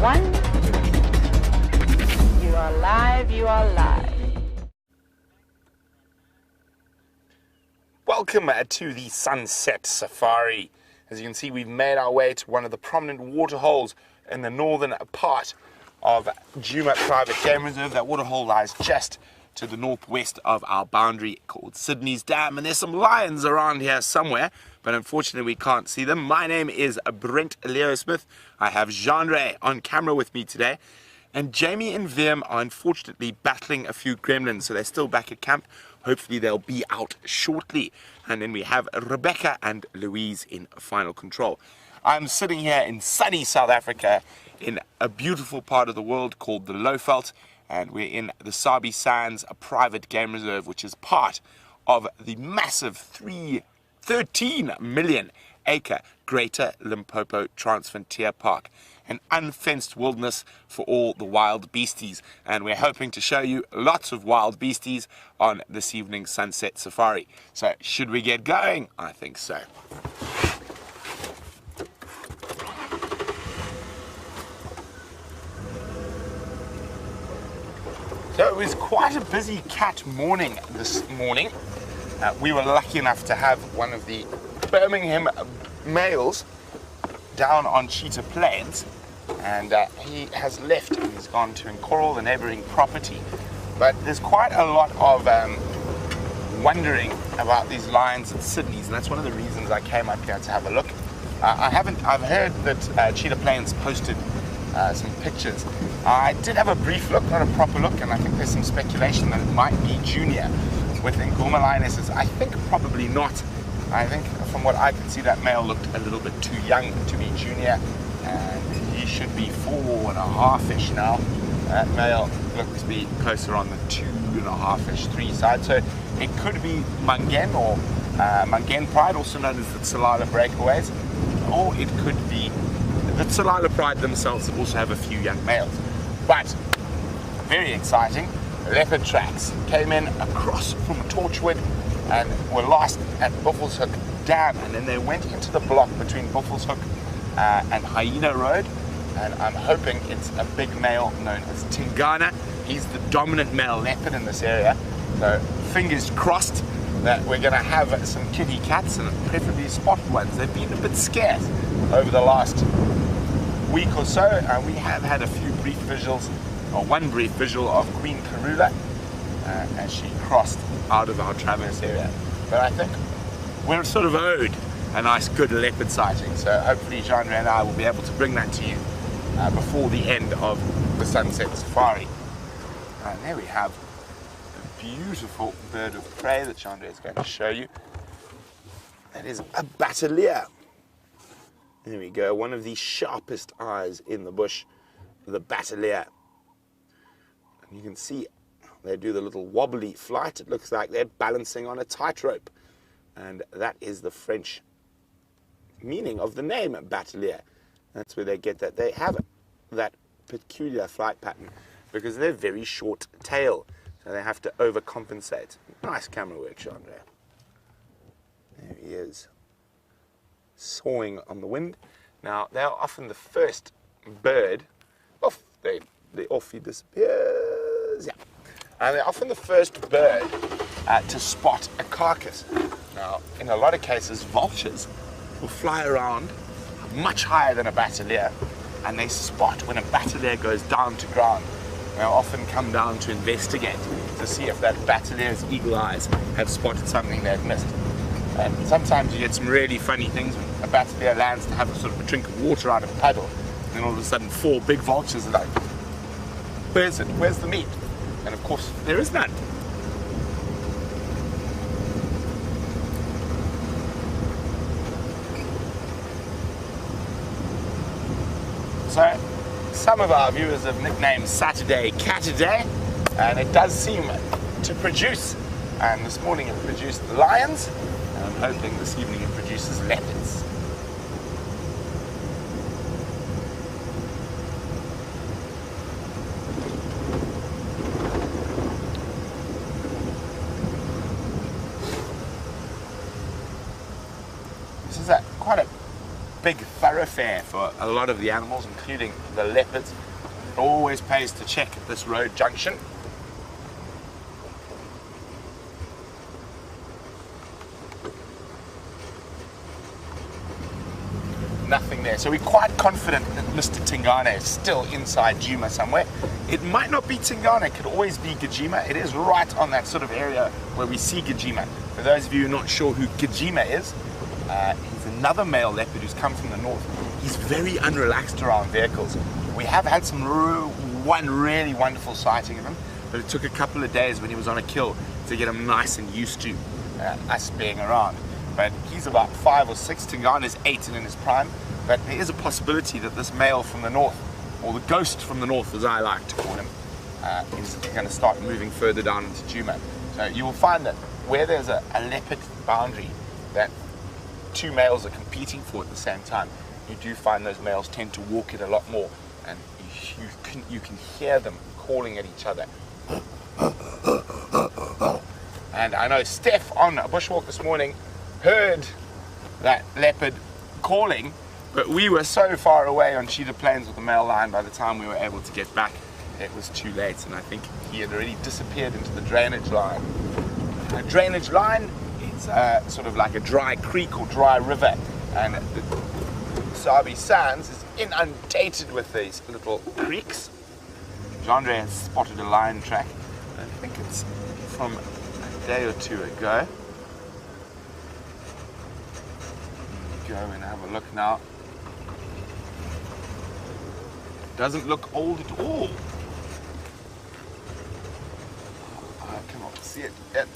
1. You are live, you are live. Welcome to the Sunset Safari. As you can see, we've made our way to one of the prominent waterholes in the northern part of Djuma Private Game Reserve. That waterhole lies just to the northwest of our boundary called Sydney's Dam, and there's some lions around here somewhere, but unfortunately we can't see them. My name is Brent Leo Smith. I have Jean-Ray on camera with me today, and Jamie and Vim are unfortunately battling a few gremlins, so they're still back at camp. Hopefully they'll be out shortly. And then we have Rebecca and Louise in final control. I'm sitting here in sunny South Africa in a beautiful part of the world called the Lowveld, and we're in the Sabi Sands, a private game reserve, which is part of the massive 13 million acre Greater Limpopo Transfrontier Park, an unfenced wilderness for all the wild beasties. And we're hoping to show you lots of wild beasties on this evening's Sunset Safari. So should we get going? I think so. So it was quite a busy cat morning this morning. We were lucky enough to have one of the Birmingham males down on Cheetah Plains, and he has left and he's gone to Nkoral, the neighboring property. But there's quite a lot of wondering about these lions at Sydney's, and that's one of the reasons I came up here to have a look. I've heard that Cheetah Plains posted some pictures. I did have a brief look, not a proper look, and I think there's some speculation that it might be junior with Ngoma lionesses. I think probably not. I think from what I can see, that male looked a little bit too young to be junior, and he should be 4.5-ish now. That male looked to be closer on the 2.5-ish, 3 side. So it could be Mangen or Mangen Pride, also known as the Tsalala breakaways, or it could be the Tsalala Pride themselves that also have a few young males. But very exciting, leopard tracks came in across from Torchwood and were lost at Buffelshoek Dam, and then they went into the block between Buffelshoek and Hyena Road, and I'm hoping it's a big male known as Tingana. He's the dominant male leopard in this area, so fingers crossed that we're going to have some kitty cats, and preferably spotted ones. They've been a bit scarce over the last week or so, and we have had a few brief visuals, or one brief visual of Queen Karula as she crossed out of our traverse area. But I think we're sort of owed a nice good leopard sighting, so hopefully Jean-Ray and I will be able to bring that to you before the end of the Sunset Safari. And there we have a beautiful bird of prey that Jean-Ray is going to show you. That is a bateleur. There we go, one of the sharpest eyes in the bush, the bateleur. And you can see they do the little wobbly flight. It looks like they're balancing on a tightrope. And that is the French meaning of the name bateleur. That's where they get that. They have that peculiar flight pattern because they're very short tail. So they have to overcompensate. Nice camera work, Jean-Ray. There he is, sawing on the wind. Now, they're often the first bird. Off he disappears. Yeah. And they're often the first bird to spot a carcass. Now, in a lot of cases, vultures will fly around much higher than a bateleur, and they spot when a bateleur goes down to ground. They'll often come down to investigate to see if that bateleur's eagle eyes have spotted something they've missed. And sometimes you get some really funny things when a bateleur lands to have a sort of a drink of water out of a puddle, and then all of a sudden 4 big vultures are like, where's it? Where's the meat? And of course, there is none. So, some of our viewers have nicknamed Saturday Cataday, and it does seem to produce. And this morning it produced lions, and I'm hoping this evening it produces leopards. big thoroughfare for a lot of the animals, including the leopards. It always pays to check at this road junction. Nothing there. So we're quite confident that Mr. Tingana is still inside Djuma somewhere. It might not be Tingana, it could always be Gajima. It is right on that sort of area where we see Gajima. For those of you who are not sure who Gajima is, he's another male leopard who's come from the north. He's very unrelaxed around vehicles. We have had one really wonderful sighting of him, but it took a couple of days when he was on a kill to get him nice and used to us being around. But he's about 5 or 6. Tingana's 8 and in his prime. But there is a possibility that this male from the north, or the ghost from the north as I like to call him, is going to start moving further down into Djuma. So you will find that where there's a leopard boundary that 2 males are competing for at the same time, you do find those males tend to walk it a lot more, and you can hear them calling at each other. And I know Steph on a bushwalk this morning heard that leopard calling, but we were so far away on Cheetah Plains with the male lion. By the time we were able to get back, it was too late, and I think he had already disappeared into the drainage line. A drainage line is sort of like a dry creek or dry river, and the Sabi Sands is inundated with these little creeks. Jandre has spotted a lion track. I think it's from a day or 2 ago. Go and have a look now. Doesn't look old at all. I cannot see it yet.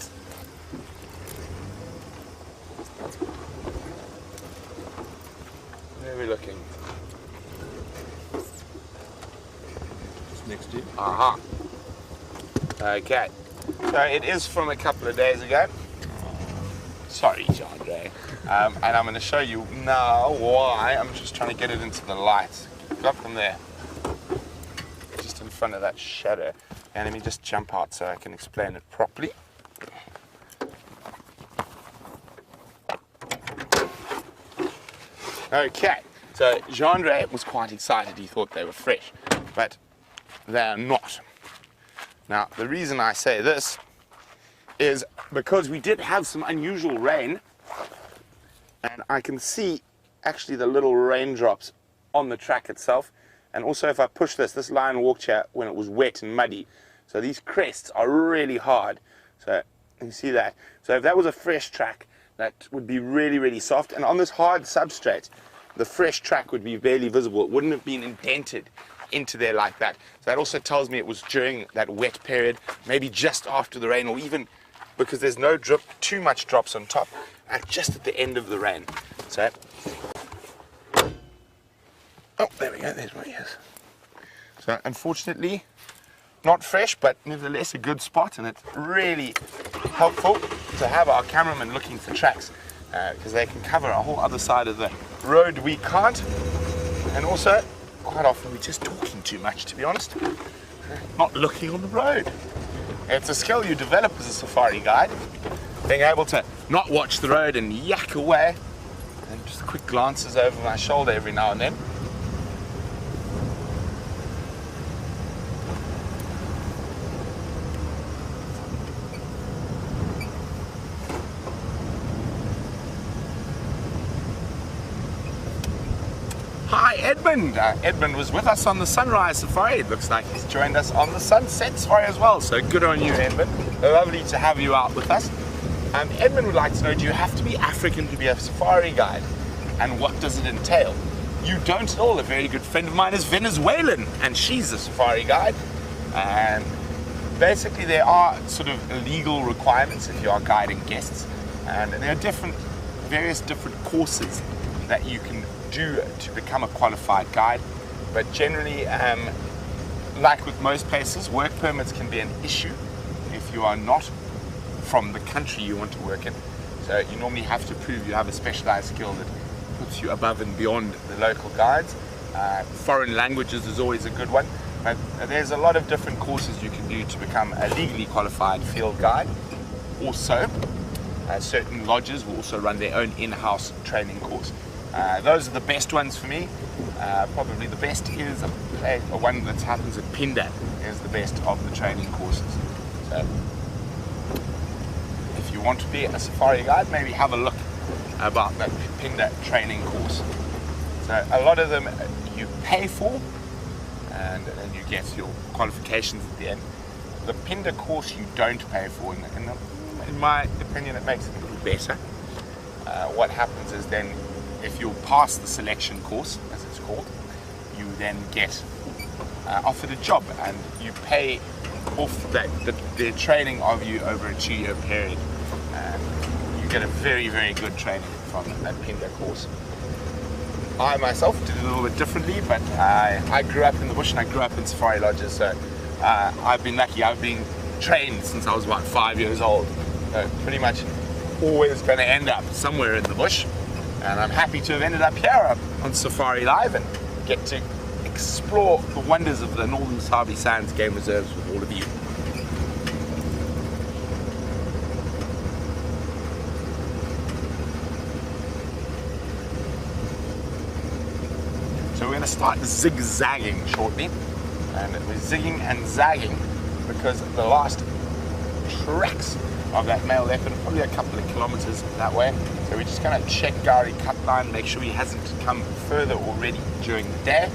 Where are we looking? Just next to you. Aha. Okay. So it is from a couple of days ago. Sorry, Jandre. And I'm going to show you now why. I'm just trying to get it into the light. Got them there. Just in front of that shadow. And let me just jump out so I can explain it properly. Okay, so Jandre was quite excited. He thought they were fresh, but they are not. Now, the reason I say this is because we did have some unusual rain, and I can see actually the little raindrops on the track itself. And also if I push this lion walked here when it was wet and muddy. So these crests are really hard. So you see that. So if that was a fresh track, that would be really, really soft. And on this hard substrate, the fresh track would be barely visible. It wouldn't have been indented into there like that. So that also tells me it was during that wet period, maybe just after the rain, or even because there's no drip, too much drops on top, just at the end of the rain. So, oh, there we go, there's where he is. So unfortunately, not fresh, but nevertheless a good spot, and it's really helpful to have our cameraman looking for tracks, because they can cover a whole other side of the road we can't. And also, quite often we're just talking too much, to be honest, not looking on the road. It's a skill you develop as a safari guide, being able to not watch the road and yak away, and just quick glances over my shoulder every now and then. Hi, Edmund. Edmund was with us on the sunrise safari. It looks like he's joined us on the sunset safari as well. So good on you, Edmund. Lovely to have you out with us. Edmund would like to know, do you have to be African to be a safari guide? And what does it entail? You don't at all. A very good friend of mine is Venezuelan, and she's a safari guide. And basically there are sort of legal requirements if you are guiding guests. And there are various different courses that you can do to become a qualified guide, but generally, like with most places, work permits can be an issue if you are not from the country you want to work in. So you normally have to prove you have a specialized skill that puts you above and beyond the local guides. Foreign languages is always a good one, but there's a lot of different courses you can do to become a legally qualified field guide. Also, certain lodges will also run their own in-house training course. Those are the best ones for me. Probably the best is one that happens at Pinda is the best of the training courses. So if you want to be a safari guide, maybe have a look about that Pinda training course. So a lot of them you pay for, and then you get your qualifications at the end. The Pinda course you don't pay for, in my opinion, it makes it a little better. What happens is then, if you pass the selection course, as it's called, you then get offered a job, and you pay off the training of you over a 2-year period. And you get a very, very good training from that Pinda course. I myself did it a little bit differently, but I grew up in the bush and I grew up in safari lodges, so I've been lucky. I've been trained since I was about 5 years old. So pretty much always going to end up somewhere in the bush, and I'm happy to have ended up here on Safari Live and get to explore the wonders of the Northern Sabi Sands Game Reserves with all of you. So we're going to start zigzagging shortly, and we're zigging and zagging because the last tracks of that male leopard are probably a couple of kilometers that way. So we're just going to check Gowrie cut line, make sure he hasn't come further already during the day.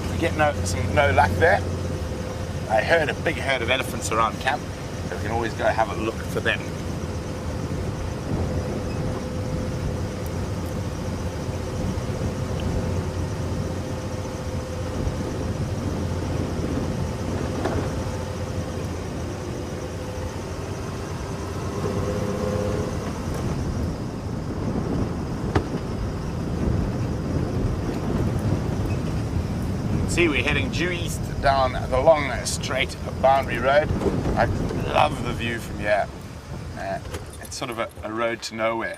If we get no luck there, I heard a big herd of elephants around camp, so we can always go have a look for them. See, we're heading due east down the long, straight boundary road. I love the view from here. It's sort of a road to nowhere,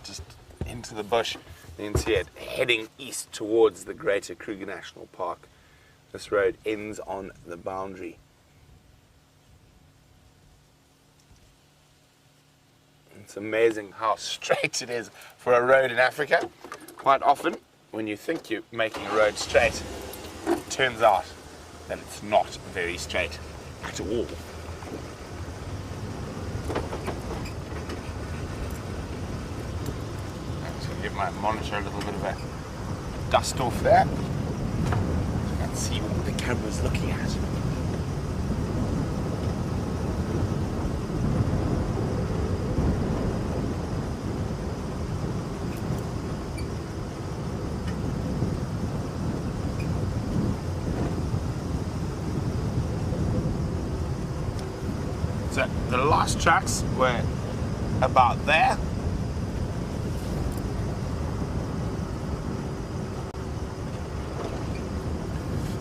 just into the bush. You can see it heading east towards the Greater Kruger National Park. This road ends on the boundary. It's amazing how straight it is for a road in Africa. Quite often, when you think you're making a road straight, it turns out that it's not very straight at all. I'm just going to give my monitor a little bit of a dust off there. Let's see what the camera's looking at. So the last tracks were about there.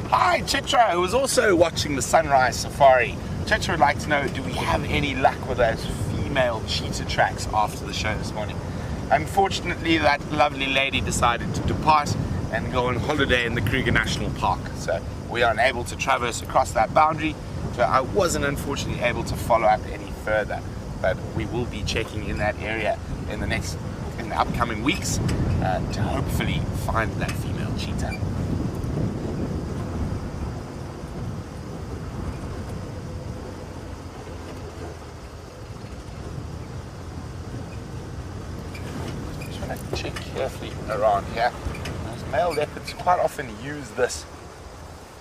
Hi Chitra, who was also watching the sunrise safari. Chitra would like to know, do we have any luck with those female cheetah tracks after the show this morning? Unfortunately, that lovely lady decided to depart and go on holiday in the Kruger National Park. So we are unable to traverse across that boundary. So I wasn't unfortunately able to follow up any further, but we will be checking in that area in the upcoming weeks to hopefully find that female cheetah. Just want to check carefully around here. Those male leopards quite often use this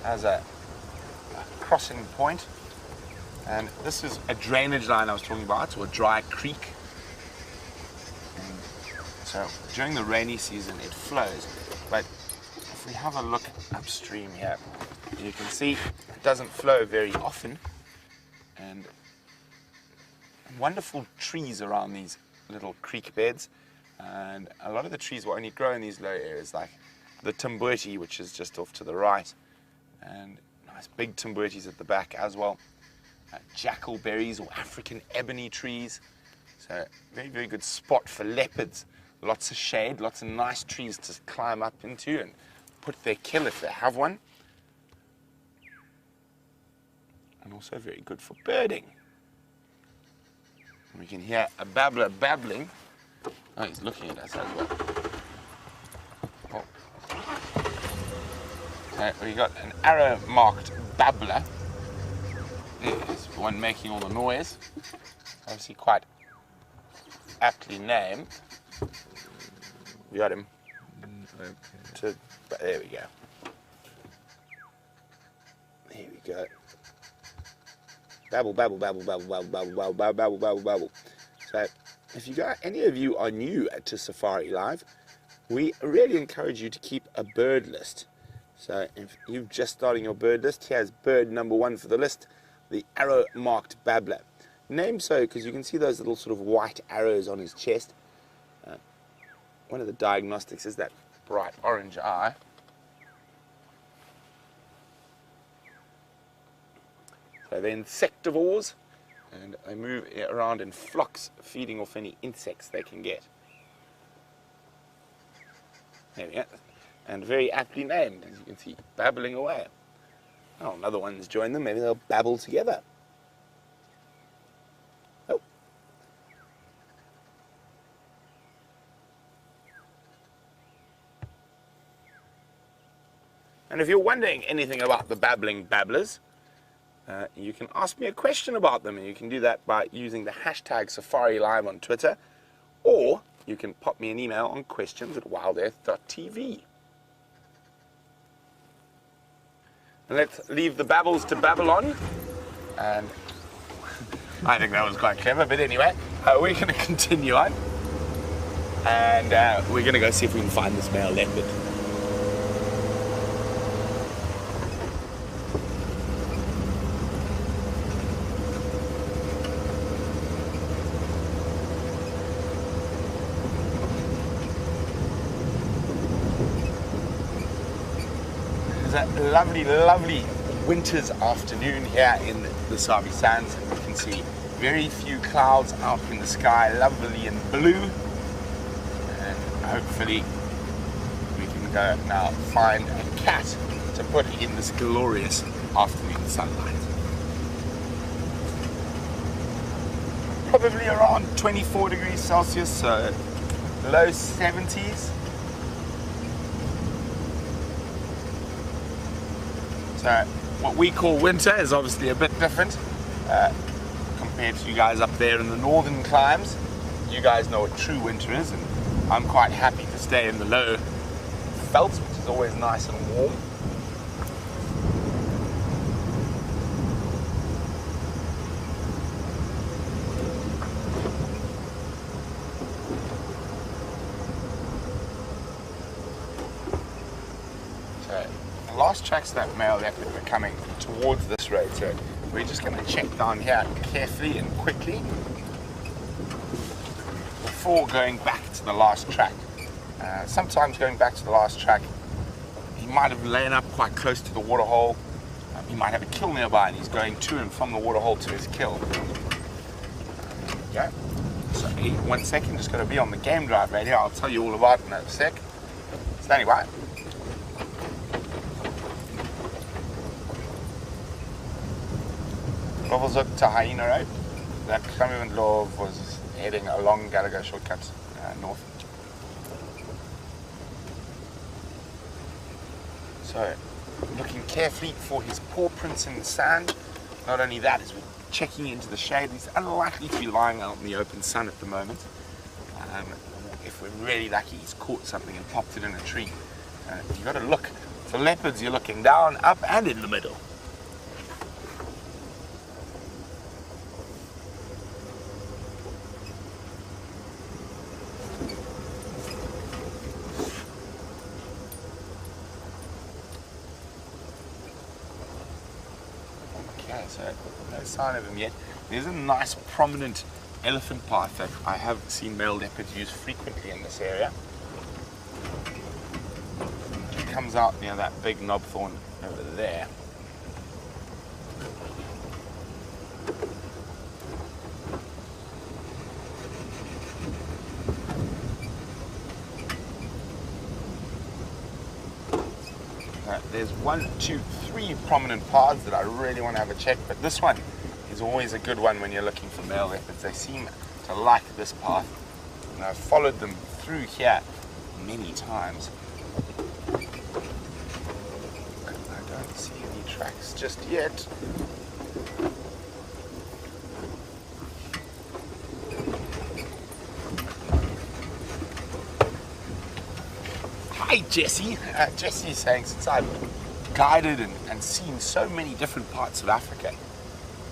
as a crossing point, and this is a drainage line I was talking about, or a dry creek. And so during the rainy season it flows, but if we have a look upstream here, you can see it doesn't flow very often, and wonderful trees around these little creek beds, and a lot of the trees will only grow in these low areas, like the Timbuti, which is just off to the right, and nice big Timbutis at the back as well. Jackalberries or African ebony trees. So very, very good spot for leopards. Lots of shade, lots of nice trees to climb up into and put their kill if they have one. And also very good for birding. We can hear a babbler babbling. Oh, he's looking at us as well. Oh. So we got an arrow-marked babbler. There's one making all the noise. Obviously quite aptly named. We got him. Okay. There we go. There we go. Babble, babble, babble, babble, babble, babble, babble, babble, babble, babble, babble. So, if any of you are new to Safari Live, we really encourage you to keep a bird list. So, if you're just starting your bird list, here's bird number 1 for the list, the arrow-marked babbler. Named so because you can see those little sort of white arrows on his chest. One of the diagnostics is that bright orange eye. So they're insectivores, and they move around in flocks, feeding off any insects they can get. There we go. And very aptly named, as you can see, babbling away. Oh, another one's joined them. Maybe they'll babble together. Oh. And if you're wondering anything about the babbling babblers, you can ask me a question about them, and you can do that by using the hashtag SafariLive on Twitter, or you can pop me an email on questions@wildearth.tv. And let's leave the babbles to Babylon, and I think that was quite clever, but anyway, we're going to continue on, and we're going to go see if we can find this male leopard. Lovely, lovely winter's afternoon here in the Sabi Sands, and you can see very few clouds out in the sky, lovely and blue, and hopefully we can go now find a cat to put in this glorious afternoon sunlight. Probably around 24 degrees Celsius, so low 70s. So what we call winter is obviously a bit different compared to you guys up there in the northern climes. You guys know what true winter is, and I'm quite happy to stay in the low veldt, which is always nice and warm. Last tracks that male leopard were coming towards this road, so we're just going to check down here carefully and quickly before going back to the last track. Sometimes going back to the last track, he might have lain up quite close to the waterhole. He might have a kill nearby, and he's going to and from the waterhole to his kill. Yeah. So 1 second, just going to be on the game drive radio. I'll tell you all about it in a sec. Standing by. Rovelzoek to Hyena Road. That Clement Love was heading along Gallagher shortcut north. So, looking carefully for his paw prints in the sand. Not only that, as we're checking into the shade, he's unlikely to be lying out in the open sun at the moment. If we're really lucky, he's caught something and popped it in a tree. You've got to look. For leopards, you're looking down, up, and in the middle. So no sign of him yet. There's a nice prominent elephant path that I have seen male leopards use frequently in this area. It comes out near that big knobthorn over there. There's 1, 2, 3 prominent paths that I really want to have a check, but this one is always a good one when you're looking for male leopards. They seem So I like this path, and I've followed them through here many times. I don't see any tracks just yet. Hi Jesse. Jesse is saying, since I've guided and seen so many different parts of Africa,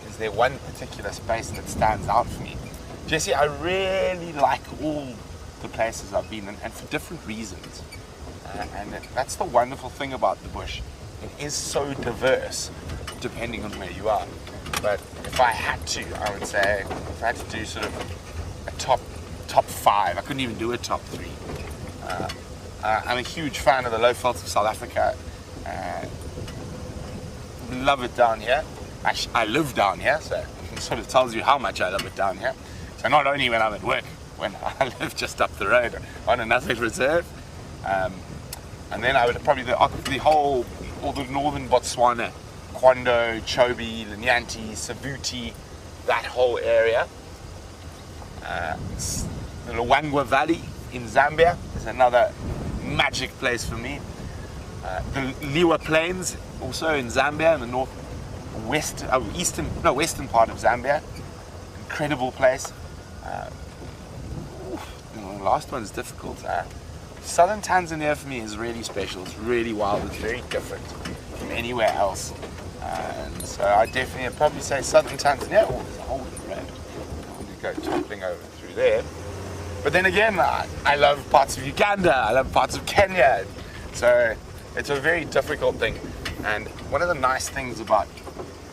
is there one particular space that stands out for me? Jesse, I really like all the places I've been in, and for different reasons. And that's the wonderful thing about the bush. It is so diverse depending on where you are. But if I had to, I would say, if I had to do sort of a top 5, I couldn't even do a top 3. I'm a huge fan of the low veldt of South Africa. Love it down here. Actually, I live down here, so it sort of tells you how much I love it down here. So not only when I'm at work, when I live just up the road on another reserve. And then I would probably all the northern Botswana, Kwondo, Chobe, Linyanti, Savuti, that whole area. The Luangwa Valley in Zambia is another magic place for me. The Liwa Plains, also in Zambia, in the western part of Zambia. Incredible place. The last one is difficult. Southern Tanzania for me is really special. It's really wild. It's very different from anywhere else. And so I definitely would probably say Southern Tanzania. Oh, there's a hole in the road. I want to go toppling over through there. But then again, I love parts of Uganda. I love parts of Kenya. So it's a very difficult thing. And one of the nice things about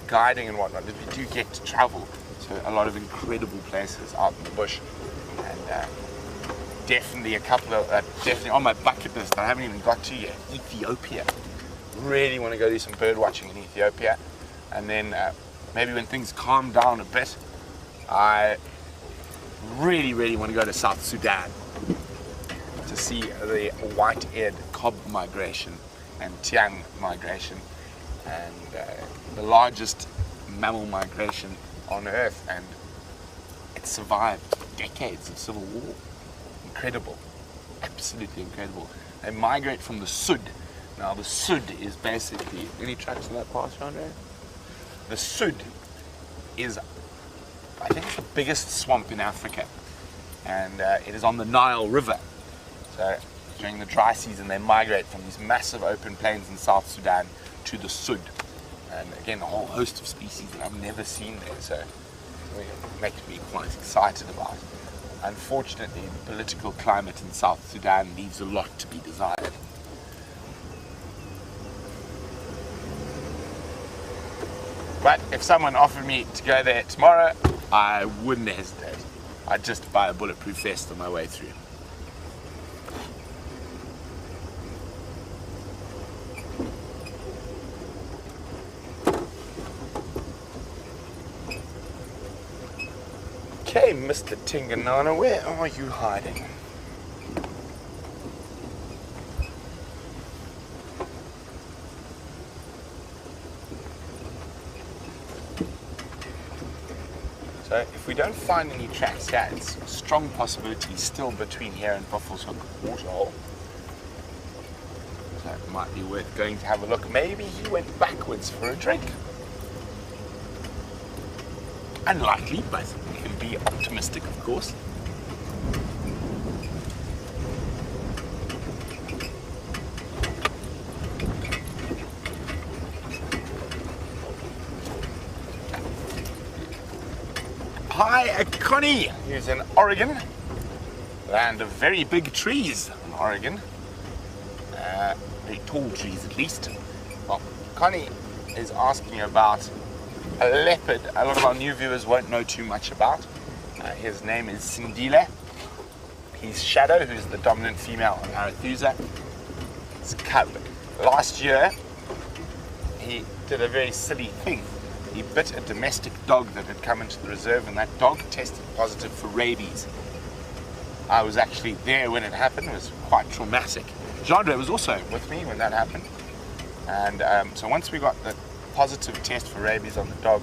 guiding and whatnot is we do get to travel to a lot of incredible places out in the bush. And definitely a couple of, definitely on my bucket list that I haven't even got to yet, Ethiopia. Really want to go do some bird watching in Ethiopia. And then maybe when things calm down a bit, I really want to go to South Sudan to see the white-eared cob migration and Tiang migration, and the largest mammal migration on earth, and it survived decades of civil war. Incredible, absolutely incredible. They migrate from the Sud. Now the Sud is basically, any tracks in that pass, Andre? The Sud is, I think it's the biggest swamp in Africa, and it is on the Nile River. So during the dry season they migrate from these massive open plains in South Sudan to the Sud. And again, a whole host of species that I've never seen there, so it makes me quite excited about it. Unfortunately, the political climate in South Sudan leaves a lot to be desired. But if someone offered me to go there tomorrow, I wouldn't hesitate. I'd just buy a bulletproof vest on my way through. Okay, Mr. Tinganana, where are you hiding? So if we don't find any tracks here, it's a strong possibility still between here and Buffelshoek Waterhole. So it might be worth going to have a look. Maybe he went backwards for a drink. Unlikely, but we can be optimistic, of course. Hi, Connie, who's in Oregon, land of very big trees in Oregon, very tall trees at least. Well, Connie is asking about a leopard a lot of our new viewers won't know too much about. His name is Sindile. He's Shadow, who's the dominant female on Arethusa. It's a cub. Last year, he did a very silly thing. He bit a domestic dog that had come into the reserve, and that dog tested positive for rabies. I was actually there when it happened. It was quite traumatic. Jandre was also with me when that happened. And so once we got the positive test for rabies on the dog,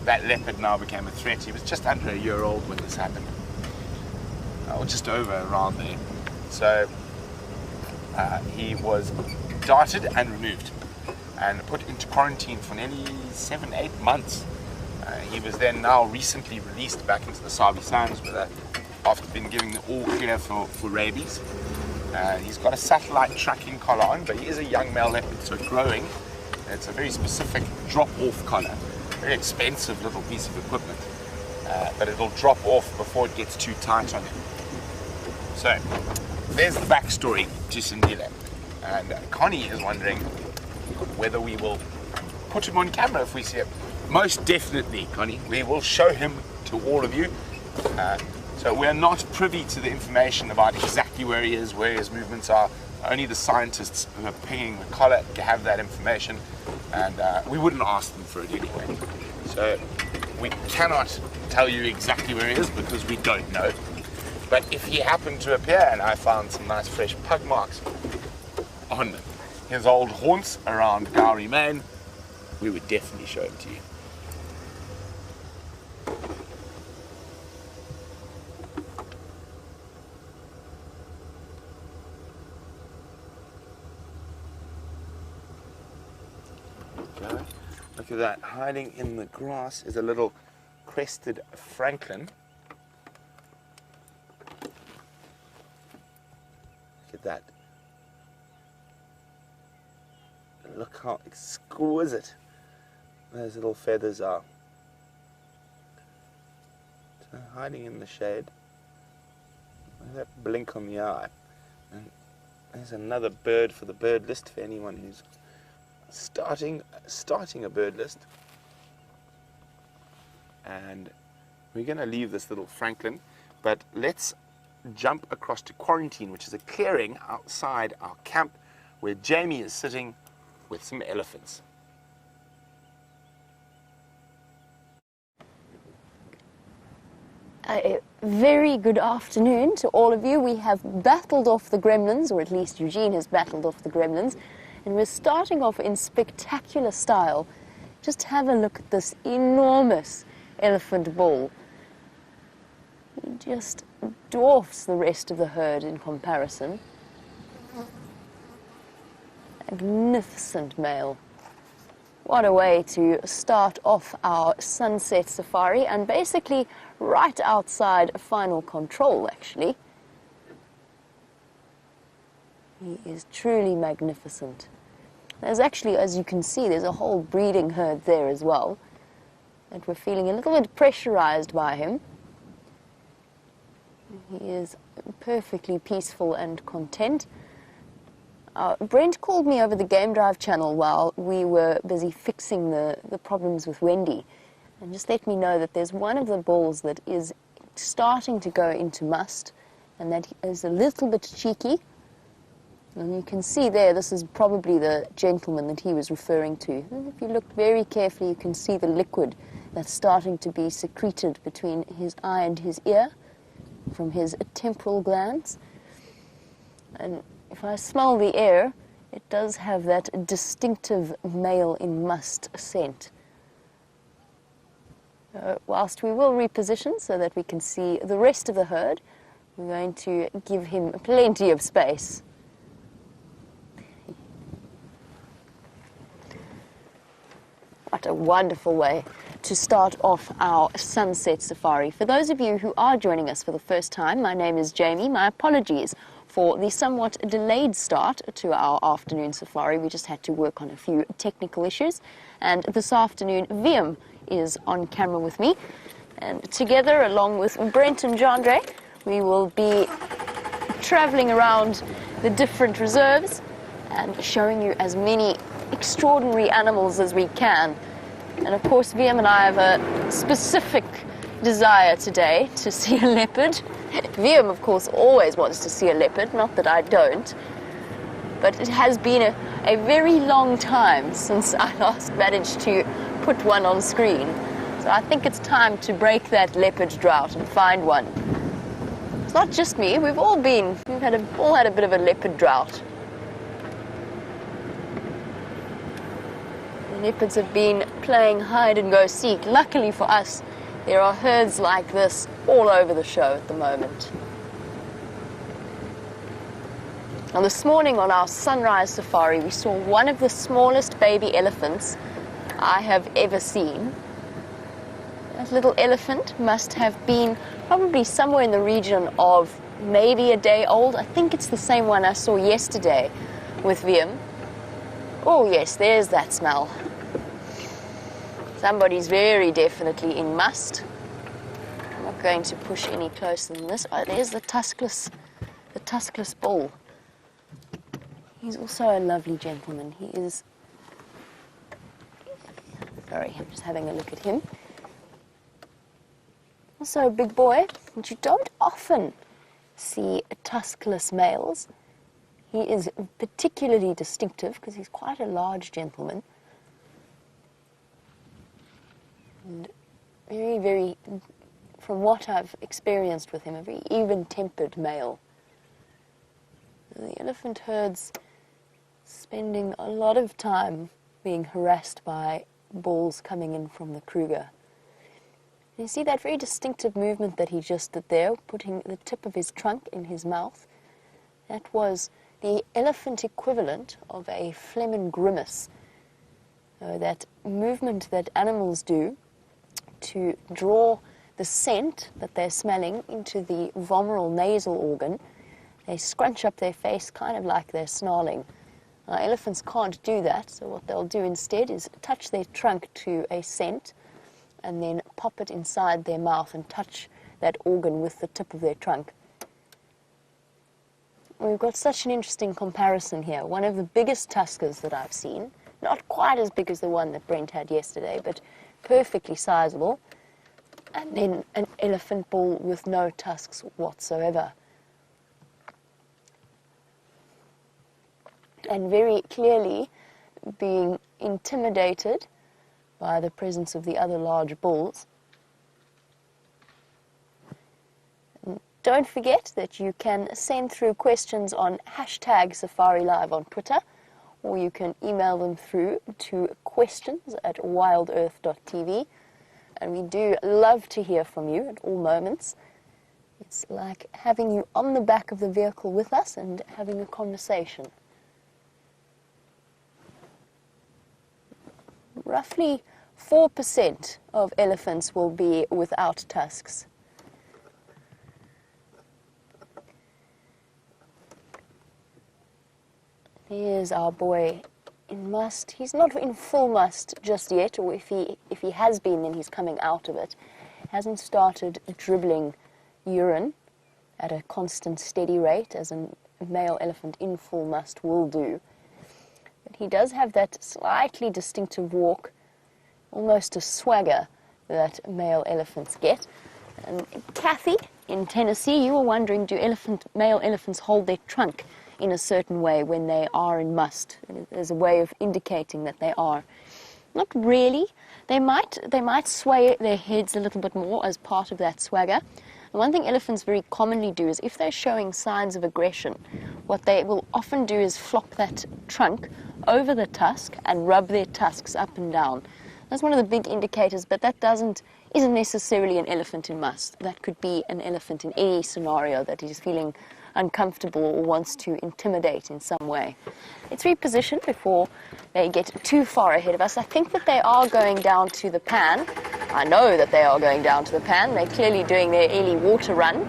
That leopard now became a threat. He was just under a year old when this happened, or just over around there. So he was darted and removed and put into quarantine for nearly 7-8 months. He was then now recently released back into the Sabi Sands after being given the all clear for rabies. He's got a satellite tracking collar on, but he is a young male leopard, so growing. It's a very specific drop-off collar, very expensive little piece of equipment, but it'll drop off before it gets too tight on him. So there's the backstory to Sindile. And Connie is wondering whether we will put him on camera if we see him. Most definitely, Connie, we will show him to all of you. So we're not privy to the information about exactly where he is, where his movements are. Only the scientists who are pinging the collar have that information, and we wouldn't ask them for it anyway. So we cannot tell you exactly where he is because we don't know. But if he happened to appear and I found some nice fresh pug marks on his old haunts around Gowrie Main, we would definitely show him to you. Okay. Look at that, hiding in the grass is a little crested francolin. Look at that. Look how exquisite those little feathers are. So hiding in the shade. Look at that blink on the eye. And there's another bird for the bird list for anyone who's starting a bird list. And we're going to leave this little francolin, but let's jump across to Quarantine, which is a clearing outside our camp where Jamie is sitting with some elephants. A very good afternoon to all of you. We have battled off the gremlins, or at least Eugene has battled off the gremlins, and we're starting off in spectacular style. Just have a look at this enormous elephant bull. He just dwarfs the rest of the herd in comparison. Magnificent male. What a way to start off our sunset safari, and basically right outside final control, actually. He is truly magnificent. There's actually, as you can see, there's a whole breeding herd there as well, and we're feeling a little bit pressurized by him. He is perfectly peaceful and content. Brent called me over the Game Drive channel while we were busy fixing the problems with Wendy, and just let me know that there's one of the bulls that is starting to go into must, and that is a little bit cheeky. And you can see there, this is probably the gentleman that he was referring to. And if you look very carefully, you can see the liquid that's starting to be secreted between his eye and his ear from his temporal glands. And if I smell the air, it does have that distinctive male in must scent. Whilst we will reposition so that we can see the rest of the herd, we're going to give him plenty of space. What a wonderful way to start off our sunset safari. For those of you who are joining us for the first time, my name is Jamie. My apologies for the somewhat delayed start to our afternoon safari. We just had to work on a few technical issues. And this afternoon, Viam is on camera with me. And together, along with Brent and Jandre, we will be traveling around the different reserves and showing you as many extraordinary animals as we can. And of course, Viam and I have a specific desire today to see a leopard. Viam, of course, always wants to see a leopard, not that I don't. But it has been a very long time since I last managed to put one on screen. So I think it's time to break that leopard drought and find one. It's not just me, we've all had a bit of a leopard drought. leopards have been playing hide and go seek. Luckily for us, there are herds like this all over the show at the moment. Now, this morning on our sunrise safari, we saw one of the smallest baby elephants I have ever seen. That little elephant must have been probably somewhere in the region of maybe a day old. I think it's the same one I saw yesterday with Viam. Oh yes, there's that smell. Somebody's very definitely in must. I'm not going to push any closer than this. Oh, there's the tuskless bull. He's also a lovely gentleman. He is... Sorry, I'm just having a look at him. Also a big boy, and you don't often see tuskless males. He is particularly distinctive because he's quite a large gentleman. And very, very, from what I've experienced with him, a very even-tempered male. The elephant herds spending a lot of time being harassed by bulls coming in from the Kruger. You see that very distinctive movement that he just did there, putting the tip of his trunk in his mouth? That was the elephant equivalent of a phlegm grimace. That movement that animals do to draw the scent that they're smelling into the vomeral nasal organ. They scrunch up their face kind of like they're snarling. Elephants can't do that, so what they'll do instead is touch their trunk to a scent and then pop it inside their mouth and touch that organ with the tip of their trunk. We've got such an interesting comparison here. One of the biggest tuskers that I've seen, not quite as big as the one that Brent had yesterday, but perfectly sizable, and then an elephant bull with no tusks whatsoever. And very clearly being intimidated by the presence of the other large bulls. Don't forget that you can send through questions on #SafariLive on Twitter, or you can email them through to questions@wildearth.tv. And we do love to hear from you at all moments. It's like having you on the back of the vehicle with us and having a conversation. Roughly 4% of elephants will be without tusks. Here's our boy in must. He's not in full must just yet, or if he has been, then he's coming out of it. Hasn't started dribbling urine at a constant, steady rate, as a male elephant in full must will do. But he does have that slightly distinctive walk, almost a swagger that male elephants get. And Kathy, in Tennessee, you were wondering, do male elephants hold their trunk in a certain way when they are in must? There's a way of indicating that they are. Not really. They might sway their heads a little bit more as part of that swagger. And one thing elephants very commonly do is if they're showing signs of aggression, what they will often do is flop that trunk over the tusk and rub their tusks up and down. That's one of the big indicators, but that isn't necessarily an elephant in must. That could be an elephant in any scenario that is feeling uncomfortable or wants to intimidate in some way. Let's reposition before they get too far ahead of us. I think that they are going down to the pan. I know that they are going down to the pan. They're clearly doing their early water run.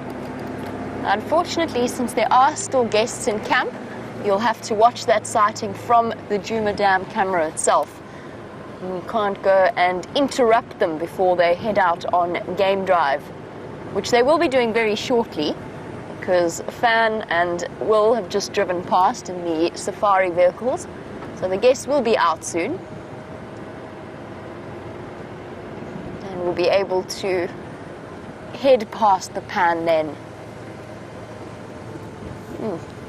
Unfortunately, since there are still guests in camp, you'll have to watch that sighting from the Djuma Dam camera itself. You can't go and interrupt them before they head out on game drive, which they will be doing very shortly, because Fan and Will have just driven past in the safari vehicles, so the guests will be out soon. And we'll be able to head past the pan then.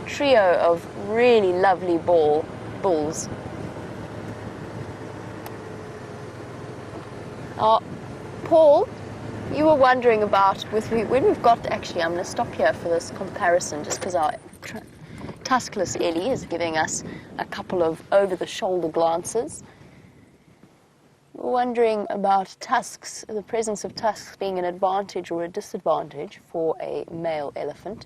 Trio of really lovely bulls. Paul, you were wondering about when we've got, actually I'm going to stop here for this comparison just because our tuskless Ellie is giving us a couple of over-the-shoulder glances. wondering about tusks, the presence of tusks being an advantage or a disadvantage for a male elephant.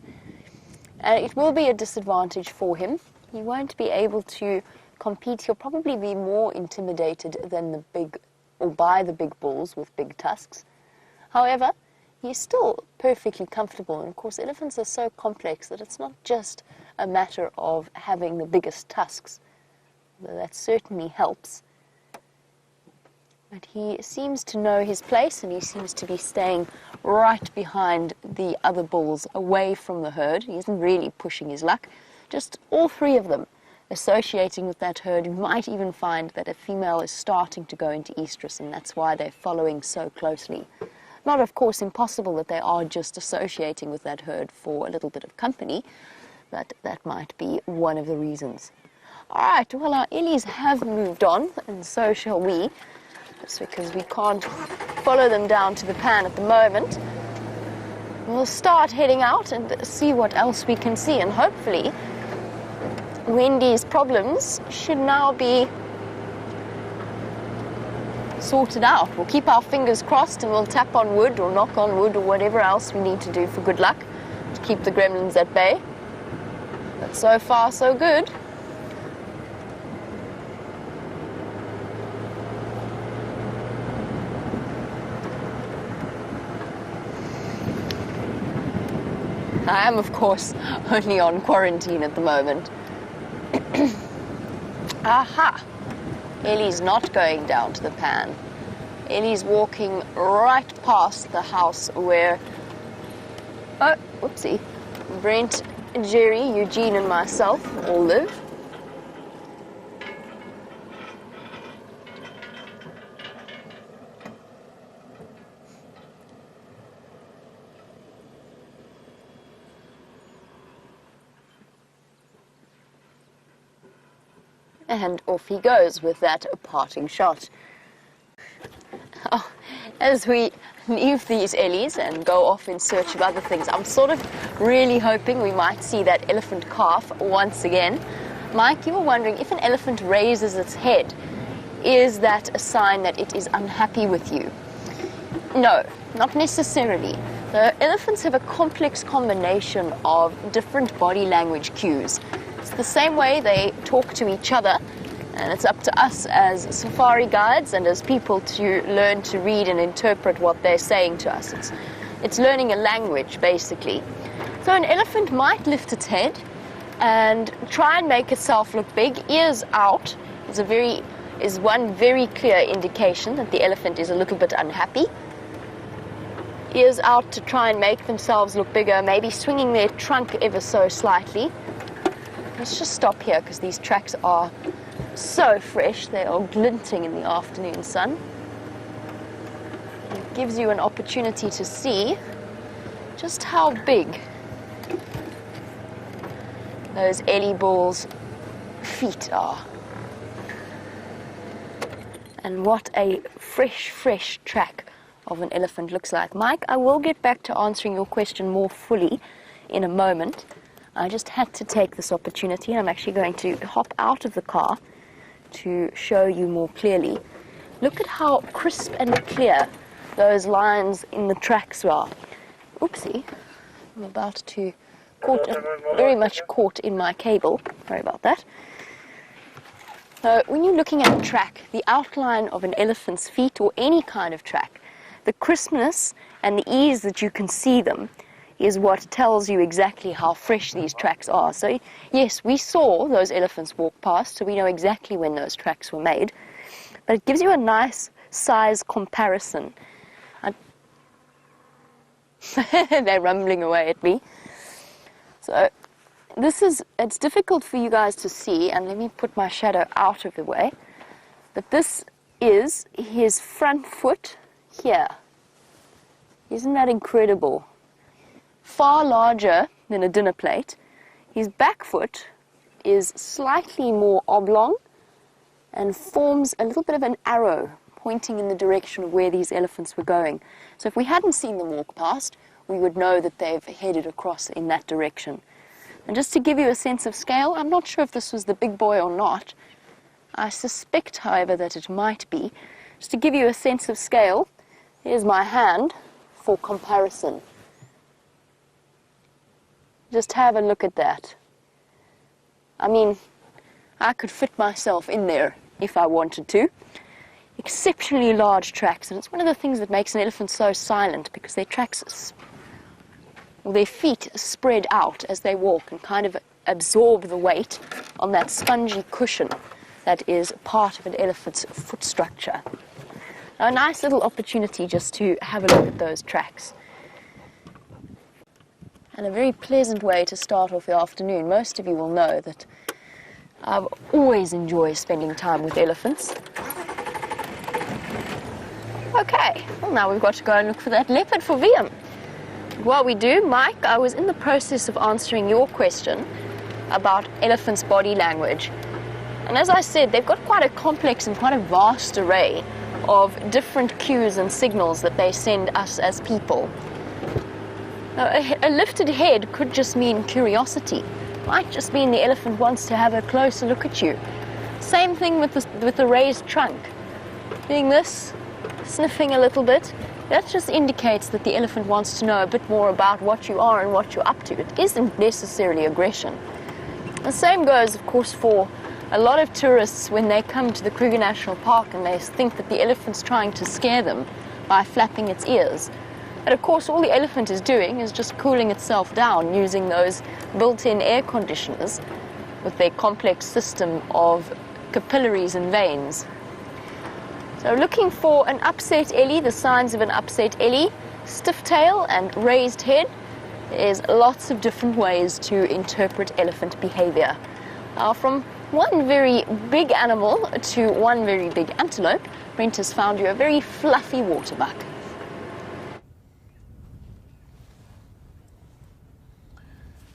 And it will be a disadvantage for him. He won't be able to compete. He'll probably be more intimidated than the big, or by the big bulls with big tusks. However, he's still perfectly comfortable. And of course, elephants are so complex that it's not just a matter of having the biggest tusks. Though that certainly helps. But he seems to know his place, and he seems to be staying right behind the other bulls, away from the herd. He isn't really pushing his luck. Just all three of them associating with that herd. You might even find that a female is starting to go into estrus, and that's why they're following so closely. Not, of course, impossible that they are just associating with that herd for a little bit of company, but that might be one of the reasons. All right, well, our Ellies have moved on, and so shall we. That's because we can't follow them down to the pan at the moment. We'll start heading out and see what else we can see, and hopefully Wendy's problems should now be sorted out. We'll keep our fingers crossed, and we'll tap on wood or knock on wood or whatever else we need to do for good luck to keep the gremlins at bay. But so far, so good. I am, of course, only on quarantine at the moment. Aha! Ellie's not going down to the pan. Ellie's walking right past the house where, oh, whoopsie, Brent, Jerry, Eugene and myself all live. And off he goes with that parting shot. Oh, as we leave these Ellies and go off in search of other things, I'm sort of really hoping we might see that elephant calf once again. Mike, you were wondering, if an elephant raises its head, is that a sign that it is unhappy with you? No, not necessarily. The elephants have a complex combination of different body language cues. It's the same way they talk to each other, and it's up to us as safari guides and as people to learn to read and interpret what they're saying to us. It's learning a language, basically. So an elephant might lift its head and try and make itself look big. Ears out is one very clear indication that the elephant is a little bit unhappy. Ears out to try and make themselves look bigger, maybe swinging their trunk ever so slightly. Let's just stop here because these tracks are so fresh. They are glinting in the afternoon sun. It gives you an opportunity to see just how big those Ellie bulls' feet are. And what a fresh track of an elephant looks like. Mike, I will get back to answering your question more fully in a moment. I just had to take this opportunity, and I'm actually going to hop out of the car to show you more clearly. Look at how crisp and clear those lines in the tracks are. Oopsie, I'm about to very much caught in my cable. Sorry about that. So when you're looking at a track, the outline of an elephant's feet or any kind of track, the crispness and the ease that you can see them is what tells you exactly how fresh these tracks are. So yes, we saw those elephants walk past, so we know exactly when those tracks were made, but it gives you a nice size comparison. They're rumbling away at me. So it's difficult for you guys to see, and let me put my shadow out of the way, but this is his front foot here. Isn't that incredible? Far larger than a dinner plate. His back foot is slightly more oblong and forms a little bit of an arrow pointing in the direction of where these elephants were going. So if we hadn't seen them walk past, we would know that they've headed across in that direction. And just to give you a sense of scale, I'm not sure if this was the big boy or not. I suspect, however, that it might be. Just to give you a sense of scale, here's my hand for comparison. Just have a look at that. I mean, I could fit myself in there if I wanted to. Exceptionally large tracks, and it's one of the things that makes an elephant so silent, because their tracks, well, their feet spread out as they walk and kind of absorb the weight on that spongy cushion that is part of an elephant's foot structure. Now, a nice little opportunity just to have a look at those tracks. And a very pleasant way to start off the afternoon. Most of you will know that I've always enjoyed spending time with elephants. Okay, well now we've got to go and look for that leopard for VM. While we do, Mike, I was in the process of answering your question about elephants' body language. And as I said, they've got quite a complex and quite a vast array of different cues and signals that they send us as people. Now, a lifted head could just mean curiosity. Might just mean the elephant wants to have a closer look at you. Same thing with the raised trunk. Doing this, sniffing a little bit, that just indicates that the elephant wants to know a bit more about what you are and what you're up to. It isn't necessarily aggression. The same goes, of course, for a lot of tourists when they come to the Kruger National Park and they think that the elephant's trying to scare them by flapping its ears. But of course, all the elephant is doing is just cooling itself down using those built-in air conditioners with their complex system of capillaries and veins. So looking for an upset ellie, the signs of an upset ellie, stiff tail and raised head. There's lots of different ways to interpret elephant behavior. From one very big animal to one very big antelope, Brent has found you a very fluffy waterbuck.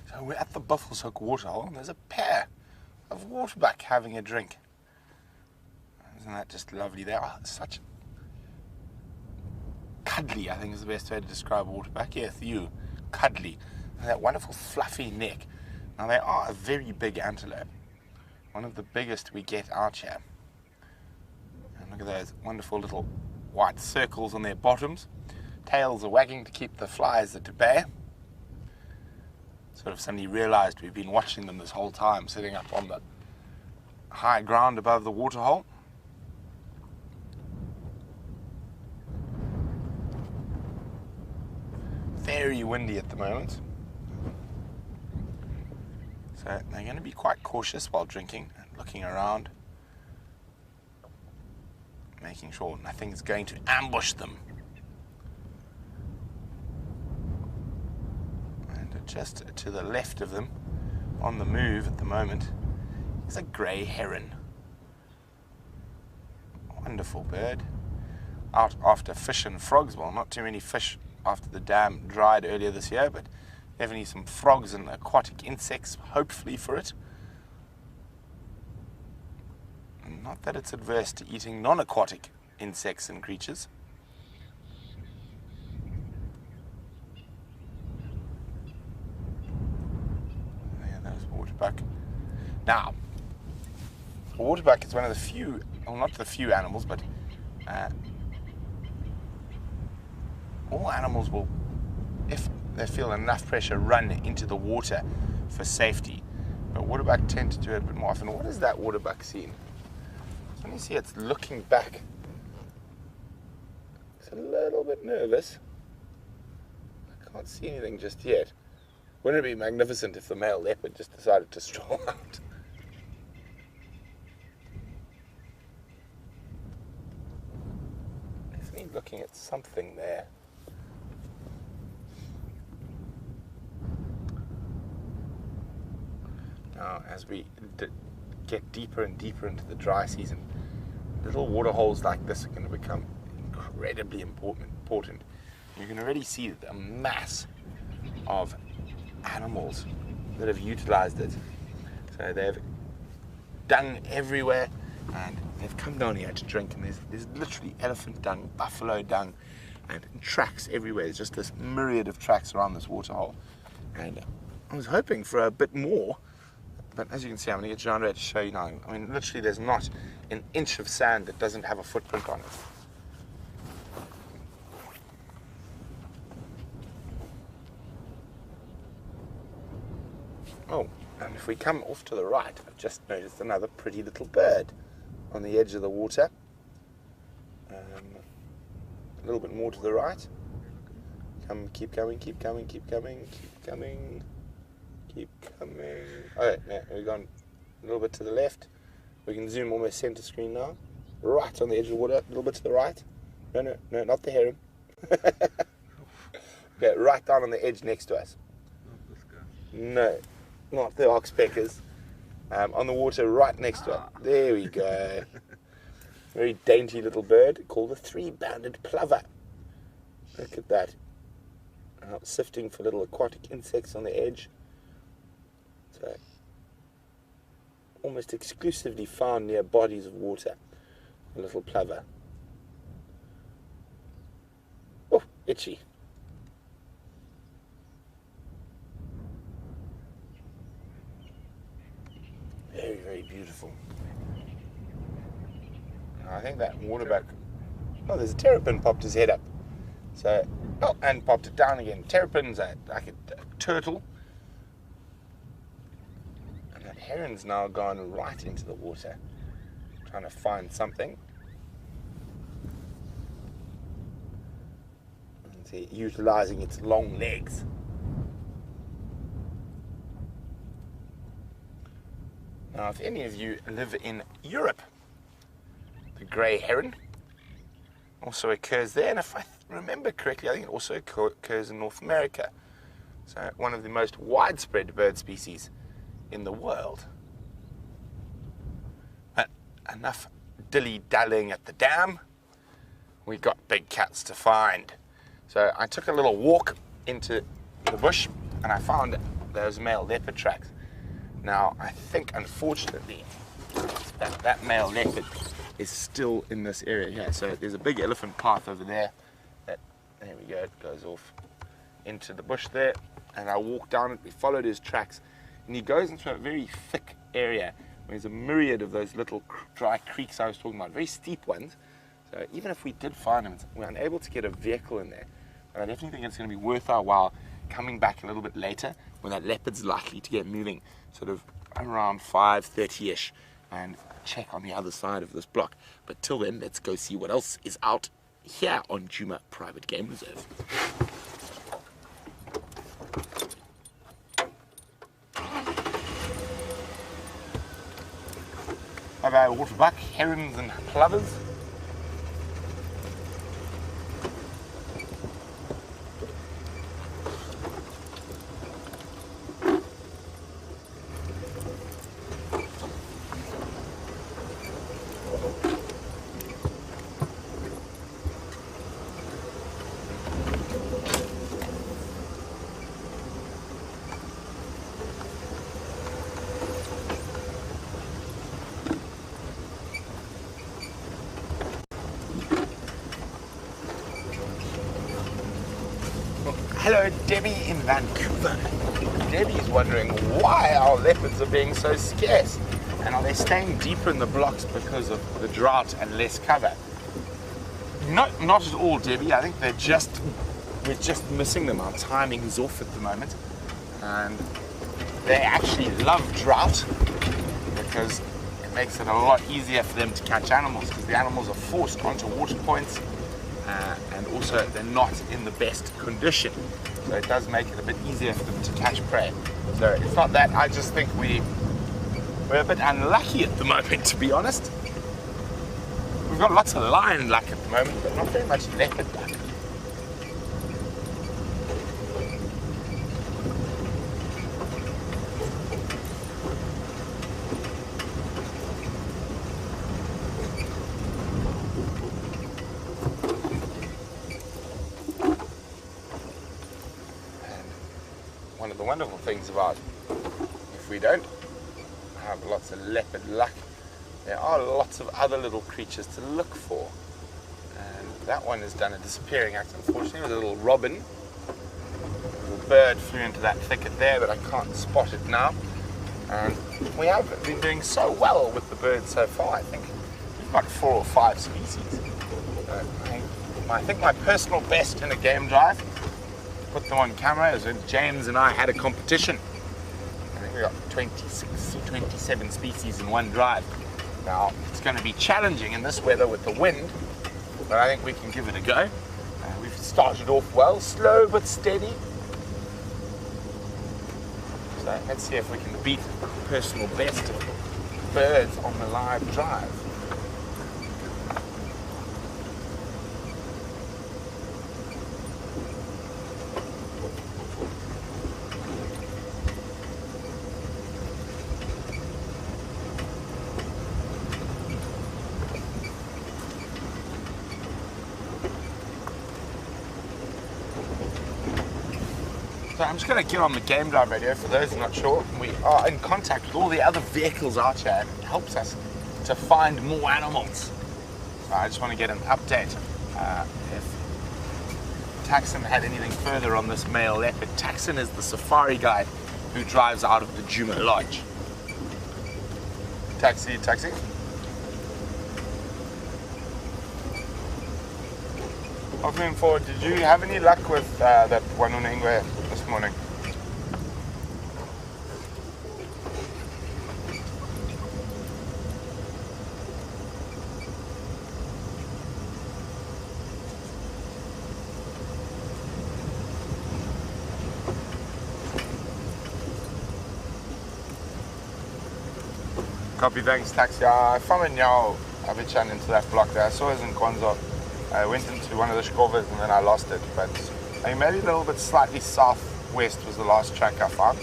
So we're at the Buffalo's Hook waterhole and there's a pair of waterbuck having a drink. Isn't that just lovely? They are such cuddly, I think is the best way to describe a waterbuck. Yes, you, cuddly. And that wonderful fluffy neck. Now they are a very big antelope. One of the biggest we get out here. And look at those wonderful little white circles on their bottoms. Tails are wagging to keep the flies at bay. Sort of suddenly realized we've been watching them this whole time, sitting up on the high ground above the waterhole. Very windy at the moment. So they're going to be quite cautious while drinking and looking around, making sure nothing's going to ambush them. And just to the left of them, on the move at the moment, is a grey heron. Wonderful bird. Out after fish and frogs. Well, not too many fish after the dam dried earlier this year, but definitely some frogs and aquatic insects, hopefully, for it. And not that it's adverse to eating non-aquatic insects and creatures. There, there's waterbuck. Now, waterbuck is one of the few, well, not the few animals, but all animals will, if they feel enough pressure, run into the water for safety. But waterbuck tend to do it a bit more often. What is that waterbuck seeing? So when you see it's looking back, it's a little bit nervous. I can't see anything just yet. Wouldn't it be magnificent if the male leopard just decided to stroll out? Definitely looking at something there. Now, as we get deeper and deeper into the dry season, little water holes like this are going to become incredibly important. You can already see a mass of animals that have utilized it. So they've dung everywhere, and they've come down here to drink, and there's literally elephant dung, buffalo dung, and tracks everywhere. There's just this myriad of tracks around this waterhole. And I was hoping for a bit more But as you can see, I'm going to get Jean-Ray to show you now. I mean, literally there's not an inch of sand that doesn't have a footprint on it. Oh, and if we come off to the right, I've just noticed another pretty little bird on the edge of the water. A little bit more to the right. Keep coming, keep coming, keep coming, keep coming, keep coming. Okay, now we've gone a little bit to the left. We can zoom almost center screen now. Right on the edge of the water, a little bit to the right. No, not the heron. Okay, right down on the edge next to us. No, not the oxpeckers. On the water right next to it. There we go. Very dainty little bird called the three-banded plover. Look at that. Sifting for little aquatic insects on the edge. So, almost exclusively found near bodies of water. A little plover. Oh, itchy. Very, very beautiful. I think that waterback. Oh, there's a terrapin popped his head up. So, oh, and popped it down again. Terrapin's like a turtle. And that heron's now gone right into the water, trying to find something. And see, utilizing its long legs. Now, if any of you live in Europe, the grey heron also occurs there, and if I remember correctly, I think it also occurs in North America. So one of the most widespread bird species in the world. But enough dilly-dallying at the dam. We got big cats to find. So I took a little walk into the bush and I found those male leopard tracks. Now I think, unfortunately, that male leopard is still in this area here. So there's a big elephant path over there. There we go, it goes off into the bush there. And I walked down it, we followed his tracks. And he goes into a very thick area where there's a myriad of those little dry creeks I was talking about, very steep ones. So even if we did find him, we're unable to get a vehicle in there. And I definitely think it's going to be worth our while coming back a little bit later when that leopard's likely to get moving, sort of around 5:30ish, and check on the other side of this block. But till then, let's go see what else is out here on Djuma Private Game Reserve. Bye-bye waterbuck, herons and plovers. Hello, Debbie in Vancouver. Debbie's wondering why our leopards are being so scarce, and are they staying deeper in the blocks because of the drought and less cover? Not at all, Debbie. I think we're just missing them. Our timing's off at the moment, and they actually love drought because it makes it a lot easier for them to catch animals, because the animals are forced onto water points. And also they're not in the best condition, so it does make it a bit easier for them to catch prey. So it's not that, I just think we're a bit unlucky at the moment, to be honest. We've got lots of lion luck at the moment, but not very much leopard luck. One of the wonderful things about, if we don't have lots of leopard luck, there are lots of other little creatures to look for. And that one has done a disappearing act, unfortunately. It was a little robin. A little bird flew into that thicket there, but I can't spot it now. And we have been doing so well with the birds so far. I think we've got 4 or 5 species. I think my personal best in a game drive, put them on camera, is when James and I had a competition. I think we got 26 or 27 species in one drive. Now, it's going to be challenging in this weather with the wind, but I think we can give it a go. We've started off well, slow but steady. So let's see if we can beat the personal best of birds on the live drive. So I'm just going to get on the game drive radio. For those who are not sure, we are in contact with all the other vehicles out here, and it helps us to find more animals. So I just want to get an update if Taxon had anything further on this male leopard. Taxon is the safari guide who drives out of the Juma Lodge. Taxi. Moving forward, did you have any luck with that one on Ingwe this morning? Copy, thanks, Taxi. From Nyao, I've been chatting into that block there. I saw it in Kwanzaa. I went into one of the Shkovas and then I lost it, but I maybe a little bit slightly southwest was the last track I found.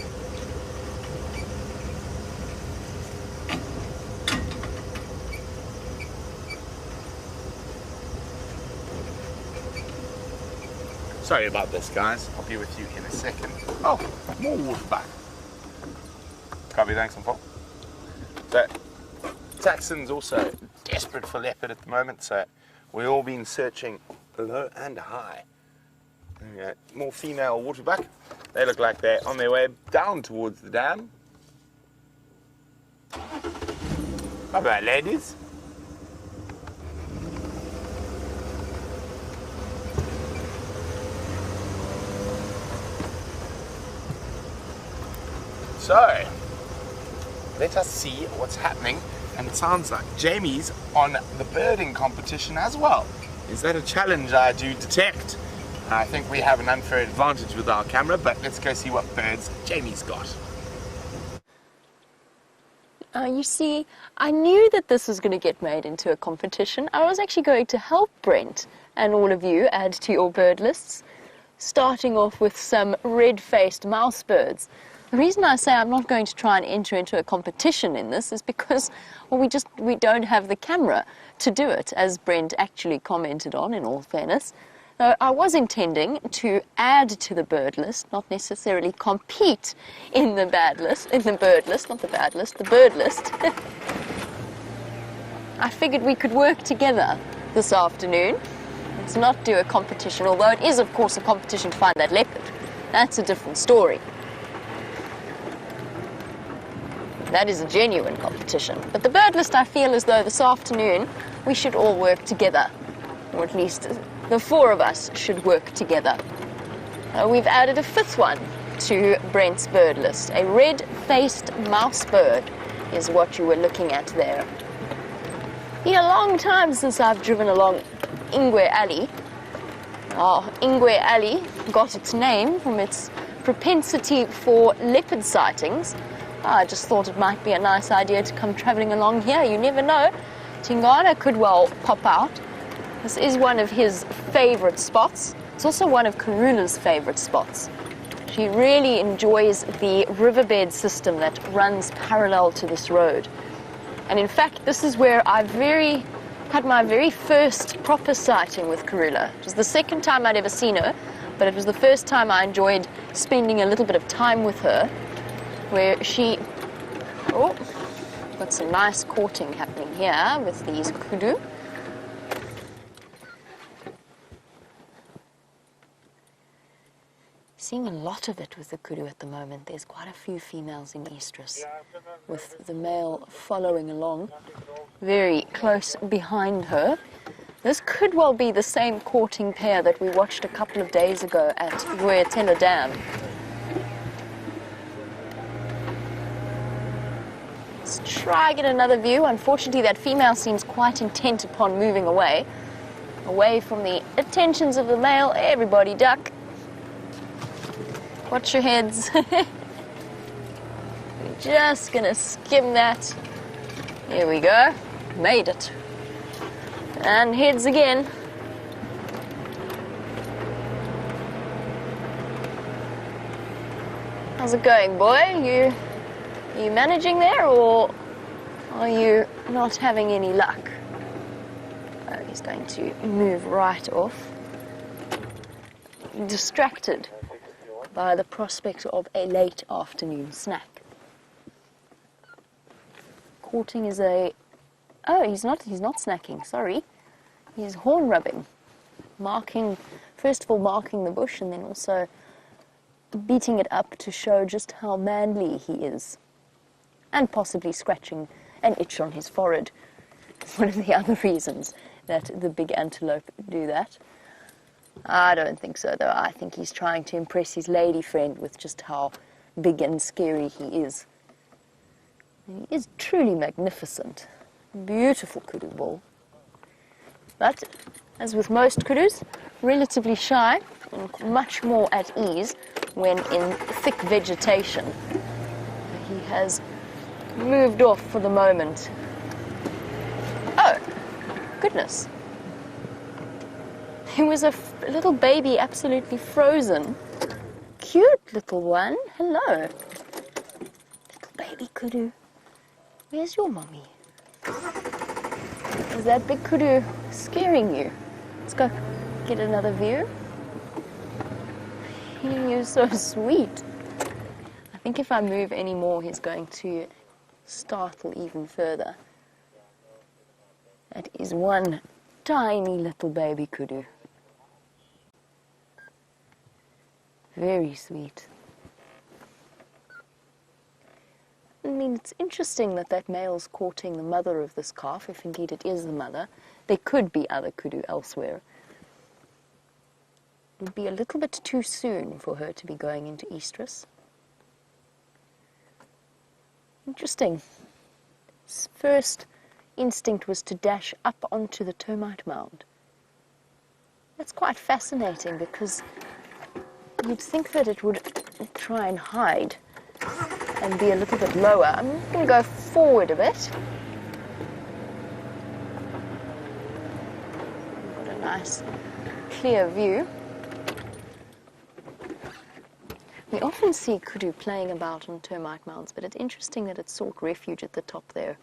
Sorry about this, guys. I'll be with you in a second. Oh, more wolfback. Copy, thanks, and Paul. So, Taxon's also desperate for leopard at the moment, so we've all been searching low and high. Yeah, more female waterbuck. They look like they're on their way down towards the dam. Bye bye, ladies. So, let us see what's happening. And it sounds like Jamie's on the birding competition as well. Is that a challenge I do detect? I think we have an unfair advantage with our camera, but let's go see what birds Jamie's got. You see, I knew that this was going to get made into a competition. I was actually going to help Brent and all of you add to your bird lists, starting off with some red-faced mouse birds. The reason I say I'm not going to try and enter into a competition in this is because, well, we don't have the camera to do it, as Brent actually commented on, in all fairness. I was intending to add to the bird list, not necessarily compete in the bird list, the bird list. I figured we could work together this afternoon. Let's not do a competition, although it is, of course, a competition to find that leopard. That's a different story. That is a genuine competition. But the bird list, I feel as though this afternoon we should all work together. Or at least the 4 of us should work together. We've added a 5th one to Brent's bird list. A red-faced mouse bird is what you were looking at there. Been a long time since I've driven along Ingwe Alley. Ingwe Alley got its name from its propensity for leopard sightings. I just thought it might be a nice idea to come travelling along here. You never know. Tingana could well pop out. This is one of his favourite spots. It's also one of Karula's favourite spots. She really enjoys the riverbed system that runs parallel to this road. And in fact, this is where I had my very first proper sighting with Karula. It was the second time I'd ever seen her, but it was the first time I enjoyed spending a little bit of time with her, where she, got some nice courting happening here with these kudu. seeing a lot of it with the kudu at the moment. There's quite a few females in estrus, with the male following along very close behind her. This could well be the same courting pair that we watched a couple of days ago at Ruetela Dam. Let's try get another view. Unfortunately, that female seems quite intent upon moving away from the attentions of the male. Everybody duck. Watch your heads. We're just gonna skim that. Here we go. Made it. And heads again. How's it going, boy? Are you managing there, or are you not having any luck? Oh, he's going to move right off. Distracted by the prospect of a late afternoon snack. Courting is a... Oh, he's not snacking, sorry. He's horn rubbing. First of all marking the bush, and then also beating it up to show just how manly he is. And possibly scratching an itch on his forehead. It's one of the other reasons that the big antelope do that. I don't think so, though. I think he's trying to impress his lady friend with just how big and scary he is. He is truly magnificent. Beautiful kudu bull. But, as with most kudus, relatively shy and much more at ease when in thick vegetation. He has moved off for the moment. Oh, goodness. There was a little baby absolutely frozen. Cute little one. Hello. Little baby kudu. Where's your mommy? Is that big kudu scaring you? Let's go get another view. You're so sweet. I think if I move any more, he's going to startle even further. That is one tiny little baby kudu. Very sweet. I mean, it's interesting that male's courting the mother of this calf, if indeed it is the mother. There could be other kudu elsewhere. It would be a little bit too soon for her to be going into estrus. Interesting. His first instinct was to dash up onto the termite mound. That's quite fascinating, because you'd think that it would try and hide and be a little bit lower. I'm going to go forward a bit. Got a nice clear view. We often see kudu playing about on termite mounds, but it's interesting that it sought refuge at the top there.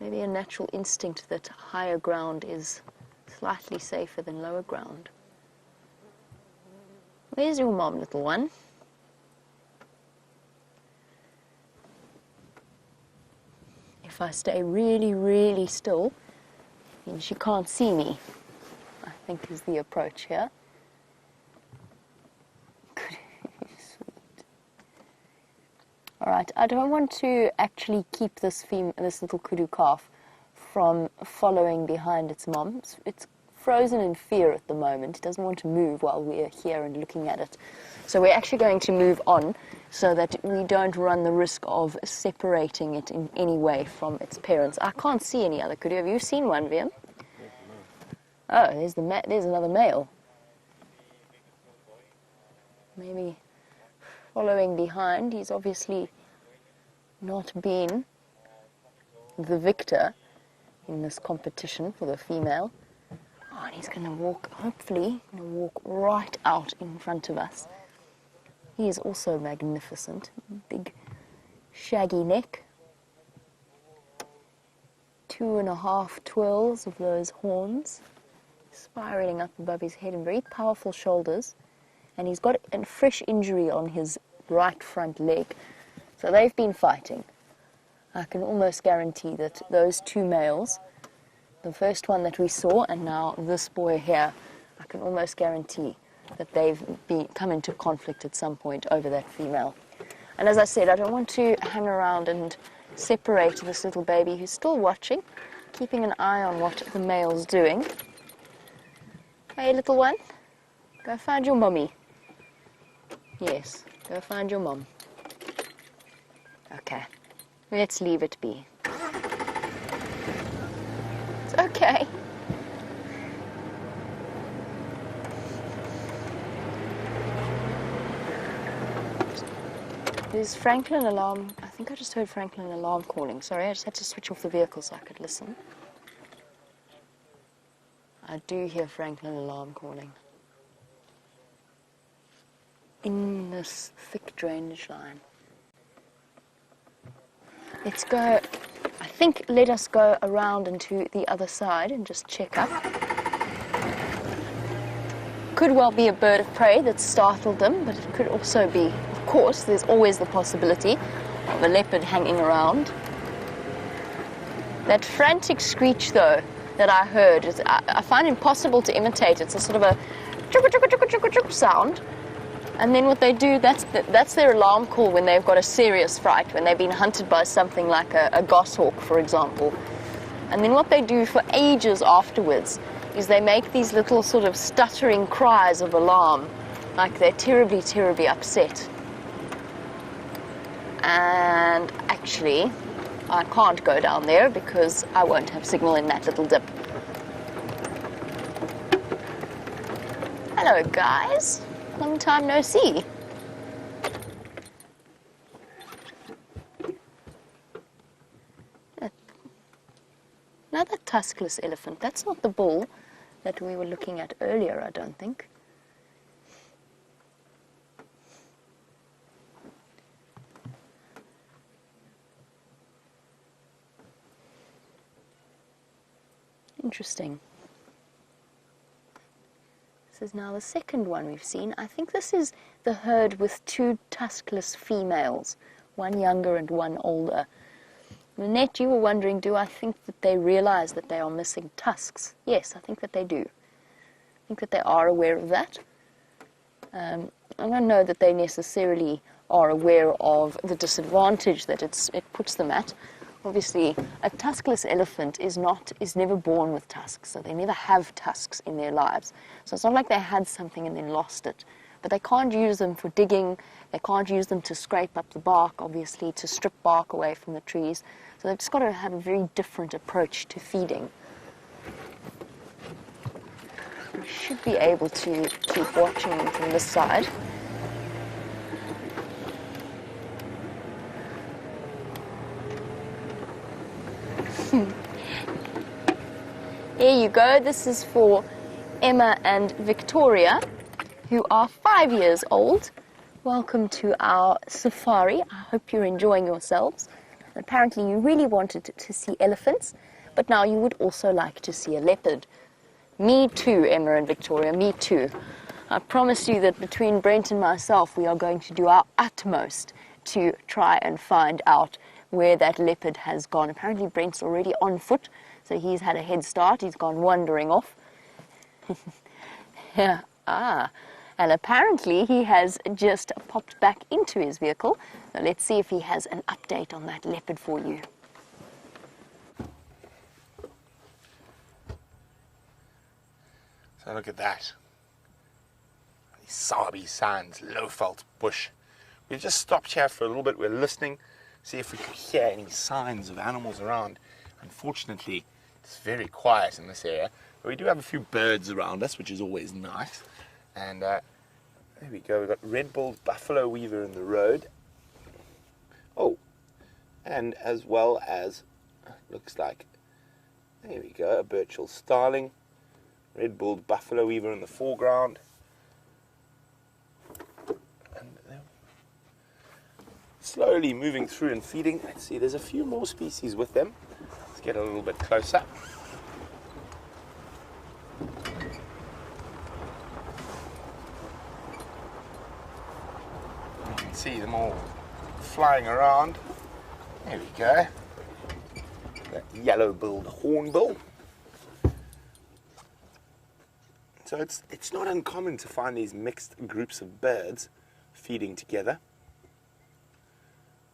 Maybe a natural instinct that higher ground is slightly safer than lower ground. Where's your mom, little one? If I stay really, really still, then she can't see me, I think is the approach here. All right, I don't want to actually keep this little kudu calf from following behind its mom. It's frozen in fear at the moment. It doesn't want to move while we're here and looking at it. So we're actually going to move on so that we don't run the risk of separating it in any way from its parents. I can't see any other kudu. Have you seen one, Viam? Oh, there's another male. Maybe following behind. He's obviously not been the victor in this competition for the female. Oh, and he's going to walk, hopefully, right out in front of us. He is also magnificent. Big, shaggy neck. 2.5 twirls of those horns spiraling up above his head, and very powerful shoulders. And he's got a fresh injury on his right front leg. So they've been fighting. I can almost guarantee that those two males, the first one that we saw and now this boy here, I can almost guarantee that they've come into conflict at some point over that female. And as I said, I don't want to hang around and separate this little baby who's still watching, keeping an eye on what the male's doing. Hey, little one, go find your mommy. Yes, go find your mom. Okay, let's leave it be. It's okay. There's Franklin alarm. I think I just heard Franklin alarm calling. Sorry, I just had to switch off the vehicle so I could listen. I do hear Franklin alarm calling. In this thick drainage line. Let's go, I think let us go around into the other side and just check up. Could well be a bird of prey that startled them, but it could also be, of course, there's always the possibility of a leopard hanging around. That frantic screech, though, that I heard, I find impossible to imitate. It's a sort of a chugga sound. And then what they do, that's their alarm call when they've got a serious fright, when they've been hunted by something like a goshawk, for example. And then what they do for ages afterwards is they make these little sort of stuttering cries of alarm, like they're terribly, terribly upset. And actually, I can't go down there because I won't have signal in that little dip. Hello, guys. Long time no see. Another tuskless elephant. That's not the bull that we were looking at earlier, I don't think. Interesting. This is now the second one we've seen. I think this is the herd with two tuskless females, one younger and one older. Nanette, you were wondering, do I think that they realize that they are missing tusks? Yes, I think that they do. I think that they are aware of that. I don't know that they necessarily are aware of the disadvantage that it puts them at. Obviously, a tuskless elephant is never born with tusks, so they never have tusks in their lives. So it's not like they had something and then lost it. But they can't use them for digging, they can't use them to scrape up the bark, obviously, to strip bark away from the trees. So they've just got to have a very different approach to feeding. We should be able to keep watching them from this side. There you go. This is for Emma and Victoria, who are 5 years old. Welcome to our safari. I hope you're enjoying yourselves. Apparently you really wanted to see elephants, but now you would also like to see a leopard. Me too, Emma and Victoria, me too. I promise you that between Brent and myself, we are going to do our utmost to try and find out where that leopard has gone. Apparently Brent's already on foot, so he's had a head start. He's gone wandering off. Yeah. And apparently he has just popped back into his vehicle. So let's see if he has an update on that leopard for you. So look at that. Sabi Sands, Lowveld bush. We've just stopped here for a little bit. We're listening, see if we could hear any signs of animals around. Unfortunately, it's very quiet in this area. But we do have a few birds around us, which is always nice. And there we go. We've got red-billed buffalo weaver in the road. Oh, and as well as, looks like, there we go, a Birchall starling. Red-billed buffalo weaver in the foreground. And slowly moving through and feeding. Let's see, there's a few more species with them. Let's get a little bit closer. You can see them all flying around. There we go. That yellow-billed hornbill. So it's not uncommon to find these mixed groups of birds feeding together.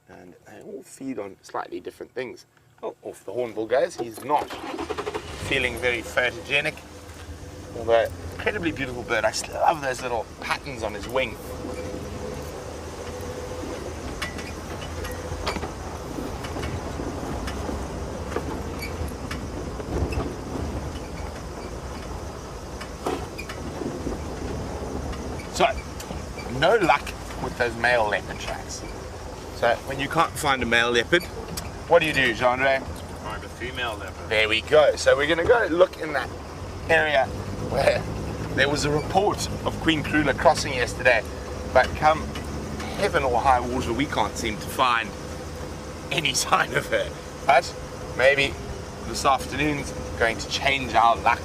And they all feed on slightly different things. Oh, off the hornbill goes. He's not feeling very photogenic. Although, incredibly beautiful bird. I still love those little patterns on his wing. So, no luck with those male leopard tracks. So, when you can't find a male leopard, what do you do, Jean-Ray? Find a female leopard. There we go. So we're going to go look in that area where there was a report of Queen Krula crossing yesterday, but come heaven or high water, we can't seem to find any sign of her. But maybe this afternoon's going to change our luck.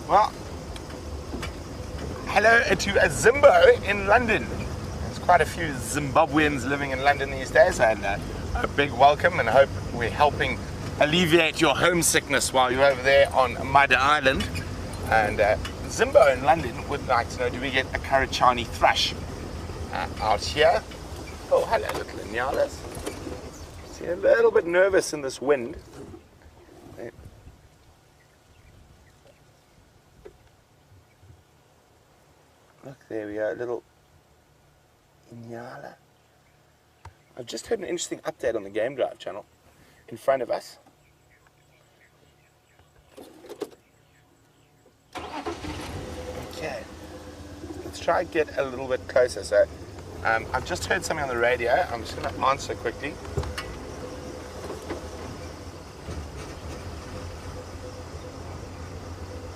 Well, hello to a Zimbo in London. There's quite a few Zimbabweans living in London these days, and a big welcome, and I hope we're helping alleviate your homesickness while you're over there on Mud Island. And Zimbo in London would like to know, do we get a Karachani thrush out here? Oh, hello, little Inyalas. See, a little bit nervous in this wind. Look, there we go, little Inyala. I've just heard an interesting update on the Game Drive channel in front of us. Okay, let's try and get a little bit closer. So, I've just heard something on the radio. I'm just going to answer quickly.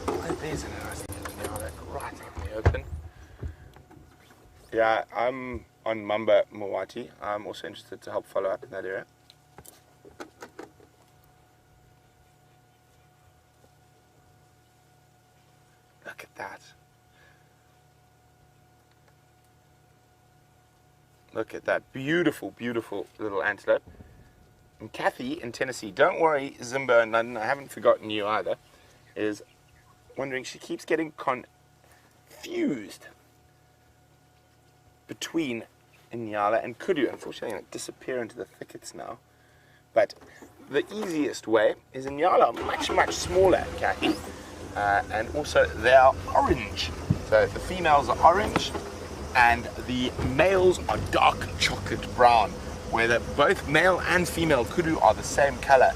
Oh, there's a nice little Inyala right out in the open. Yeah, I'm on Mamba Mawati. I'm also interested to help follow up in that area. Look at that. Look at that. Beautiful, beautiful little antelope. And Kathy in Tennessee, don't worry, Zimbo in London, I haven't forgotten you either, is wondering, she keeps getting confused between Inyala and Kudu. Unfortunately, I'm going to disappear into the thickets now. But the easiest way is Inyala are much, much smaller, Kathy. And also they are orange. So the females are orange and the males are dark chocolate brown, where both male and female Kudu are the same color.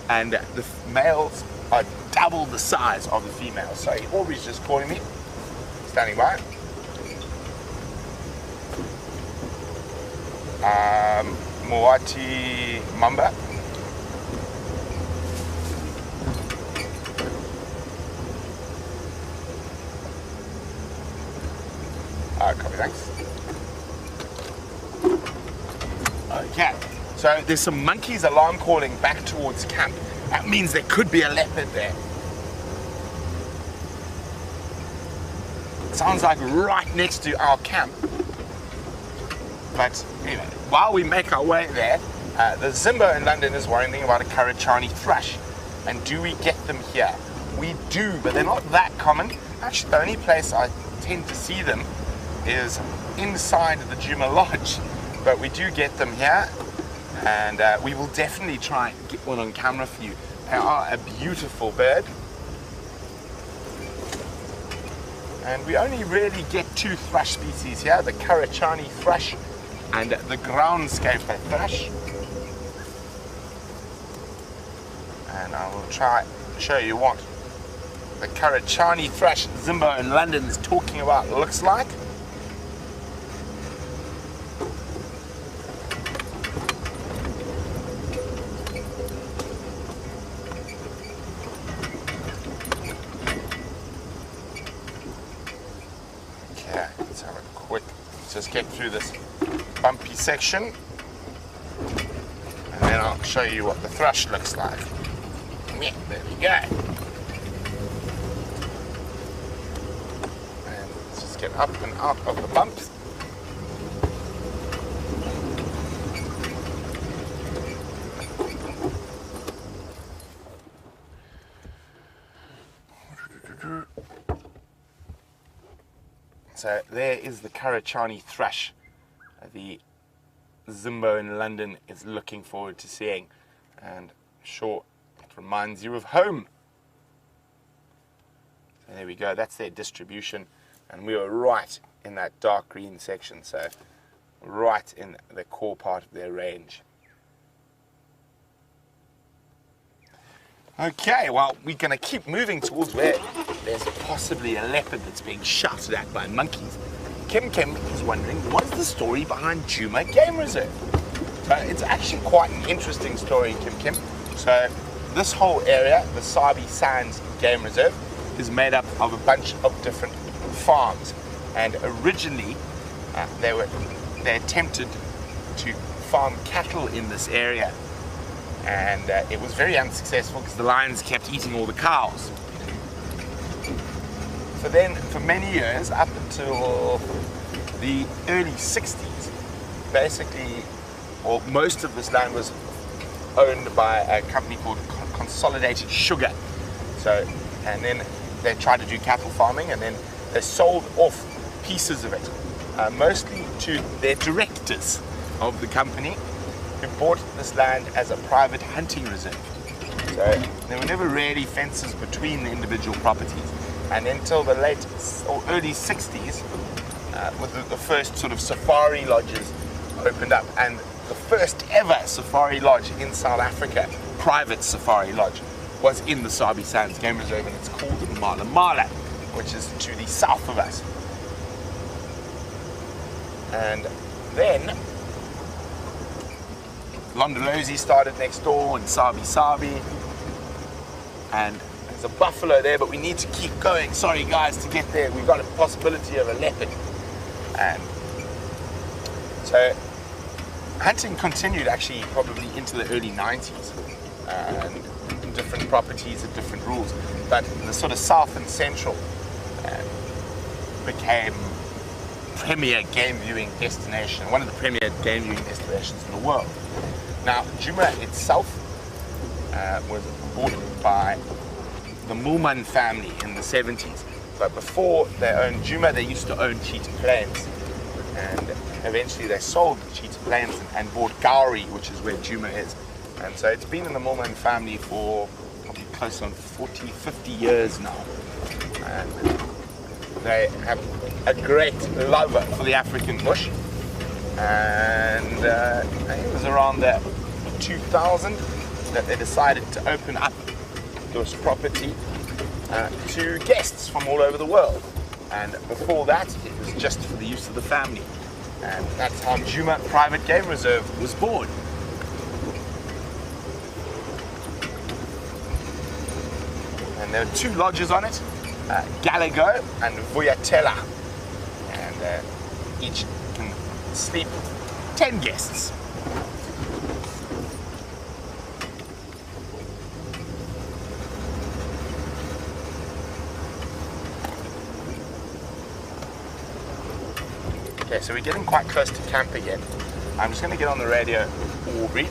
And the males are double the size of the females. So Aubrey's just calling me, standing by. Moati Mamba. Copy, thanks. Okay, so there's some monkeys alarm calling back towards camp. That means there could be a leopard there. Sounds like right next to our camp. But anyway, while we make our way there, the Zimbo in London is worrying about a Karachani thrush. And do we get them here? We do, but they're not that common. Actually, the only place I tend to see them is inside the Juma Lodge. But we do get them here, and we will definitely try and get one on camera for you. They are a beautiful bird. And we only really get two thrush species here, the Karachani thrush and the groundscaper thrush. And I will try to show you what the Karachani thrush Zimbo in London is talking about looks like. Okay, let's have a quick, just get through this bumpy section. I'll show you what the thrush looks like. Yeah, there we go. And let's just get up and out of the bumps. So there is the Karachani thrush. The Zimbo in London is looking forward to seeing, and sure, it reminds you of home. So there we go, that's their distribution, and we are right in that dark green section, so right in the core part of their range. Okay, well, we're going to keep moving towards where there's possibly a leopard that's being shouted at by monkeys. Kim is wondering, what's the story behind Djuma Game Reserve? So it's actually quite an interesting story, Kim. So this whole area, the Sabi Sands Game Reserve, is made up of a bunch of different farms. And originally, they attempted to farm cattle in this area. And it was very unsuccessful because the lions kept eating all the cows. So then, for many years, up until the early 60s, basically, well, most of this land was owned by a company called Consolidated Sugar. So, and then they tried to do cattle farming, and then they sold off pieces of it, mostly to their directors of the company, who bought this land as a private hunting reserve. So there were never really fences between the individual properties. And until the late or early 60s, with the first sort of safari lodges opened up. And the first ever safari lodge in South Africa, private safari lodge, was in the Sabi Sands Game Reserve, and it's called Mala Mala, which is to the south of us. And then Londolozi started next door, and Sabi, and there's a buffalo there, but we need to keep going. Sorry guys, to get there we've got a possibility of a leopard. And so hunting continued actually probably into the early 90s, and different properties and different rules, but the sort of south and central became premier game viewing destination, one of the premier game viewing destinations in the world. Now, Djuma itself was bought by the Mulman family in the 70s. But before they owned Djuma, they used to own Cheetah Plains. And eventually they sold Cheetah Plains and bought Gowrie, which is where Djuma is. And so it's been in the Mulman family for probably close on 40, 50 years now. And they have a great love for the African bush. And it was around the 2000 that they decided to open up this property to guests from all over the world. And before that, it was just for the use of the family. And that's how Djuma Private Game Reserve was born. And there are two lodges on it, Galago and Vuyatela. And each can sleep 10 guests. Okay, so we're getting quite close to camp again. I'm just going to get on the radio with Aubrey,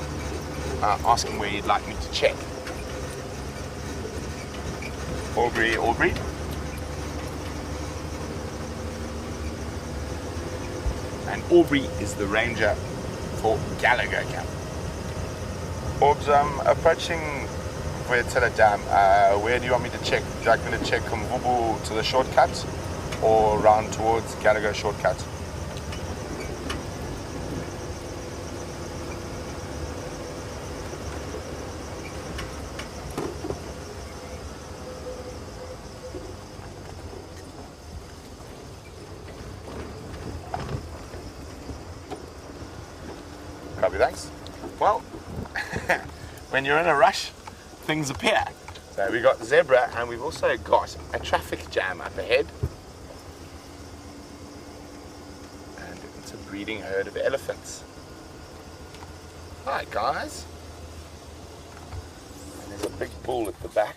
ask him where he'd like me to check. Aubrey. And Aubrey is the ranger for Gallagher Camp. Orbs, I'm approaching Vuyatela Dam. Where do you want me to check? Would you like me to check Mvubu to the shortcut or round towards Gallagher shortcut? Copy, thanks. Well, when you're in a rush, things appear. So we've got zebra, and we've also got a traffic jam up ahead. And it's a breeding herd of elephants. Hi guys. There's a big bull at the back.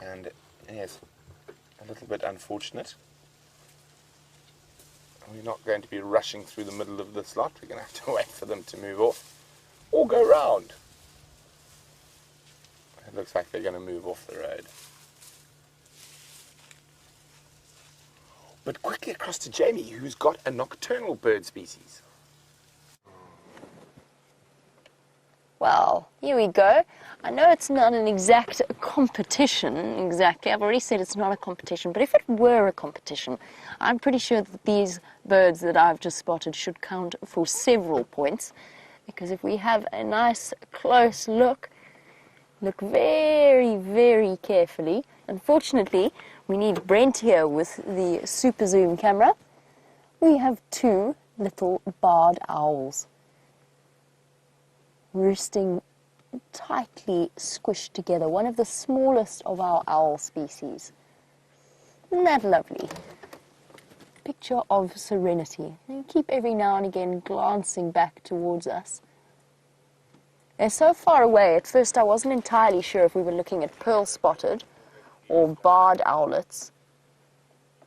And yes, a little bit unfortunate. We're not going to be rushing through the middle of this lot. We're going to have to wait for them to move off or go round. It looks like they're going to move off the road. But quickly across to Jamie, who's got a nocturnal bird species. Well, here we go. I know it's not an exact competition, exactly. I've already said it's not a competition, but if it were a competition, I'm pretty sure that these birds that I've just spotted should count for several points, because if we have a nice close look very, very carefully. Unfortunately, we need Brent here with the super zoom camera. We have two little barred owls roosting tightly squished together, one of the smallest of our owl species. Isn't that lovely? Picture of serenity. They keep every now and again glancing back towards us. They're so far away, at first I wasn't entirely sure if we were looking at pearl-spotted or barred owlets.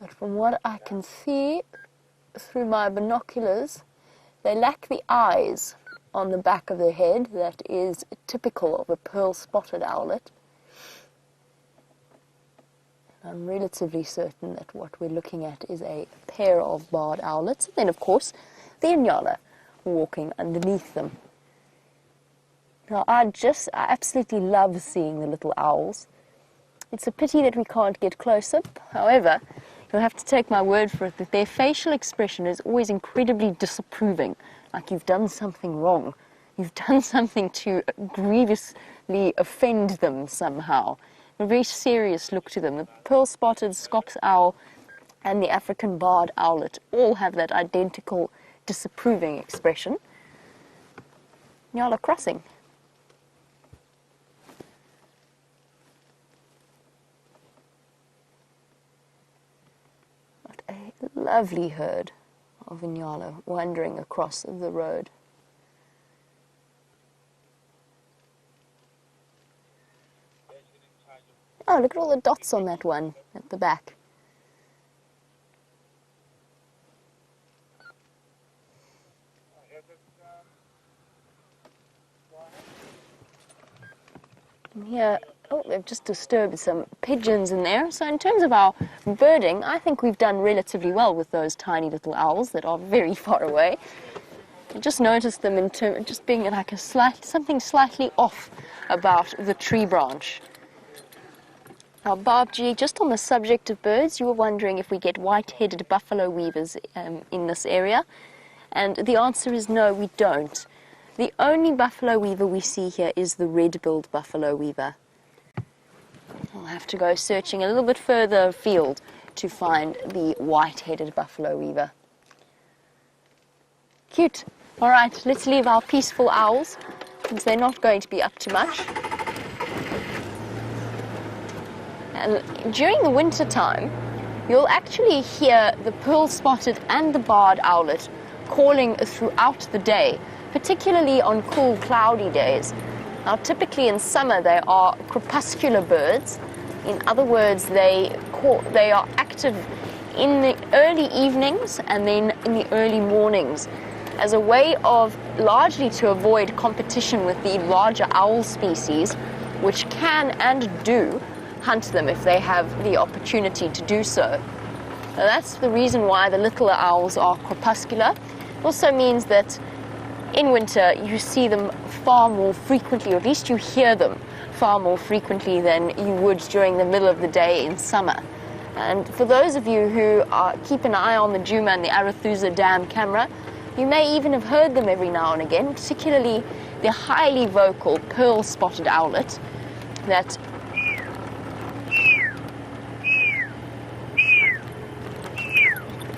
But from what I can see through my binoculars, they lack the eyes on the back of the head that is typical of a pearl-spotted owlet. I'm relatively certain that what we're looking at is a pair of barred owlets, and then of course the Inyala walking underneath them. Now I absolutely love seeing the little owls. It's a pity that we can't get closer. However, you'll have to take my word for it that their facial expression is always incredibly disapproving, like you've done something wrong. You've done something to grievously offend them somehow. A very serious look to them. The pearl-spotted Scops owl and the African barred owlet all have that identical disapproving expression. Nyala crossing. What a lovely herd of Inyala wandering across the road. Oh, look at all the dots on that one at the back. And here, oh, they've just disturbed some pigeons in there. So in terms of our birding, I think we've done relatively well with those tiny little owls that are very far away. I just noticed them in terms just being like something slightly off about the tree branch. Now, Barbji, just on the subject of birds, you were wondering if we get white-headed buffalo weavers in this area, and the answer is no, we don't. The only buffalo weaver we see here is the red-billed buffalo weaver. I'll have to go searching a little bit further afield to find the white-headed buffalo weaver. Cute. All right, let's leave our peaceful owls, since they're not going to be up to much. And during the winter time, you'll actually hear the pearl-spotted and the barred owlet calling throughout the day, particularly on cool, cloudy days. Now, typically in summer, they are crepuscular birds. In other words, they are active in the early evenings and then in the early mornings as a way of largely to avoid competition with the larger owl species, which can and do hunt them if they have the opportunity to do so. Now, that's the reason why the littler owls are crepuscular. It also means that in winter you see them far more frequently, or at least you hear them far more frequently than you would during the middle of the day in summer. And for those of you who keep an eye on the Djuma and the Arathusa Dam camera, you may even have heard them every now and again, particularly the highly vocal pearl-spotted owlet that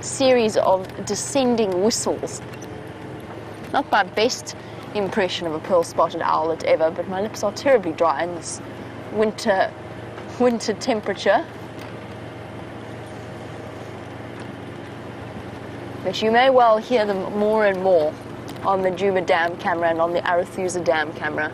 series of descending whistles. Not my best impression of a pearl-spotted owlet ever, but my lips are terribly dry in this winter temperature. But you may well hear them more and more on the Djuma Dam camera and on the Arathusa Dam camera.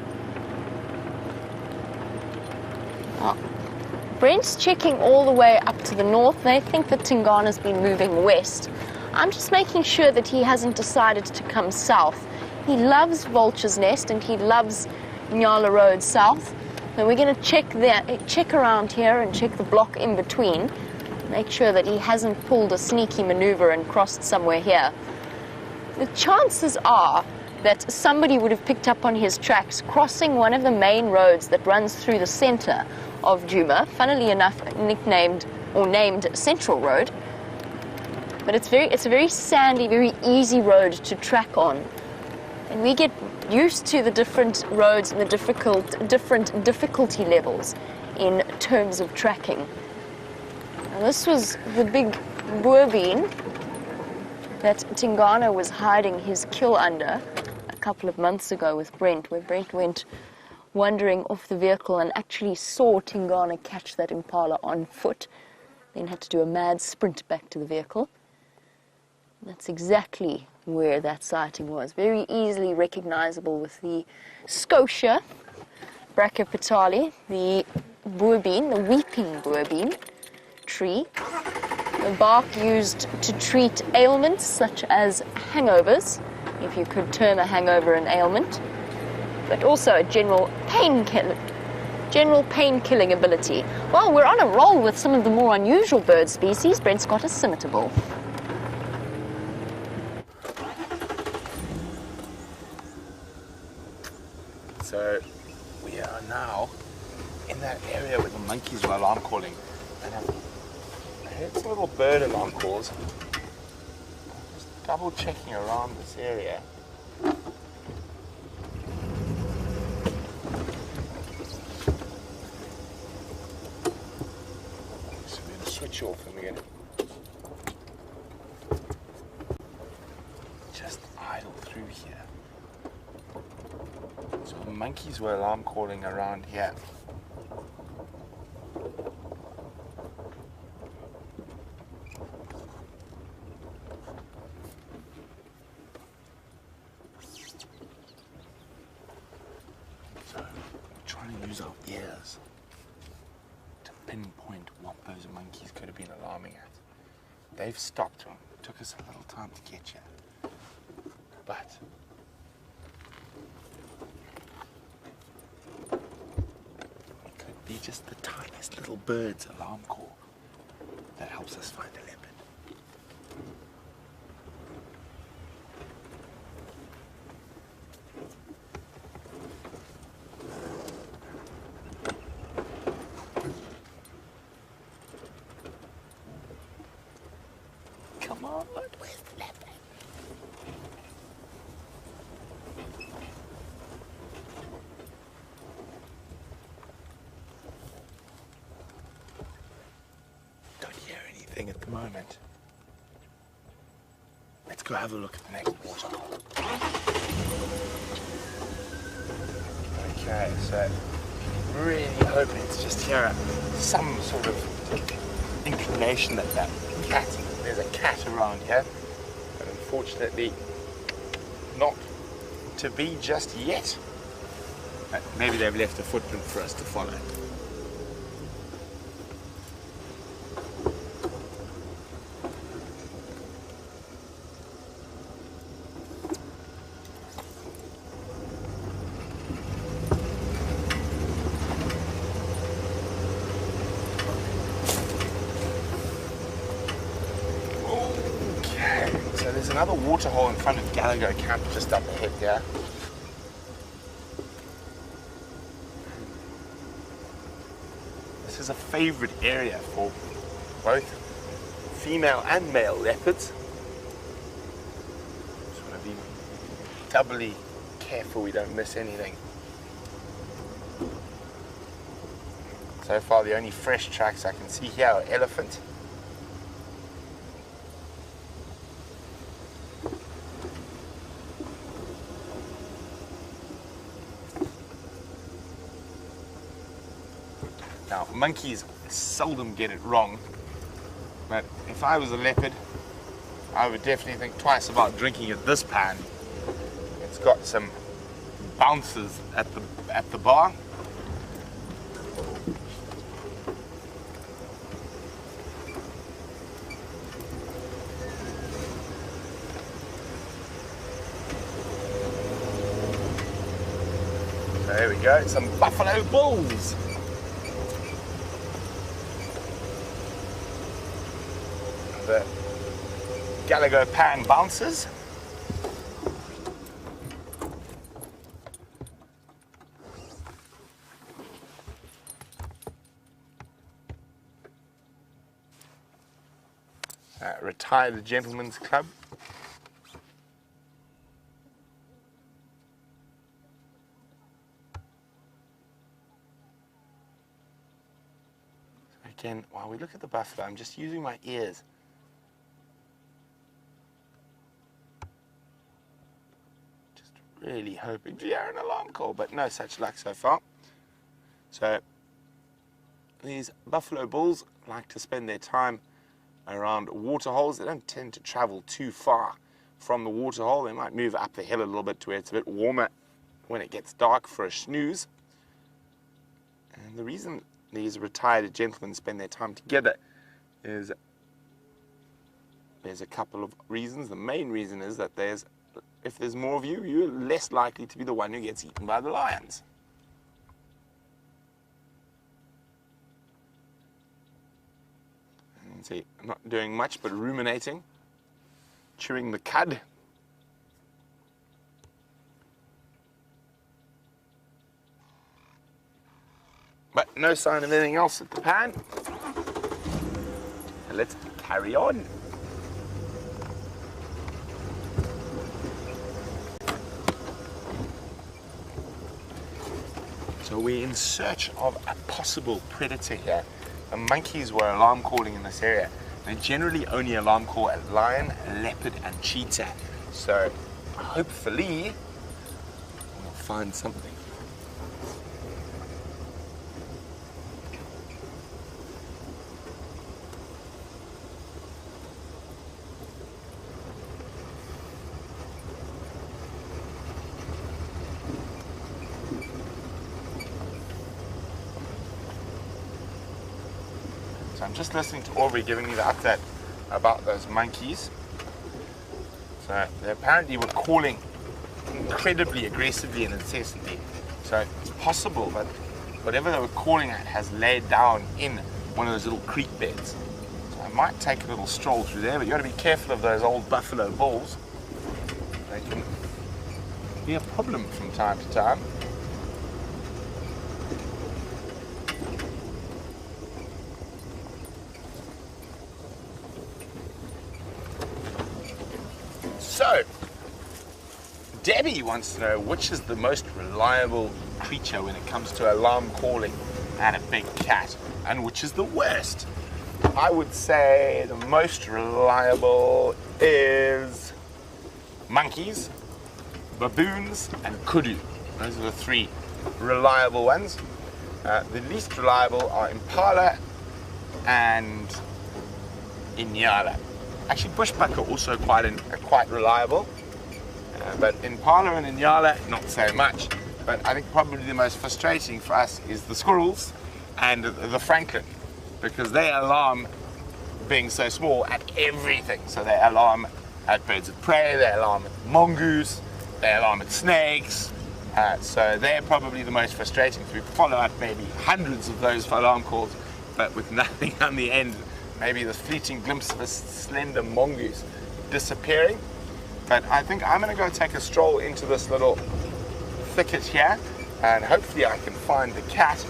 Brent's checking all the way up to the north. They think that Tingana's been moving west. I'm just making sure that he hasn't decided to come south. He loves Vulture's Nest and he loves Nyala Road south. So we're going to check around here and check the block in between. Make sure that he hasn't pulled a sneaky maneuver and crossed somewhere here. The chances are that somebody would have picked up on his tracks crossing one of the main roads that runs through the center of Djuma, funnily enough nicknamed or named Central Road. But it's a very sandy, very easy road to track on. And we get used to the different roads and the different difficulty levels in terms of tracking. Now this was the big boerbean that Tingana was hiding his kill under a couple of months ago with Brent, where Brent went wandering off the vehicle and actually saw Tingana catch that impala on foot, then had to do a mad sprint back to the vehicle. That's exactly where that sighting was. Very easily recognizable with the Scotia brachypetale, the boerbean, the weeping boerbean tree. The bark used to treat ailments such as hangovers, if you could term a hangover an ailment, but also a general painkilling ability. Well, we're on a roll with some of the more unusual bird species. Brent's got a scimitar bull. So we are now in that area where the monkeys were alarm calling, and I heard some little bird alarm calls. Just double checking around this area. So we're going to switch off and we're going to just idle through here. So the monkeys were alarm calling around here. So we're trying to use our ears to pinpoint what those monkeys could have been alarming at. They've stopped. It took us a little time to get here. But be just the tiniest little bird's alarm call that helps us find a leopard. Come on, where's the leopard? At the moment. Let's go have a look at the next waterhole. Okay, so really hoping to just hear some sort of inclination that there's a cat around here, but unfortunately not to be just yet. Maybe they've left a footprint for us to follow. There's another waterhole in front of Gallagher Camp just up ahead there. This is a favourite area for both female and male leopards. Just want to be doubly careful we don't miss anything. So far the only fresh tracks I can see here are elephant. Now, monkeys seldom get it wrong, but if I was a leopard, I would definitely think twice about drinking at this pan It's got some bouncers at the bar. There we go, some buffalo bulls. The Gallagher pan bouncers. Retired Gentlemen's Club. Again, while we look at the buffalo, I'm just using my ears. Just really hoping to hear an alarm call, but no such luck so far. So these buffalo bulls like to spend their time around water holes. They don't tend to travel too far from the water hole. They might move up the hill a little bit to where it's a bit warmer when it gets dark for a snooze. And the reason these retired gentlemen spend their time together is there's a couple of reasons. The main reason is that if there's more of you, you're less likely to be the one who gets eaten by the lions. And see, not doing much but ruminating, chewing the cud. But no sign of anything else at the pan. So let's carry on. So we're in search of a possible predator here. The monkeys were alarm calling in this area. They generally only alarm call at lion, leopard and cheetah. So hopefully we'll find something. So I'm just listening to Aubrey giving me the update about those monkeys. So they apparently were calling incredibly aggressively and incessantly. So it's possible that whatever they were calling at has laid down in one of those little creek beds. So I might take a little stroll through there, but you got to be careful of those old buffalo bulls. They can be a problem from time to time. So, Debbie wants to know which is the most reliable creature when it comes to alarm calling and a big cat, and which is the worst. I would say the most reliable is monkeys, baboons, and kudu. Those are the three reliable ones. The least reliable are impala and inyala. Actually, bushbuck are also quite reliable, but impala and inyala, not so much. But I think probably the most frustrating for us is the squirrels and the francolin, because they alarm, being so small, at everything. So they alarm at birds of prey, they alarm at mongoose, they alarm at snakes. So they're probably the most frustrating. So we follow up maybe hundreds of those alarm calls, but with nothing on the end. Maybe the fleeting glimpse of a slender mongoose disappearing. But I think I'm going to go take a stroll into this little thicket here, and hopefully I can find the cat.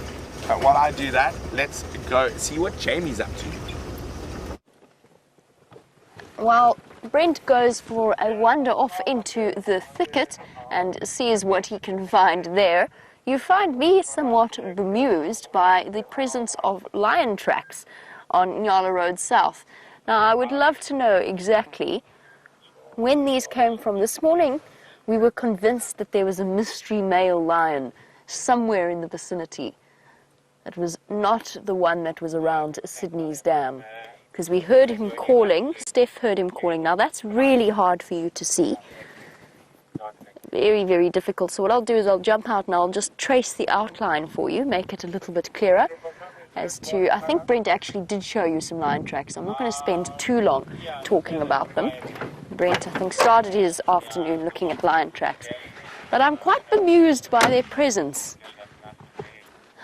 But while I do that, let's go see what Jamie's up to. While Brent goes for a wander off into the thicket and sees what he can find there, you find me somewhat bemused by the presence of lion tracks on Nyala Road South. Now, I would love to know exactly when these came from. This morning, we were convinced that there was a mystery male lion somewhere in the vicinity. It was not the one that was around Sydney's dam, because we heard him calling. Steph heard him calling. Now, that's really hard for you to see. very, very difficult. So what I'll do is I'll jump out and I'll just trace the outline for you, make it a little bit clearer as to, I think Brent actually did show you some lion tracks. I'm not going to spend too long talking about them. Brent, I think, started his afternoon looking at lion tracks. But I'm quite bemused by their presence.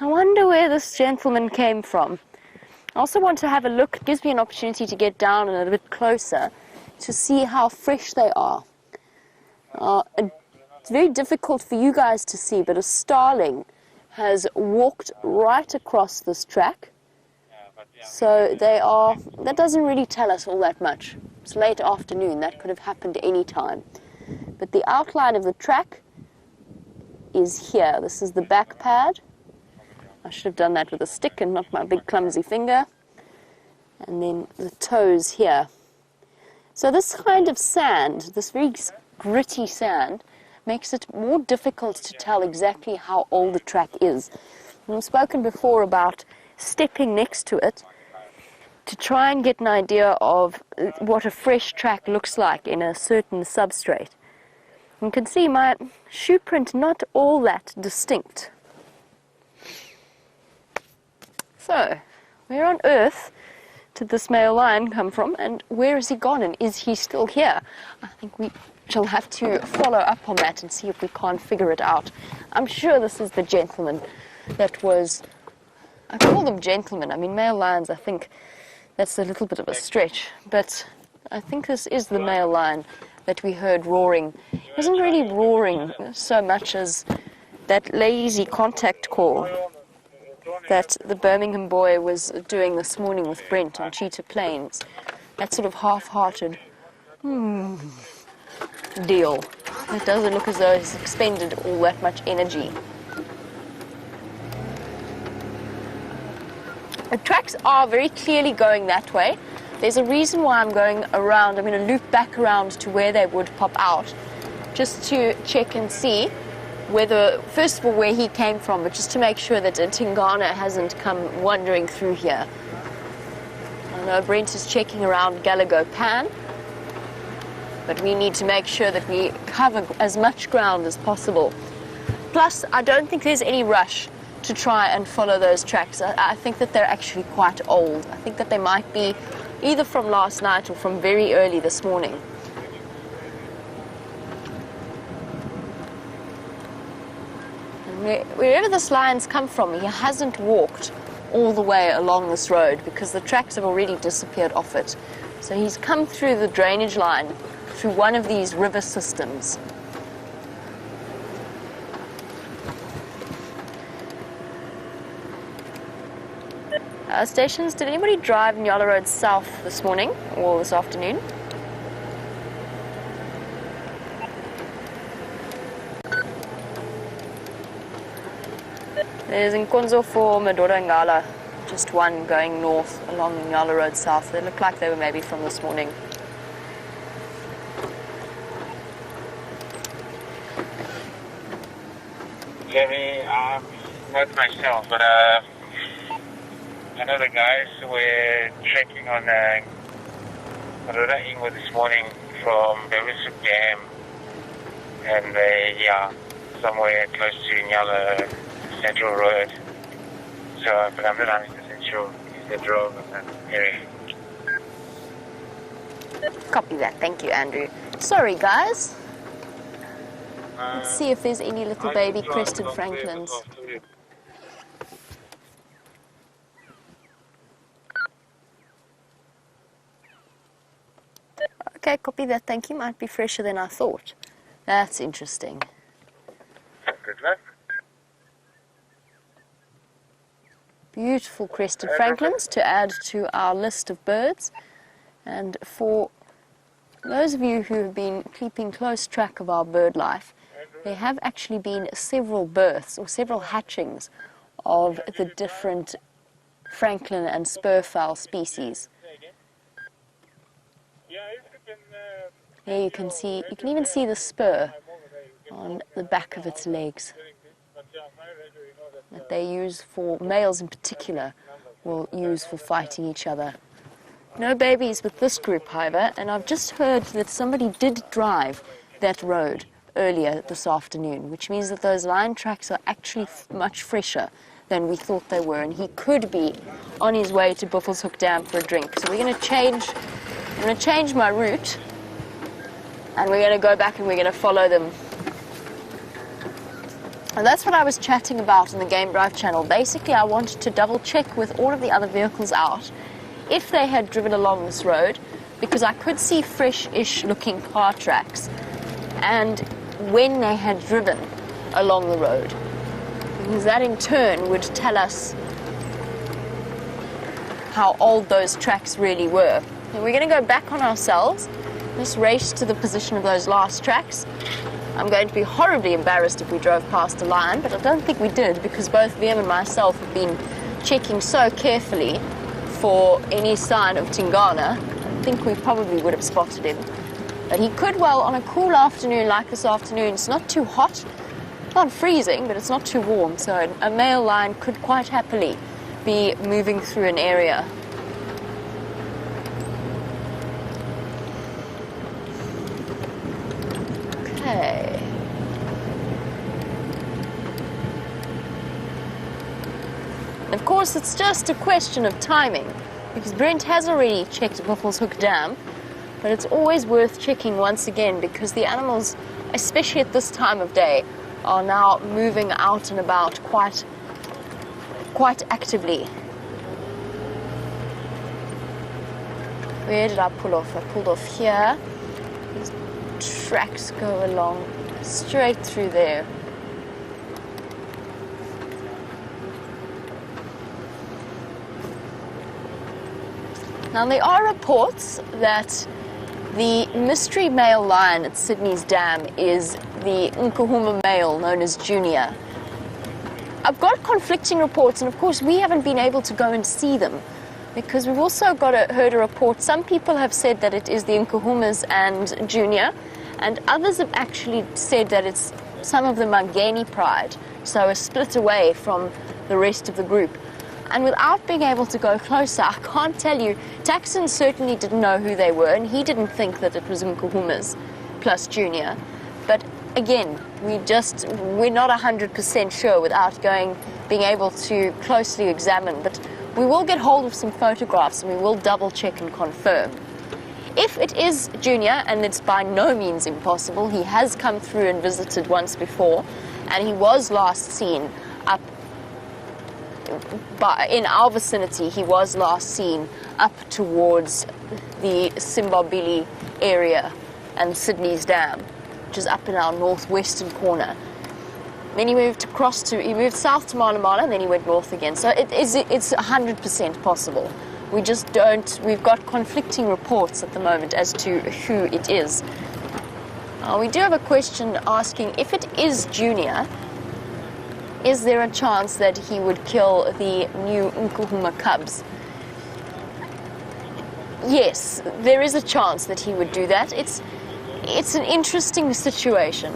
I wonder where this gentleman came from. I also want to have a look. It gives me an opportunity to get down and a bit closer to see how fresh they are. It's very difficult for you guys to see, but a starling has walked right across this track. So they are, that doesn't really tell us all that much. It's late afternoon, that could have happened any time. But the outline of the track is here. This is the back pad. I should have done that with a stick and not my big clumsy finger. And then the toes here. So this kind of sand, this very gritty sand, makes it more difficult to tell exactly how old the track is. We've spoken before about stepping next to it to try and get an idea of what a fresh track looks like in a certain substrate. You can see my shoe print not all that distinct. So, where on earth did this male lion come from, and where has he gone, and is he still here? I think we shall have to follow up on that and see if we can't figure it out. I'm sure this is the gentleman that was, I call them gentlemen, I mean male lions, I think that's a little bit of a stretch, but I think this is the male lion that we heard roaring. He wasn't really roaring so much as that lazy contact call that the Birmingham boy was doing this morning with Brent on Cheetah Plains. That sort of half-hearted deal. It doesn't look as though he's expended all that much energy. The tracks are very clearly going that way. There's a reason why I'm going around. I'm going to loop back around to where they would pop out, just to check and see whether, first of all, where he came from, but just to make sure that a Tingana hasn't come wandering through here. I know Brent is checking around Galago Pan, but we need to make sure that we cover as much ground as possible. Plus, I don't think there's any rush to try and follow those tracks. I think that they're actually quite old. I think that they might be either from last night or from very early this morning. And wherever this lion's come from, he hasn't walked all the way along this road because the tracks have already disappeared off it. So he's come through the drainage line through one of these river systems. Stations, did anybody drive Nyala Road South this morning or this afternoon? There's Nkonzo for Medora Ngala, just one going north along Nyala Road South. They look like they were maybe from this morning. Jamie, not myself, but I know the guys were trekking on Marura Ingwe this morning from Berisuk Dam, and somewhere close to Nyala Central Road. So, but I'm not 100% sure if they drove in that area. Copy that, thank you, Andrew. Sorry, guys. Let's see if there's any little baby crested francolins. Okay, copy that, thank you. Might be fresher than I thought. That's interesting. Good luck. Beautiful crested francolins to add to our list of birds. And for those of you who have been keeping close track of our bird life, there have actually been several births or several hatchings of the different francolin and spurfowl species. Here you can even see the spur on the back of its legs that they use for, males in particular, will use for fighting each other. No babies with this group, however, and I've just heard that somebody did drive that road earlier this afternoon, which means that those lion tracks are actually much fresher than we thought they were, and he could be on his way to Buffelshoek Dam for a drink. So I'm going to change my route, and we're going to go back and we're going to follow them. And that's what I was chatting about in the Game Drive channel. Basically, I wanted to double check with all of the other vehicles out if they had driven along this road, because I could see fresh-ish looking car tracks, and when they had driven along the road, because that in turn would tell us how old those tracks really were. And we're going to go back on ourselves, just race to the position of those last tracks. I'm going to be horribly embarrassed if we drove past a lion, but I don't think we did, because both VM and myself have been checking so carefully for any sign of Tingana. I think we probably would have spotted him. But he could well, on a cool afternoon like this afternoon, it's not too hot, not freezing, but it's not too warm, so a male lion could quite happily be moving through an area. Okay. And of course, it's just a question of timing, because Brent has already checked Buffelshoek Dam, but it's always worth checking once again, because the animals, especially at this time of day, are now moving out and about quite actively. Where did I pull off? I pulled off here. These tracks go along straight through there. Now, there are reports that the mystery male lion at Sydney's dam is the Nkuhuma male known as Junior. I've got conflicting reports, and of course we haven't been able to go and see them, because we've also heard a report. Some people have said that it is the Nkuhumas and Junior, and others have actually said that it's some of the Mangeni pride, so a split away from the rest of the group. And without being able to go closer, I can't tell you. Taxon certainly didn't know who they were, and he didn't think that it was Nkuhumas plus Junior. But again, we're not 100% sure without being able to closely examine. But we will get hold of some photographs, and we will double check and confirm. If it is Junior, and it's by no means impossible, he has come through and visited once before, and he was last seen up in our vicinity. He was last seen up towards the Simbabili area and Sydney's Dam, which is up in our northwestern corner. Then he moved south to Manamala, and then he went north again. So it's 100% possible. We've got conflicting reports at the moment as to who it is. We do have a question asking, if it is Junior, is there a chance that he would kill the new Nkuhuma cubs? Yes, there is a chance that he would do that. It's an interesting situation.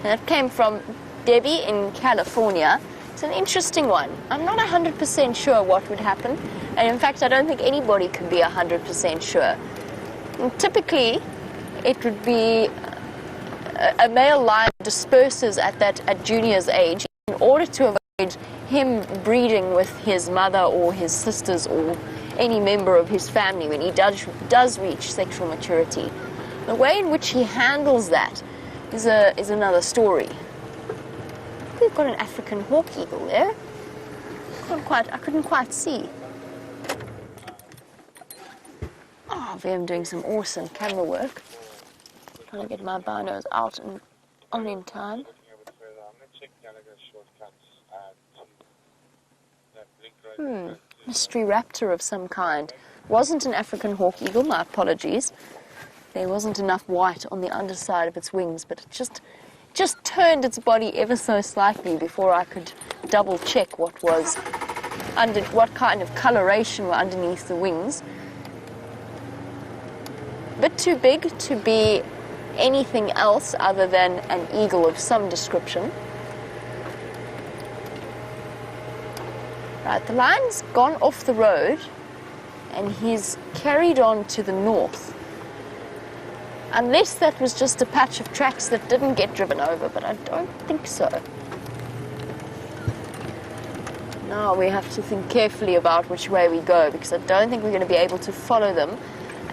And it came from Debbie in California. It's an interesting one. I'm not 100% sure what would happen. And in fact, I don't think anybody could be 100% sure. And typically, it would be a male lion disperses at Junior's age in order to avoid him breeding with his mother or his sisters or any member of his family when he does reach sexual maturity. The way in which he handles that is another story. We've got an African hawk eagle there. I couldn't quite see. Oh, I'm doing some awesome camera work. Trying to get my binos out and on in time. Mystery raptor of some kind. Wasn't an African hawk eagle, my apologies. There wasn't enough white on the underside of its wings, but it just turned its body ever so slightly before I could double check what kind of coloration were underneath the wings. A bit too big to be anything else other than an eagle of some description. Right, the lion's gone off the road and he's carried on to the north. Unless that was just a patch of tracks that didn't get driven over, but I don't think so. Now we have to think carefully about which way we go, because I don't think we're going to be able to follow them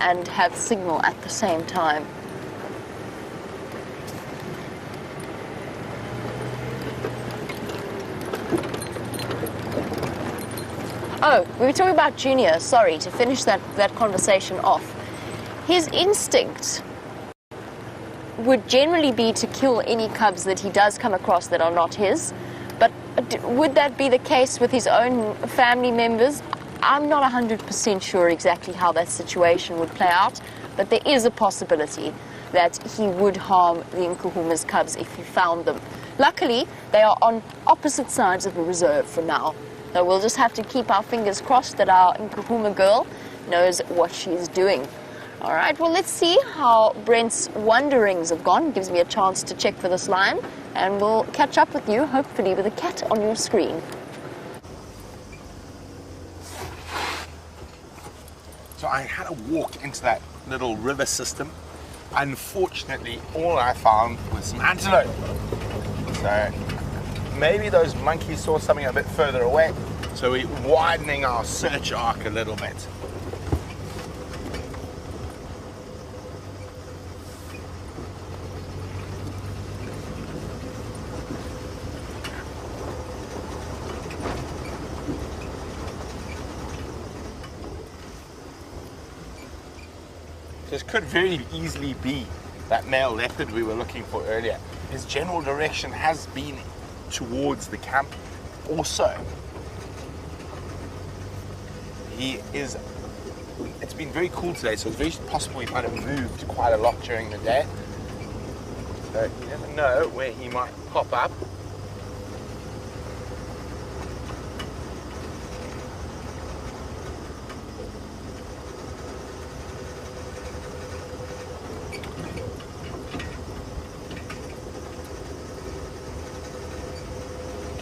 and have signal at the same time. Oh, we were talking about Junior, sorry, to finish that conversation off. His instinct would generally be to kill any cubs that he does come across that are not his. But would that be the case with his own family members? I'm not 100% sure exactly how that situation would play out, but there is a possibility that he would harm the Nkuhuma's cubs if he found them. Luckily, they are on opposite sides of the reserve for now. So we'll just have to keep our fingers crossed that our Nkuhuma girl knows what she's doing. All right, well, let's see how Brent's wanderings have gone. Gives me a chance to check for this lion, and we'll catch up with you, hopefully with a cat on your screen. So I had a walk into that little river system. Unfortunately, all I found was some antelope. So maybe those monkeys saw something a bit further away. So we're widening our search arc a little bit. This could very easily be that male leopard we were looking for earlier. His general direction has been towards the camp. Also, it's been very cool today, so it's very possible he might have moved quite a lot during the day. So you never know where he might pop up.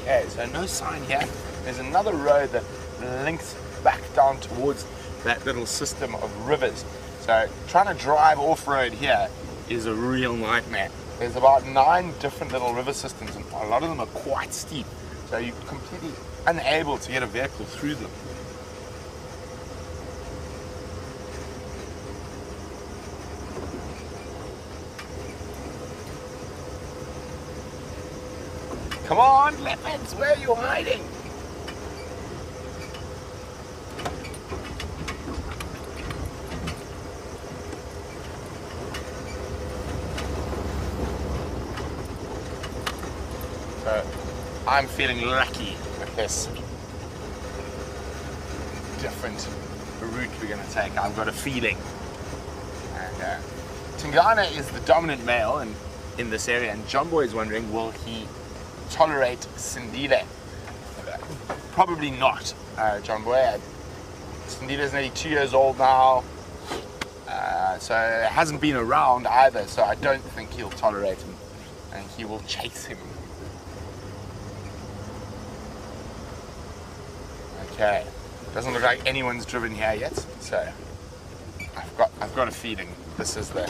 Okay, so no sign here. There's another road that links back down towards that little system of rivers. So trying to drive off-road here is a real nightmare. There's about 9 different little river systems, and a lot of them are quite steep. So you're completely unable to get a vehicle through them. Come on, leopards, where are you hiding? So, I'm feeling lucky with this different route we're going to take. I've got a feeling. And Tingana is the dominant male in this area, and John Boy is wondering, will he tolerate Sindile? Probably not, John Boy. Sindile's nearly 2 years old now, so it hasn't been around either, so I don't think he'll tolerate him, and he will chase him. Okay, doesn't look like anyone's driven here yet, so I've got a feeling this is the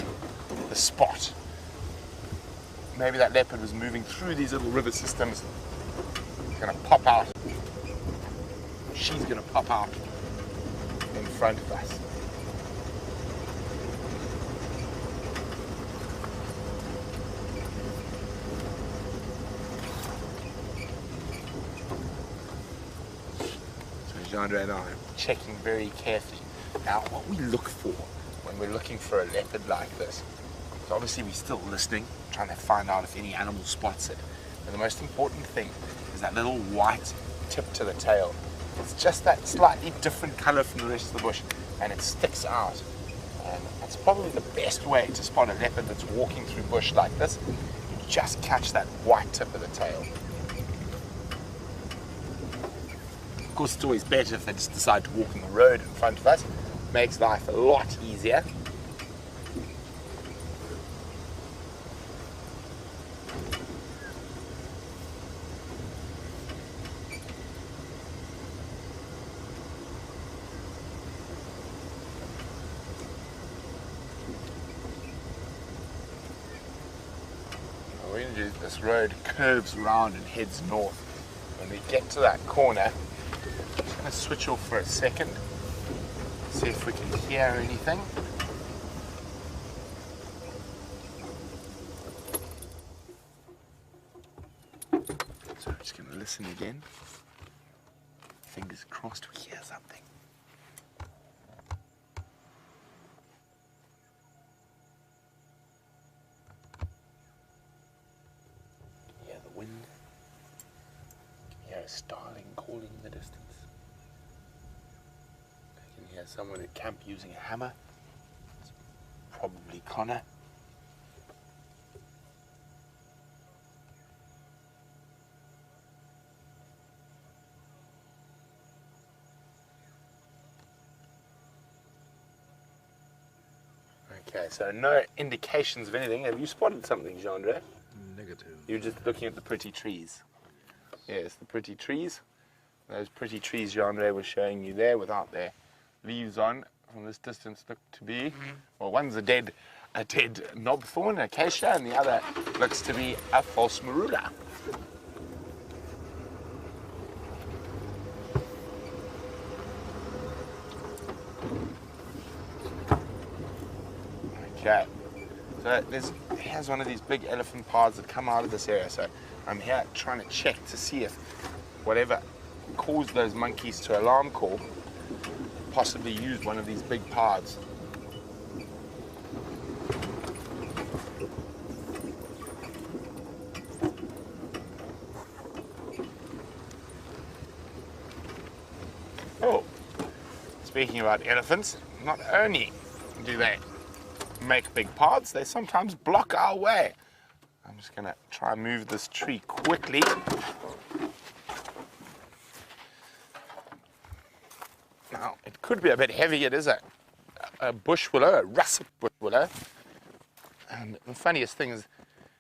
spot. Maybe that leopard was moving through these little river systems. It's gonna pop out. She's gonna pop out in front of us. So Jean-Andre and I are checking very carefully. Now, what we look for when we're looking for a leopard like this, so obviously we're still listening, trying to find out if any animal spots it. And the most important thing is that little white tip to the tail. It's just that slightly different color from the rest of the bush, and it sticks out. And that's probably the best way to spot a leopard that's walking through bush like this. You just catch that white tip of the tail. Of course, it's always better if they just decide to walk on the road in front of us. Makes life a lot easier. mind you, this road curves around and heads north. When we get to that corner, I'm just going to switch off for a second, see if we can hear anything. So I'm just going to listen again. Fingers crossed we hear something. Hear the wind. Hear a starling calling in the distance. I can hear someone at camp using a hammer. It's probably Connor. Okay, so no indications of anything. Have you spotted something, Jean-Andre? Negative. You're just looking at the pretty trees. Yes, the pretty trees. Those pretty trees Jean-Andre was showing you there without their leaves on from this distance look to be, well, one's a dead knobthorn, acacia, and the other looks to be a false marula. Okay, so here's one of these big elephant paths that come out of this area. So I'm here trying to check to see if whatever caused those monkeys to alarm call possibly used one of these big paths. Oh, speaking about elephants, not only do they make big paths, they sometimes block our way. I'm just going to try and move this tree quickly. Now, it could be a bit heavy. It is a bush willow, a russet bush willow. And the funniest thing is,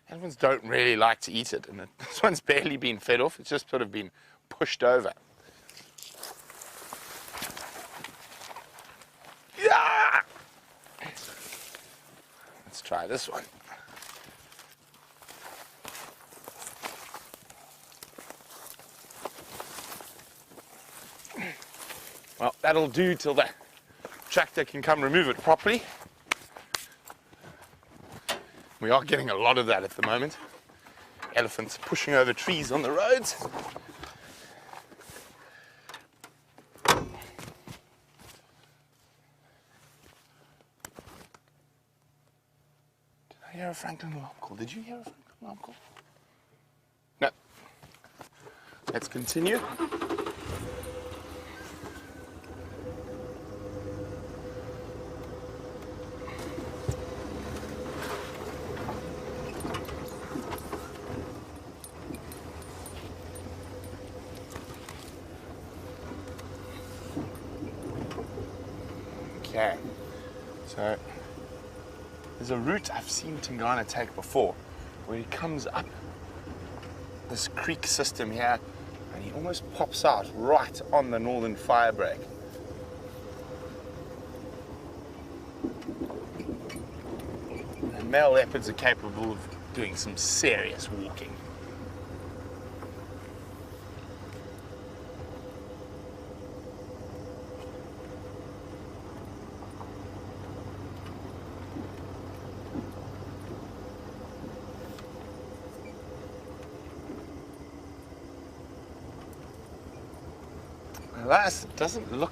elephants don't really like to eat it. And this one's barely been fed off. It's just sort of been pushed over. Yeah! Let's try this one. Well, that'll do till the tractor can come remove it properly. We are getting a lot of that at the moment. Elephants pushing over trees on the roads. Did I hear a Franklin alarm call? Did you hear a Franklin alarm call? No. Let's continue. Okay, so there's a route I've seen Tingana take before where he comes up this creek system here and he almost pops out right on the northern fire break. And male leopards are capable of doing some serious walking. Alas, it doesn't look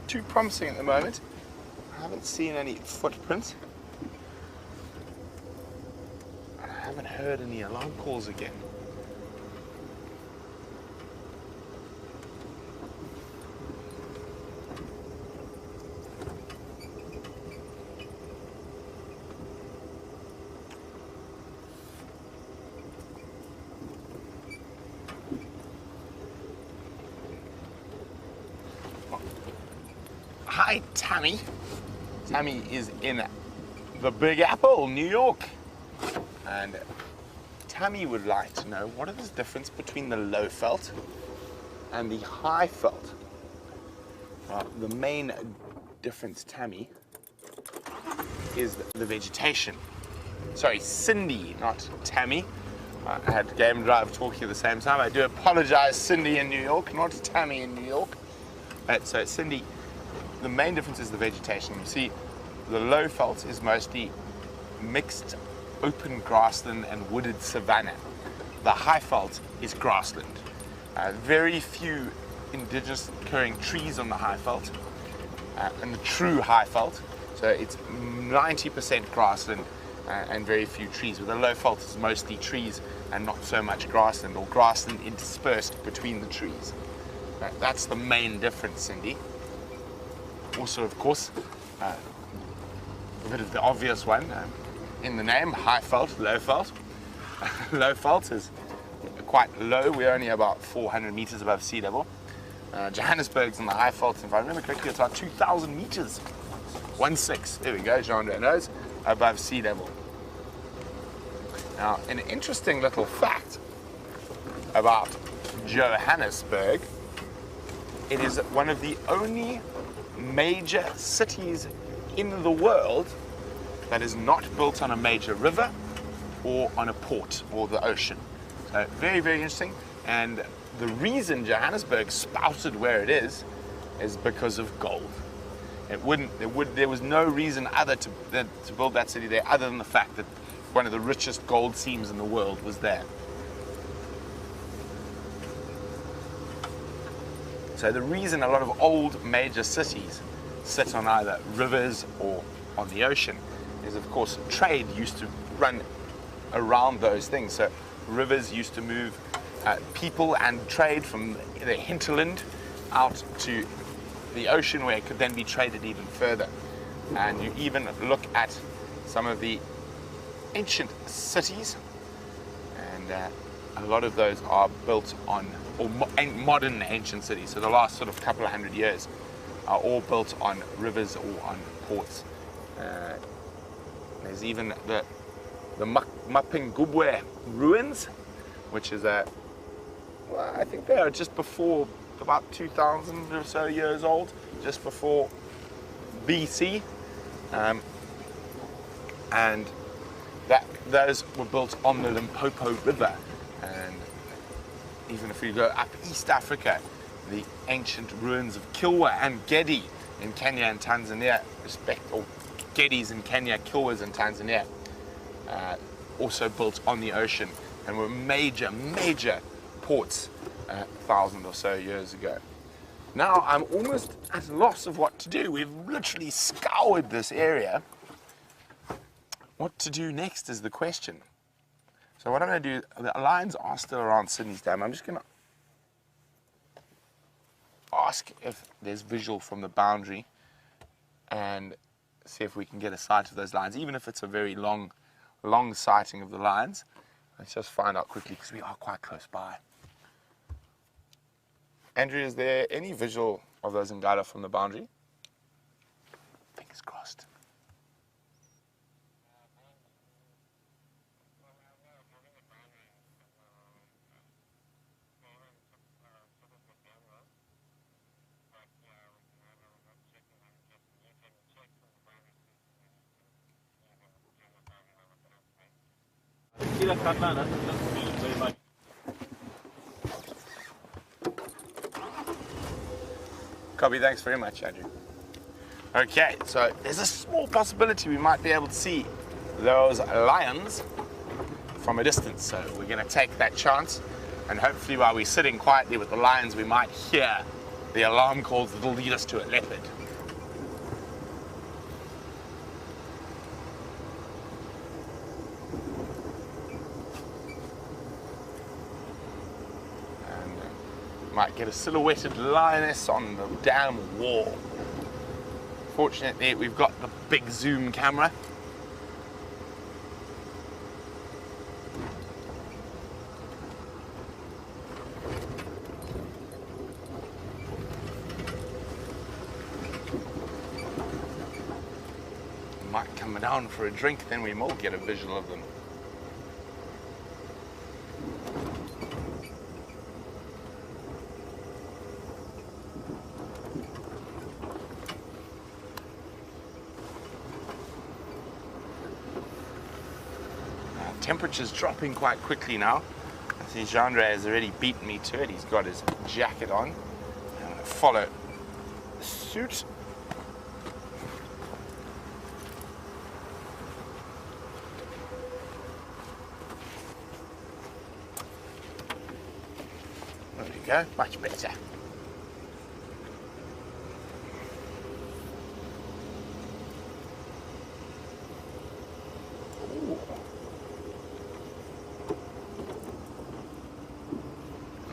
too promising at the moment. I haven't seen any footprints. I haven't heard any alarm calls again. Hi, Tammy. Tammy is in the Big Apple, New York. And Tammy would like to know what is the difference between the low felt and the high felt. The main difference, Tammy, is the vegetation. Sorry, Cindy, not Tammy. I had Game Drive talking at the same time. I do apologize, Cindy in New York, not Tammy in New York. So Cindy, the main difference is the vegetation. You see, the low veld is mostly mixed open grassland and wooded savanna. The high veld is grassland. Very few indigenous occurring trees on the high veld, and the true high veld. So it's 90% grassland and very few trees. With the low veld, it's mostly trees and not so much grassland, or grassland interspersed between the trees. That's the main difference, Cindy. Also, of course, a bit of the obvious one in the name: high veld, low veld. Low veld is quite low. We're only about 400 meters above sea level. Johannesburg's on the high veld. If I remember correctly, it's about 2,000 meters. 1.6. There we go. Jean knows, above sea level. Now, an interesting little fact about Johannesburg: it is one of the only major cities in the world that is not built on a major river or on a port or the ocean. So very, very interesting. And the reason Johannesburg spouted where it is because of gold. There was no reason other to build that city there other than the fact that one of the richest gold seams in the world was there. So the reason a lot of old major cities sit on either rivers or on the ocean is, of course, trade used to run around those things. So rivers used to move people and trade from the hinterland out to the ocean, where it could then be traded even further. And you even look at some of the ancient cities, and a lot of those are built on, or modern ancient cities, so the last sort of couple of hundred years, are all built on rivers or on ports. There's even the Mapingubwe ruins, which is I think they are just before about 2,000 or so years old, just before BC, and those were built on the Limpopo River. And even if you go up East Africa, the ancient ruins of Kilwa and Gedi in Kenya and Tanzania, or Gedis in Kenya, Kilwas in Tanzania, also built on the ocean and were major ports 1,000 or so years ago. Now I'm almost at a loss of what to do. We've literally scoured this area. What to do next is the question. So what I'm going to do, the lions are still around Sydney's Dam. I'm just going to ask if there's visual from the boundary and see if we can get a sight of those lions, even if it's a very long sighting of the lions. Let's just find out quickly, because we are quite close by. Andrew, is there any visual of those Ngada from the boundary? Fingers crossed. Copy, thanks very much, Andrew. Okay, so there's a small possibility we might be able to see those lions from a distance. So we're going to take that chance, and hopefully while we're sitting quietly with the lions, we might hear the alarm calls that will lead us to a leopard. Might get a silhouetted lioness on the dam wall. Fortunately, we've got the big zoom camera. Might come down for a drink, then we will get a visual of them. temperature's dropping quite quickly now. I see Jean-Ray has already beaten me to it. He's got his jacket on. I'm going to follow suit. There we go, much better.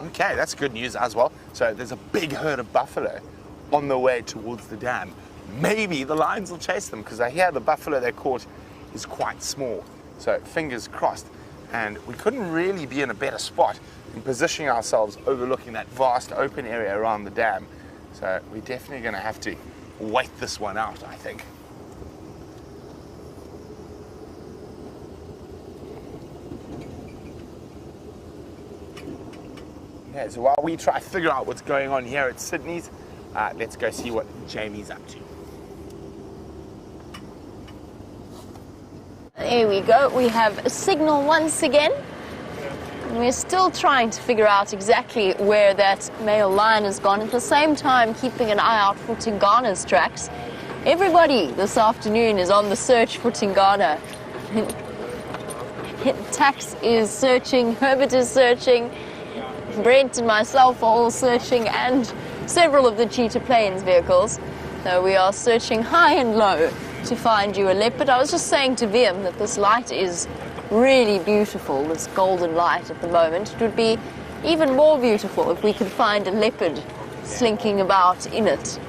Okay, that's good news as well. So there's a big herd of buffalo on the way towards the dam. Maybe the lions will chase them because I hear the buffalo they caught is quite small. So fingers crossed. And we couldn't really be in a better spot in positioning ourselves overlooking that vast open area around the dam. So we're definitely going to have to wait this one out, I think. Okay, so while we try to figure out what's going on here at Sydney's, let's go see what Jamie's up to. There we go. We have a signal once again. And we're still trying to figure out exactly where that male lion has gone, at the same time keeping an eye out for Tingana's tracks. Everybody this afternoon is on the search for Tingana. Tax is searching, Herbert is searching, Brent and myself are all searching, and several of the Cheetah Plains vehicles. So we are searching high and low to find you a leopard. I was just saying to Viam that this light is really beautiful, this golden light at the moment. It would be even more beautiful if we could find a leopard slinking about in it.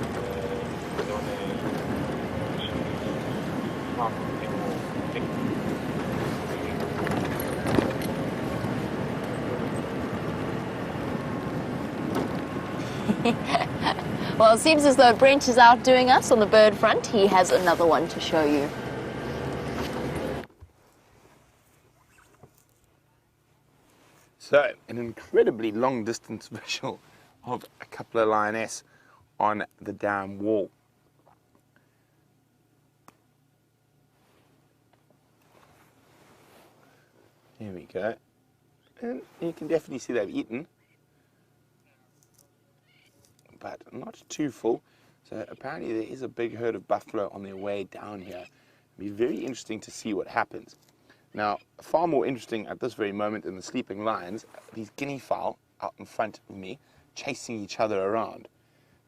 Well, it seems as though Brent is outdoing us on the bird front. He has another one to show you. So, an incredibly long distance visual of a couple of lioness on the dam wall. Here we go. And you can definitely see they've eaten, but not too full. So apparently there is a big herd of buffalo on their way down here. It'll be very interesting to see what happens. Now, far more interesting at this very moment than the sleeping lions, these guinea fowl out in front of me, chasing each other around,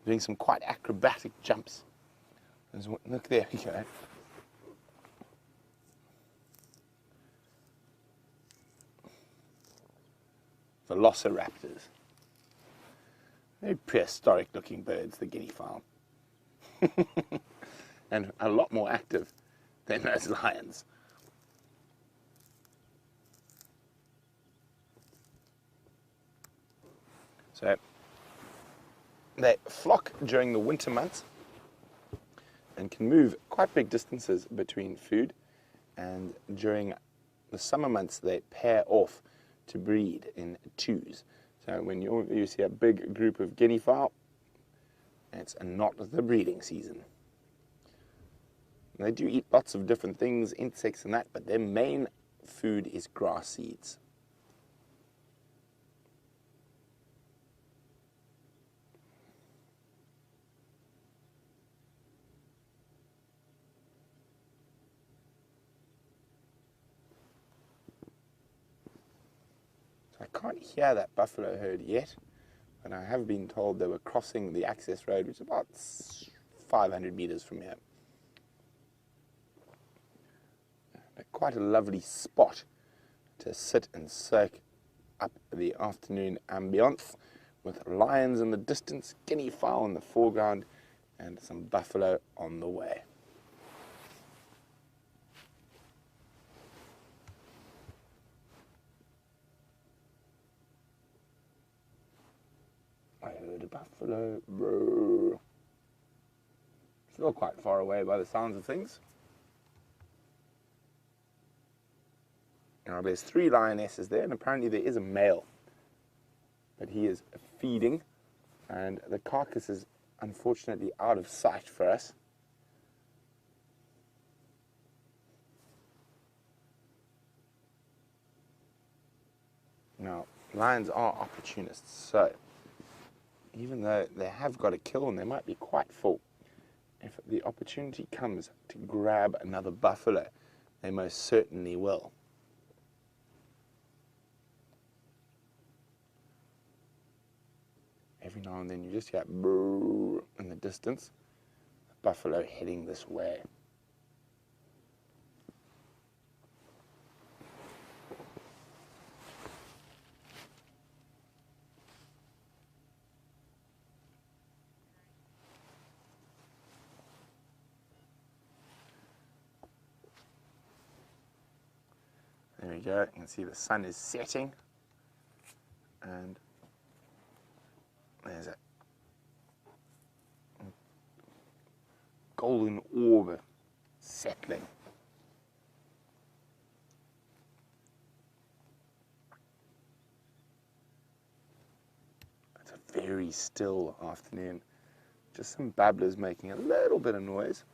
doing some quite acrobatic jumps. Look, there we go. Velociraptors. Very prehistoric looking birds, the guinea fowl. And a lot more active than those lions. So they flock during the winter months and can move quite big distances between food, and during the summer months they pair off to breed in twos. So when you see a big group of guinea fowl, it's not the breeding season. And they do eat lots of different things, insects and that, but their main food is grass seeds. I can't hear that buffalo herd yet, but I have been told they were crossing the access road, which is about 500 meters from here. Quite a lovely spot to sit and soak up the afternoon ambience, with lions in the distance, guinea fowl in the foreground, and some buffalo on the way. I heard a buffalo. Brrr. Still quite far away by the sounds of things. Now there's 3 lionesses there, and apparently there is a male, but he is feeding, and the carcass is unfortunately out of sight for us. lions are opportunists, so even though they have got a kill and they might be quite full, if the opportunity comes to grab another buffalo, they most certainly will. Every now and then you just hear brrr in the distance, a buffalo heading this way. There we go, you can see the sun is setting, and there's a golden orb settling. It's a very still afternoon, just some babblers making a little bit of noise.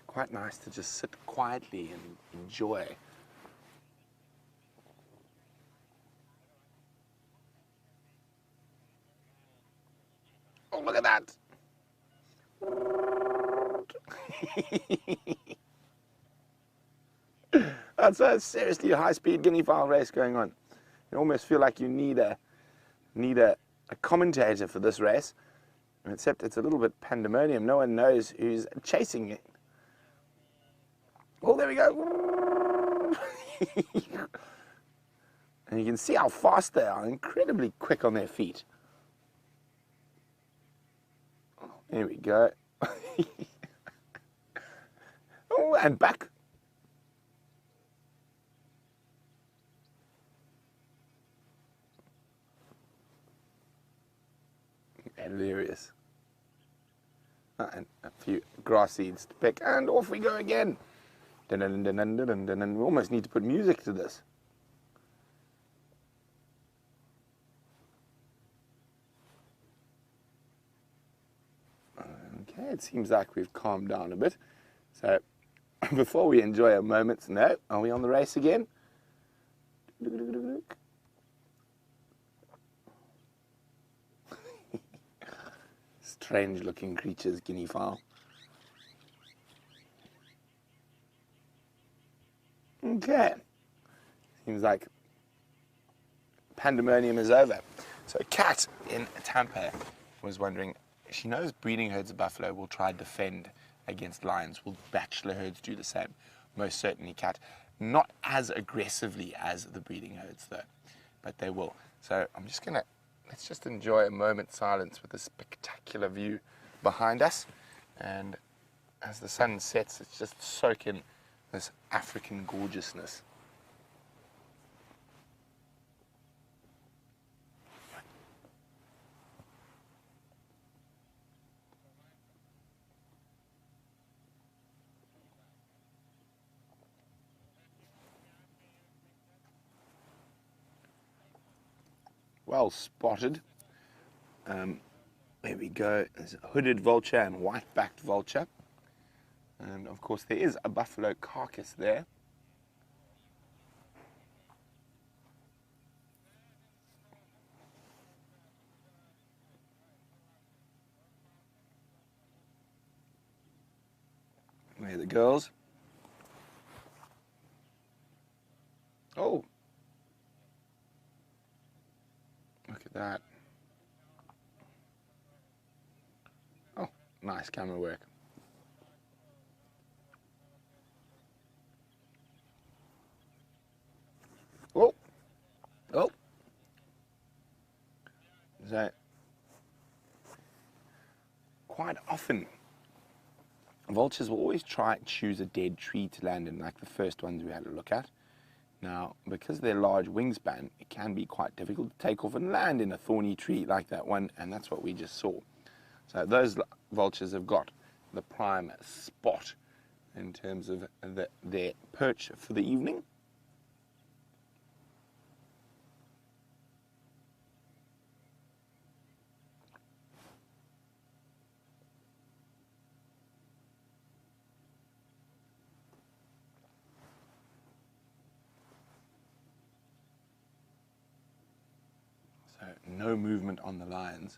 Quite nice to just sit quietly and enjoy. Oh, look at that! That's a seriously high-speed guinea fowl race going on. You almost feel like you need a commentator for this race, except it's a little bit pandemonium. No one knows who's chasing it. Oh, there we go. And you can see how fast they are, incredibly quick on their feet. Oh, there we go. Oh, and back. Hilarious. And a few grass seeds to pick, and off we go again. Dun, dun, dun, dun, dun, dun, dun, dun. We almost need to put music to this. Okay, it seems like we've calmed down a bit. So, before we enjoy a moment's note, are we on the race again? Strange looking creatures, guinea fowl. Okay, seems like pandemonium is over. So Kat in Tampa was wondering, she knows breeding herds of buffalo will try to defend against lions. Will bachelor herds do the same? Most certainly, Kat. Not as aggressively as the breeding herds though, but they will. So I'm just gonna, let's just enjoy a moment's silence with this spectacular view behind us. And as the sun sets, let's just soak in this African gorgeousness. Well spotted. There we go. There's a hooded vulture and white-backed vulture. And of course there is a buffalo carcass there. There are the girls. Oh, look at that. Oh, nice camera work. Oh, oh. So, quite often, vultures will always try and choose a dead tree to land in, like the first ones we had a look at. Now, because of their large wingspan, it can be quite difficult to take off and land in a thorny tree like that one, and that's what we just saw. So those vultures have got the prime spot in terms of their perch for the evening. So no movement on the lions.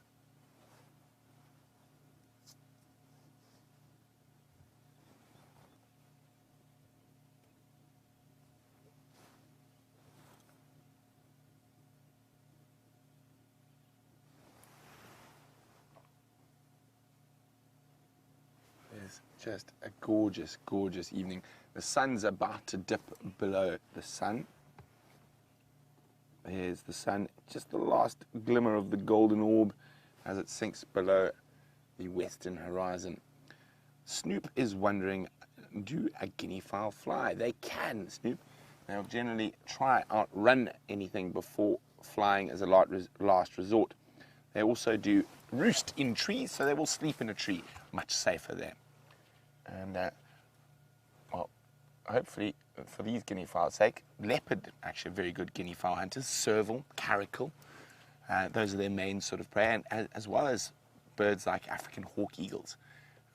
It's just a gorgeous, gorgeous evening. The sun's about to dip below the sun. There's the sun, just the last glimmer of the golden orb as it sinks below the western horizon. Snoop is wondering, do a guinea fowl fly? They can, Snoop. They'll generally try outrun anything before flying as a last resort. They also do roost in trees, so they will sleep in a tree, much safer there. And, well, hopefully for these guinea fowls' sake, leopard, actually very good guinea fowl hunters, serval, caracal, those are their main sort of prey, and as well as birds like African hawk eagles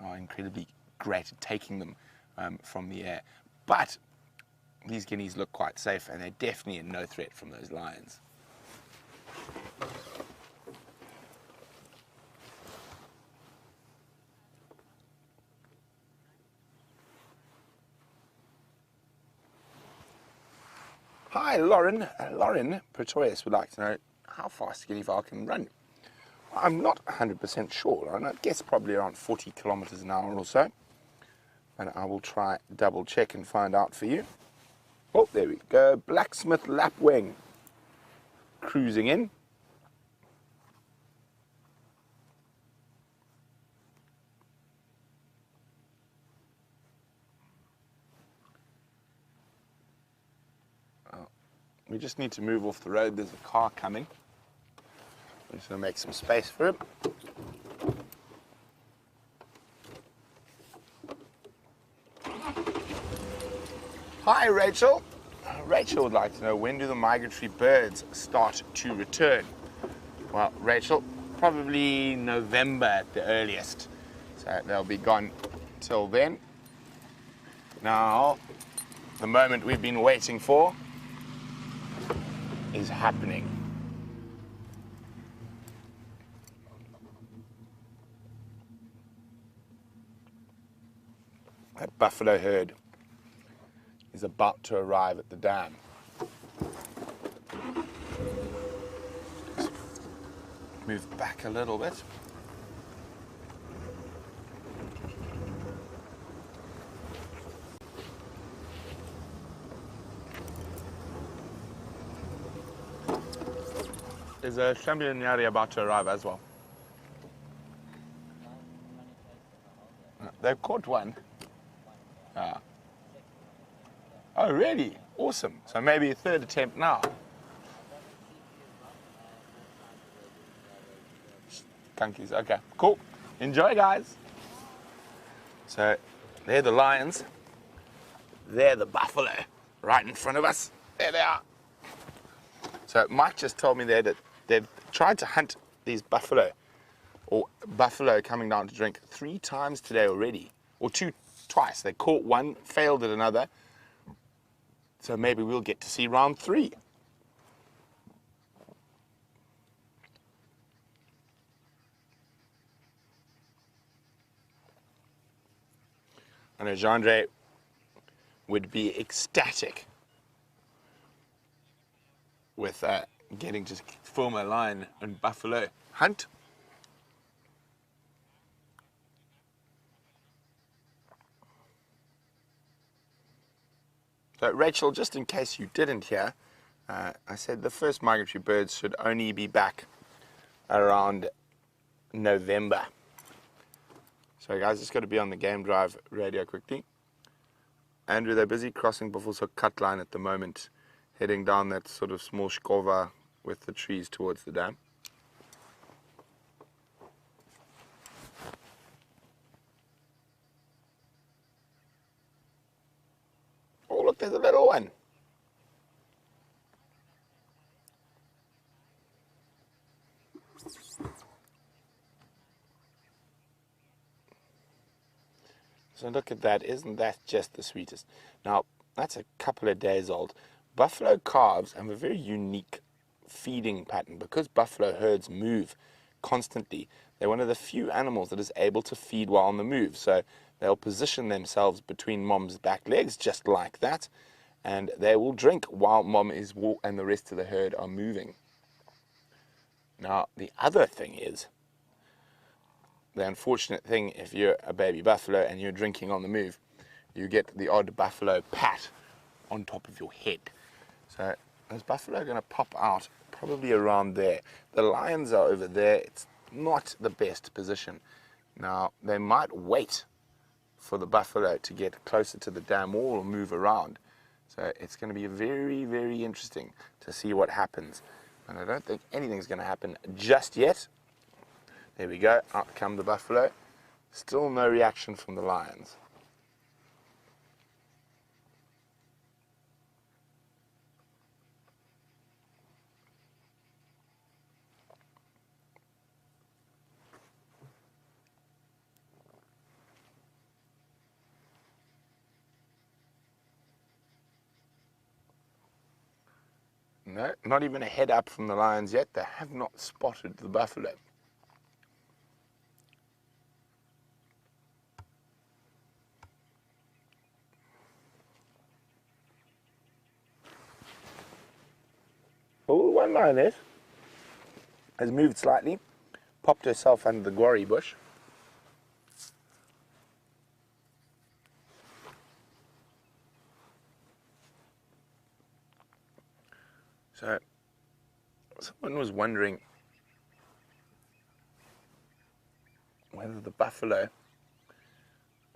are incredibly great at taking them from the air. But these guineas look quite safe, and they're definitely no threat from those lions. Hi, Lauren. Lauren Pretorius would like to know how fast a guinea fowl can run. I'm not 100% sure. I guess probably around 40 kilometers an hour or so. And I will try double check and find out for you. Oh, there we go. Blacksmith lapwing cruising in. We just need to move off the road. There's a car coming. I'm just going to make some space for him. Hi, Rachel. Rachel would like to know, when do the migratory birds start to return? Well, Rachel, probably November at the earliest. So they'll be gone till then. Now, the moment we've been waiting for is happening. That buffalo herd is about to arrive at the dam. Just move back a little bit. There's a Champignari about to arrive as well. They've caught one. Oh, really? Awesome. So maybe a third attempt now. Skunkies. Okay, cool. Enjoy, guys. So, they're the lions. They're the buffalo right in front of us. There they are. So Mike just told me there that they've tried to hunt these buffalo, or buffalo coming down to drink, 3 times today already, or twice. They caught one, failed at another. So maybe we'll get to see round 3. I know Jean-Andre would be ecstatic with getting to film a lion and buffalo hunt. So Rachel, just in case you didn't hear, I said the first migratory birds should only be back around November. So guys, just got to be on the game drive radio quickly. Andrew, they're busy crossing Buffelshoek cut line at the moment, heading down that sort of small skova with the trees towards the dam. look, there's a little one. So look at that, isn't that just the sweetest? Now, that's a couple of days old. Buffalo calves have a very unique feeding pattern because buffalo herds move constantly. They're one of the few animals that is able to feed while on the move. So they'll position themselves between mom's back legs just like that, and they will drink while mom is and the rest of the herd are moving. Now, the other thing is, the unfortunate thing, if you're a baby buffalo and you're drinking on the move, you get the odd buffalo pat on top of your head. So those buffalo are going to pop out probably around there. The lions are over there. It's not the best position. Now, they might wait for the buffalo to get closer to the dam wall or move around. So it's going to be very, very interesting to see what happens. And I don't think anything's going to happen just yet. There we go, out come the buffalo. Still no reaction from the lions. No, not even a head up from the lions yet. They have not spotted the buffalo. Oh, one lioness has moved slightly, popped herself under the guarri bush. So, someone was wondering whether the buffalo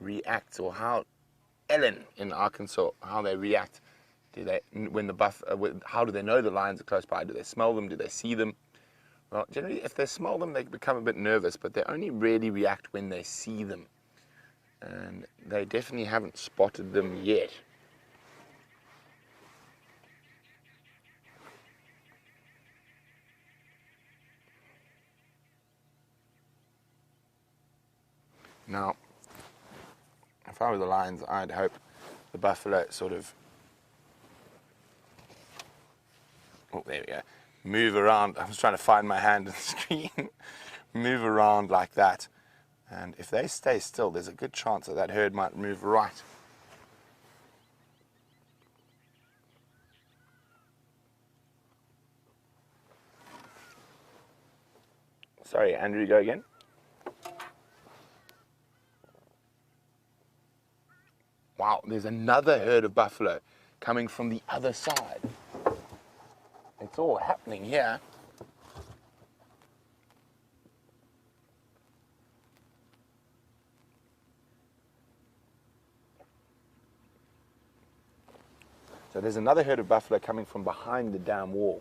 reacts, or how Ellen in Arkansas, how they react. Do they, when the how do they know the lions are close by? Do they smell them? Do they see them? Well, generally, if they smell them, they become a bit nervous, but they only really react when they see them. And they definitely haven't spotted them yet. Now, if I were the lions, I'd hope the buffalo sort of, oh, there we go, move around. I was trying to find my hand on the screen. Move around like that. And if they stay still, there's a good chance that herd might move right. Sorry, Andrew, go again. Wow, there's another herd of buffalo coming from the other side. It's all happening here. So there's another herd of buffalo coming from behind the dam wall.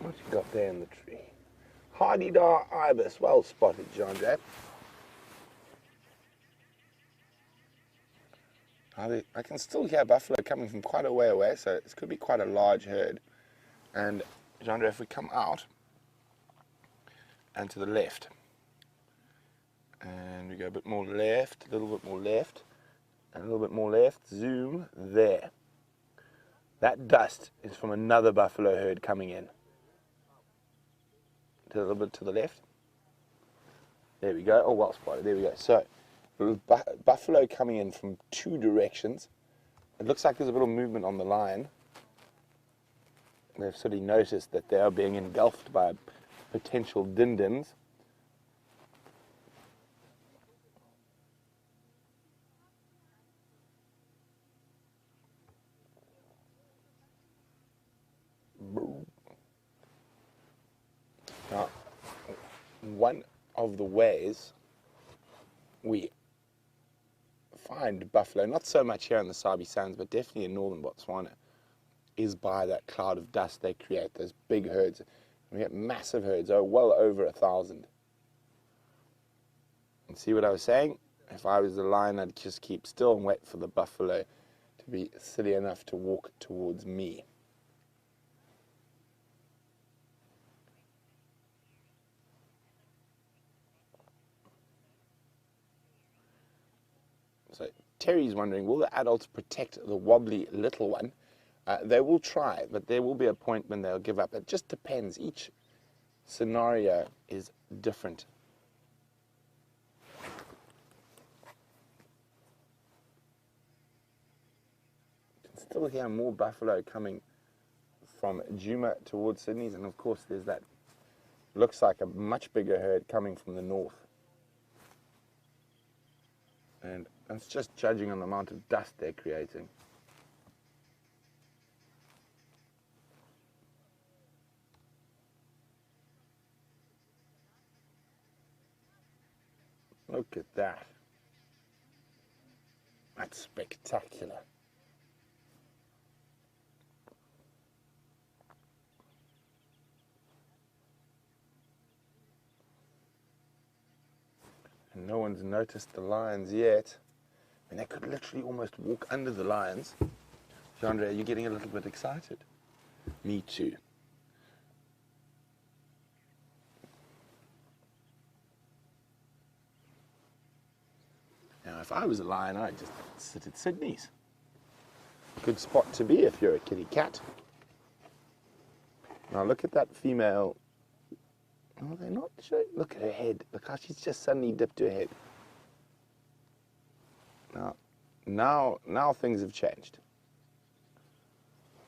What you got there in the tree? Hardy-dar ibis, well spotted, John Jack. I can still hear buffalo coming from quite a way away, so this could be quite a large herd. And John, if we come out and to the left, and we go a bit more left, a little bit more left, and a little bit more left, zoom there. That dust is from another buffalo herd coming in. A little bit to the left. There we go. Oh, well spotted. There we go. So, buffalo coming in from two directions. It looks like there's a little movement on the line. They've sort of noticed that they are being engulfed by potential dindins. Now, one of the ways we find buffalo, not so much here in the Sabi Sands, but definitely in northern Botswana, is by that cloud of dust they create, those big herds. We get massive herds, well over 1,000. And see what I was saying? If I was the lion, I'd just keep still and wait for the buffalo to be silly enough to walk towards me. So Terry's wondering, will the adults protect the wobbly little one? They will try, but there will be a point when they'll give up. It just depends. Each scenario is different. You can still hear more buffalo coming from Juma towards Sydney's, and of course there's that, looks like a much bigger herd coming from the north. And that's just judging on the amount of dust they're creating. Look at that. That's spectacular. And no one's noticed the lions yet. I mean, they could literally almost walk under the lions. Chandra, are you getting a little bit excited? Me too. Now, if I was a lion, I'd just sit at Sydney's. Good spot to be if you're a kitty cat. Now look at that female. Oh, they're not showing. Look at her head. Look how she's just suddenly dipped her head. Now things have changed.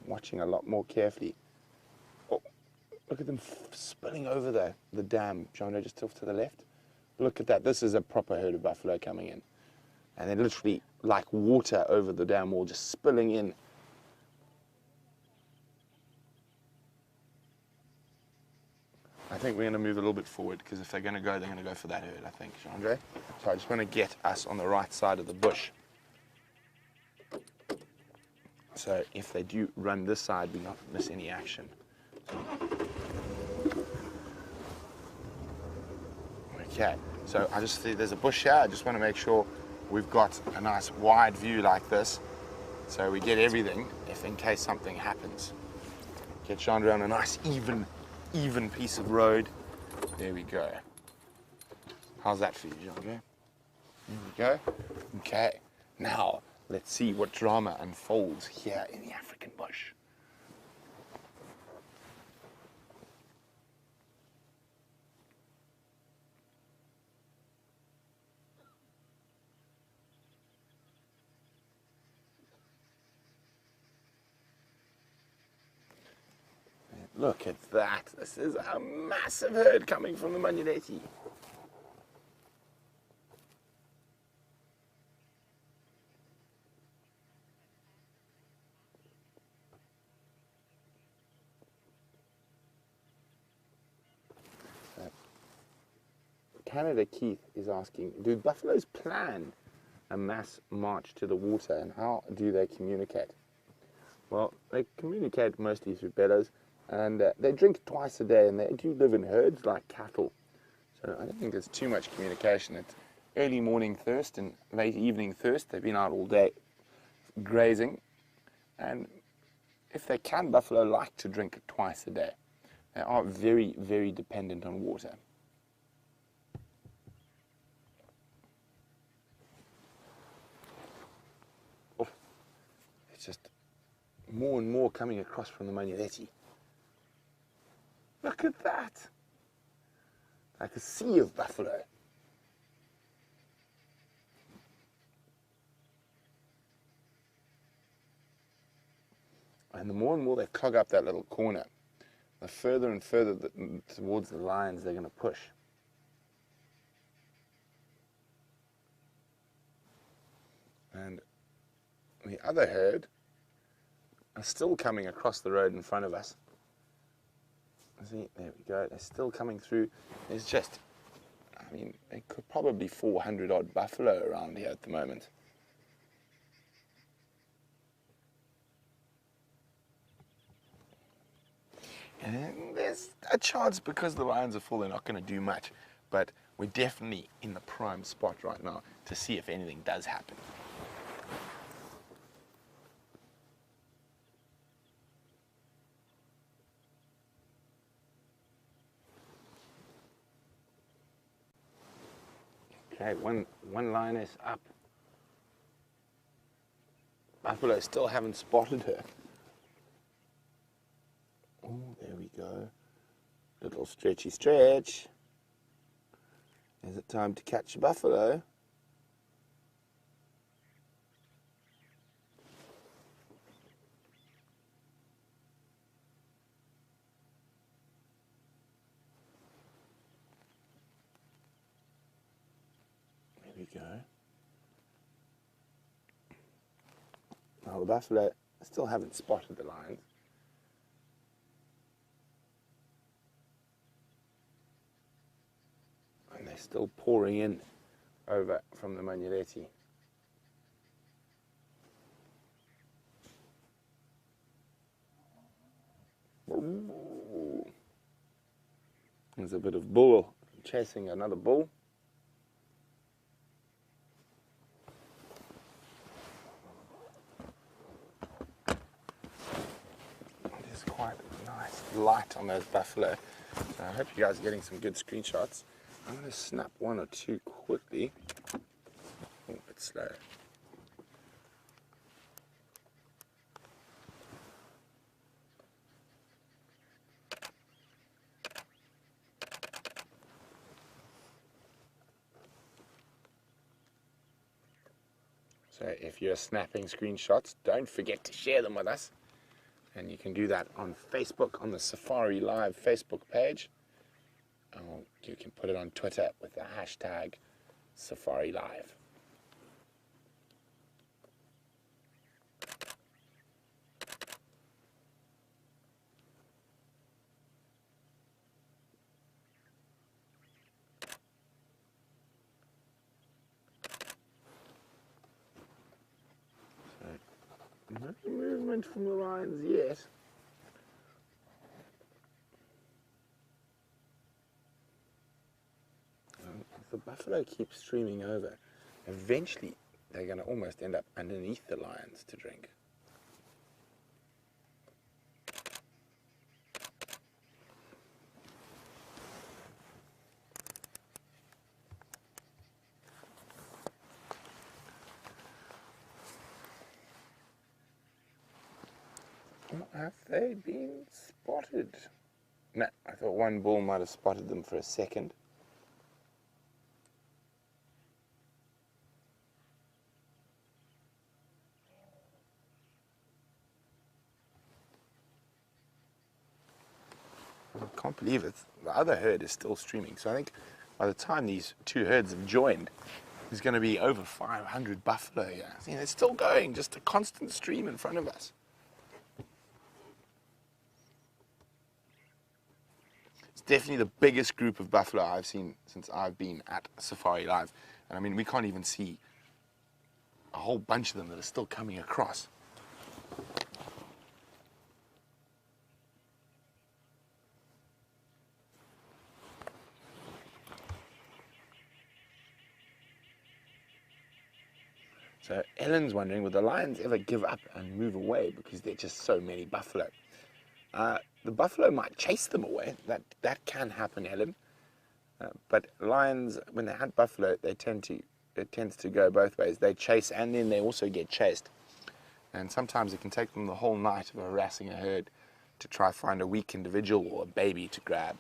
I'm watching a lot more carefully. Oh, look at them spilling over the dam. John, just off to the left. Look at that. This is a proper herd of buffalo coming in. And they're literally like water over the dam wall, just spilling in. I think we're going to move a little bit forward, because if they're going to go, they're going to go for that herd, I think, Chandra. So I just want to get us on the right side of the bush. So if they do run this side, we not miss any action. Okay, so I just see there's a bush here. I just want to make sure we've got a nice wide view like this, so we get everything if in case something happens. Get Chandra on a nice even piece of road. There we go. How's that for you, Chandra? There we go. Okay, now let's see what drama unfolds here in the African bush. Look at that. This is a massive herd coming from the Manyeleti. Canada Keith is asking, do buffaloes plan a mass march to the water, and how do they communicate? Well, they communicate mostly through bellows, and they drink twice a day, and they do live in herds like cattle. So I don't think there's too much communication. It's early morning thirst and late evening thirst. They've been out all day grazing, and if they can, buffalo like to drink twice a day. They are very, very dependent on water. Oh, it's just more and more coming across from the Manyeleti. Look at that. Like a sea of buffalo. And the more and more they clog up that little corner, the further and further towards the lions they're going to push. And the other herd are still coming across the road in front of us. See, there we go. They're still coming through. There's just, I mean, there could probably 400 odd buffalo around here at the moment. And there's a chance because the lions are full, they're not going to do much. But we're definitely in the prime spot right now to see if anything does happen. Okay, one lioness up. Buffalo still haven't spotted her. Oh, there we go. Little stretchy stretch. Is it time to catch a buffalo? There we go. Well, the buffalo still haven't spotted the lions. And they're still pouring in over from the Manuretti. There's a bit of bull chasing another bull. There's quite a nice light on those buffalo. So I hope you guys are getting some good screenshots. I'm going to snap one or two quickly. Oh, a bit slow. So if you're snapping screenshots, don't forget to share them with us. And you can do that on Facebook, on the Safari Live Facebook page. Or you can put it on Twitter with the hashtag Safari Live. No movement from the lions yet. If the buffalo keeps streaming over, eventually they're going to almost end up underneath the lions to drink. Have they been spotted? No, I thought one bull might have spotted them for a second. I can't believe it. The other herd is still streaming. So I think by the time these two herds have joined, there's going to be over 500 buffalo here. See, they're still going, just a constant stream in front of us. It's definitely the biggest group of buffalo I've seen since I've been at Safari Live. And I mean, we can't even see a whole bunch of them that are still coming across. So Ellen's wondering, will the lions ever give up and move away because there are just so many buffalo? The buffalo might chase them away. That can happen, Ellen. But lions, when they hunt buffalo, it tends to go both ways. They chase and then they also get chased. And sometimes it can take them the whole night of harassing a herd to try find a weak individual or a baby to grab.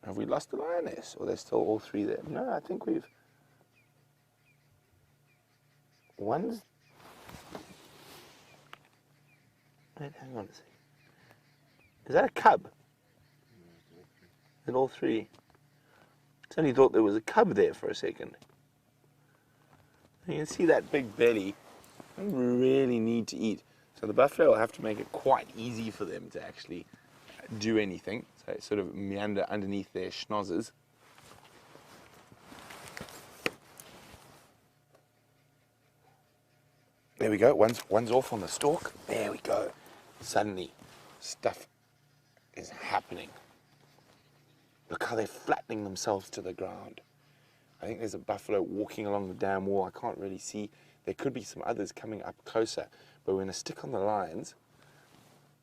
Have we lost the lioness? Or are there still all three there? No, I think we've... One's... Wait, hang on a second. Is that a cub? In all three? I suddenly thought there was a cub there for a second. You can see that big belly. They really need to eat. So the buffalo will have to make it quite easy for them to actually do anything. So it sort of meander underneath their schnozzers. There we go. One's off on the stalk. There we go. Suddenly, stuff is happening. Look how they're flattening themselves to the ground. I think there's a buffalo walking along the dam wall. I can't really see. There could be some others coming up closer. But we're going to stick on the lines.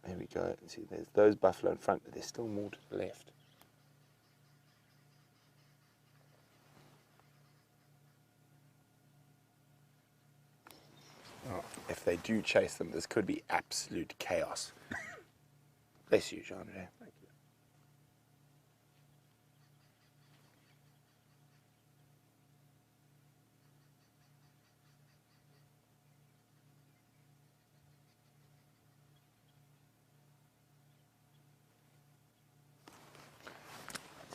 There we go. See, there's those buffalo in front, but there's still more to the left. Oh, if they do chase them, this could be absolute chaos. Bless you, Jean-Andre. Thank you.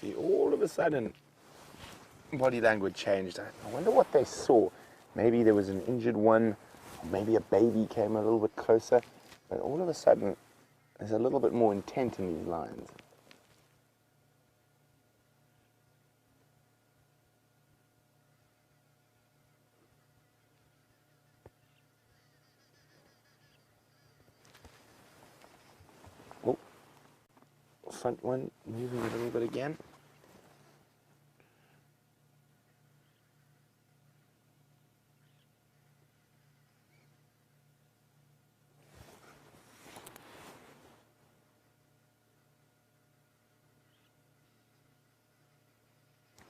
See, all of a sudden, body language changed. I wonder what they saw. Maybe there was an injured one, or maybe a baby came a little bit closer. But all of a sudden, there's a little bit more intent in these lines. Oh, front one moving a little bit again.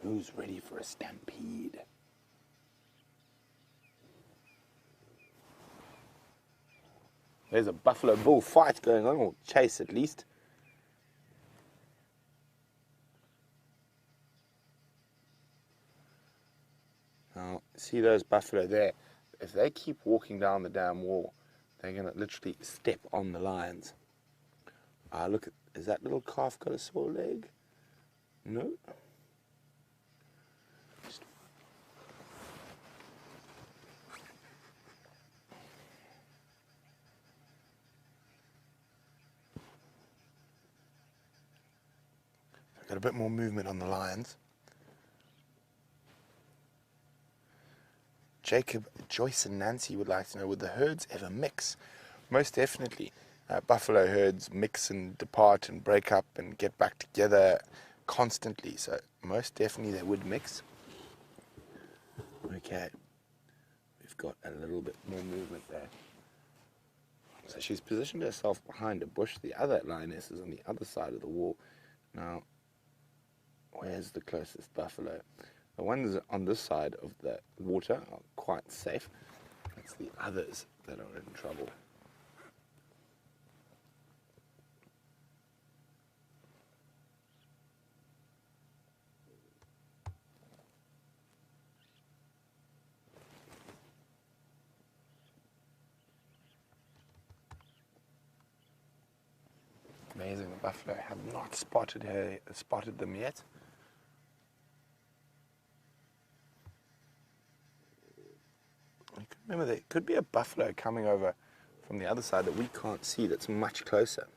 Who's ready for a stampede? There's a buffalo bull fight going on, or chase at least. Now, see those buffalo there? If they keep walking down the dam wall, they're going to literally step on the lions. Look, is that little calf got a sore leg? No. Got a bit more movement on the lions. Jacob, Joyce and Nancy would like to know, would the herds ever mix? Most definitely. Buffalo herds mix and depart and break up and get back together constantly. So most definitely they would mix. Okay. We've got a little bit more movement there. So she's positioned herself behind a bush. The other lioness is on the other side of the wall. Now, where's the closest buffalo? The ones on this side of the water are quite safe. It's the others that are in trouble. Amazing, the buffalo have not spotted them yet. Remember, there could be a buffalo coming over from the other side that we can't see that's much closer.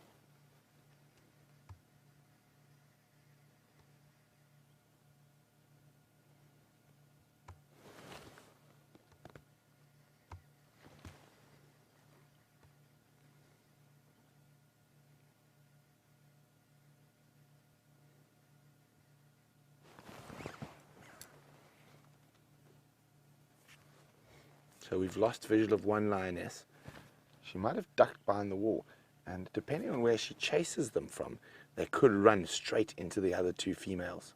So we've lost visual of one lioness. She might have ducked behind the wall, and depending on where she chases them from, they could run straight into the other two females.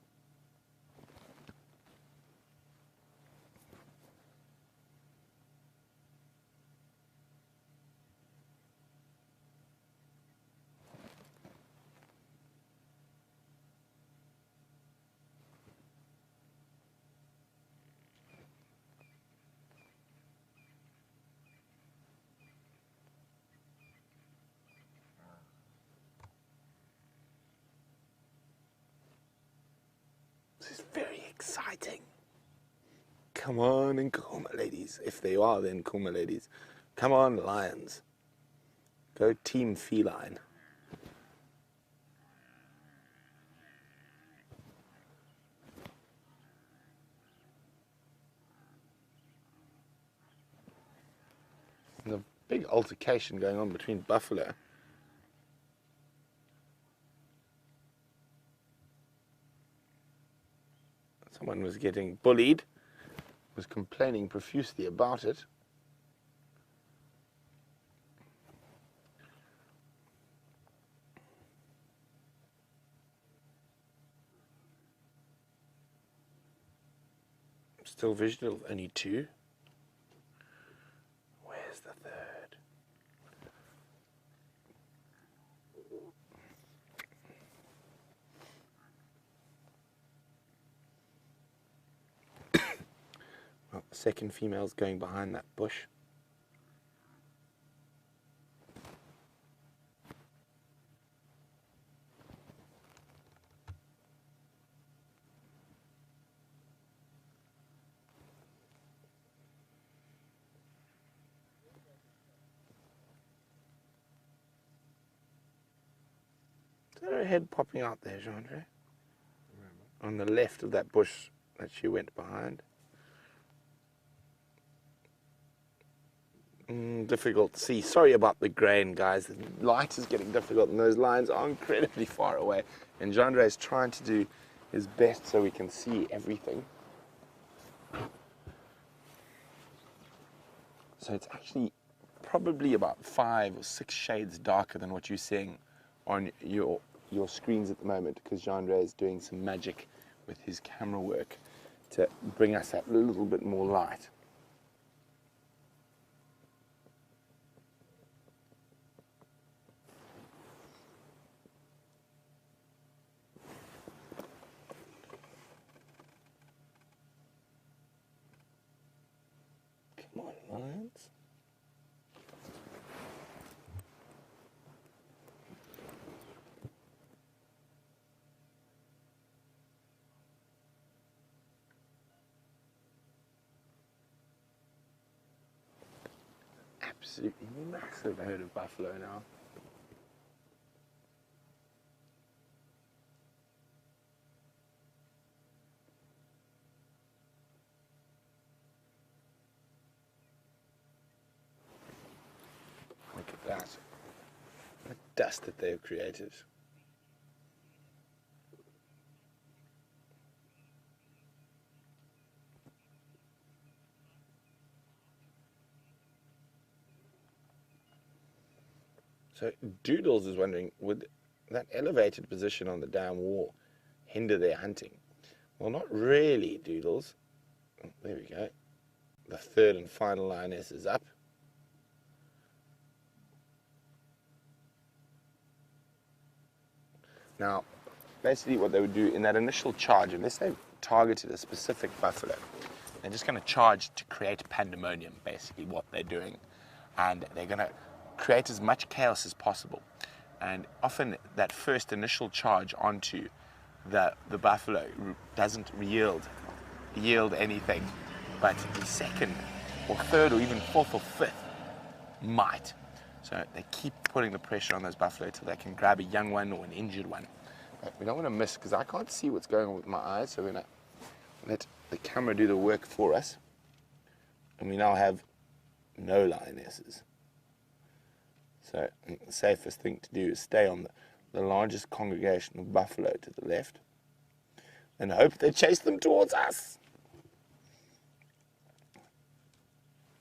This is very exciting. Come on, Nkuma ladies. If they are, then Nkuma ladies. Come on, lions. Go team feline. big altercation going on between buffalo. Someone was getting bullied, was complaining profusely about it. Still visual, only two. Where's the third? Well, the second female's going behind that bush. Is there a head popping out there, Jean-Andre? On the left of that bush that she went behind. Difficult to see. Sorry about the grain, guys. The light is getting difficult and those lines are incredibly far away. And Jean-Andre is trying to do his best so we can see everything. So it's actually probably about 5 or 6 shades darker than what you're seeing on your screens at the moment, because Jean-Andre is doing some magic with his camera work to bring us that little bit more light. Come on, lions. Absolutely massive herd of buffalo now. Look at that. The dust that they've created. So Doodles is wondering, would that elevated position on the dam wall hinder their hunting? Well, not really, Doodles. Oh, there we go. The third and final lioness is up. Now, basically what they would do in that initial charge, unless they've targeted a specific buffalo, they're just going to charge to create pandemonium, basically what they're doing. And they're going to create as much chaos as possible. And often that first initial charge onto the buffalo doesn't yield anything, but the second or third or even fourth or fifth might. So they keep putting the pressure on those buffalo till they can grab a young one or an injured one. But we don't want to miss, because I can't see what's going on with my eyes, so we're going to let the camera do the work for us. And we now have no lionesses. So the safest thing to do is stay on the largest congregation of buffalo to the left and hope they chase them towards us.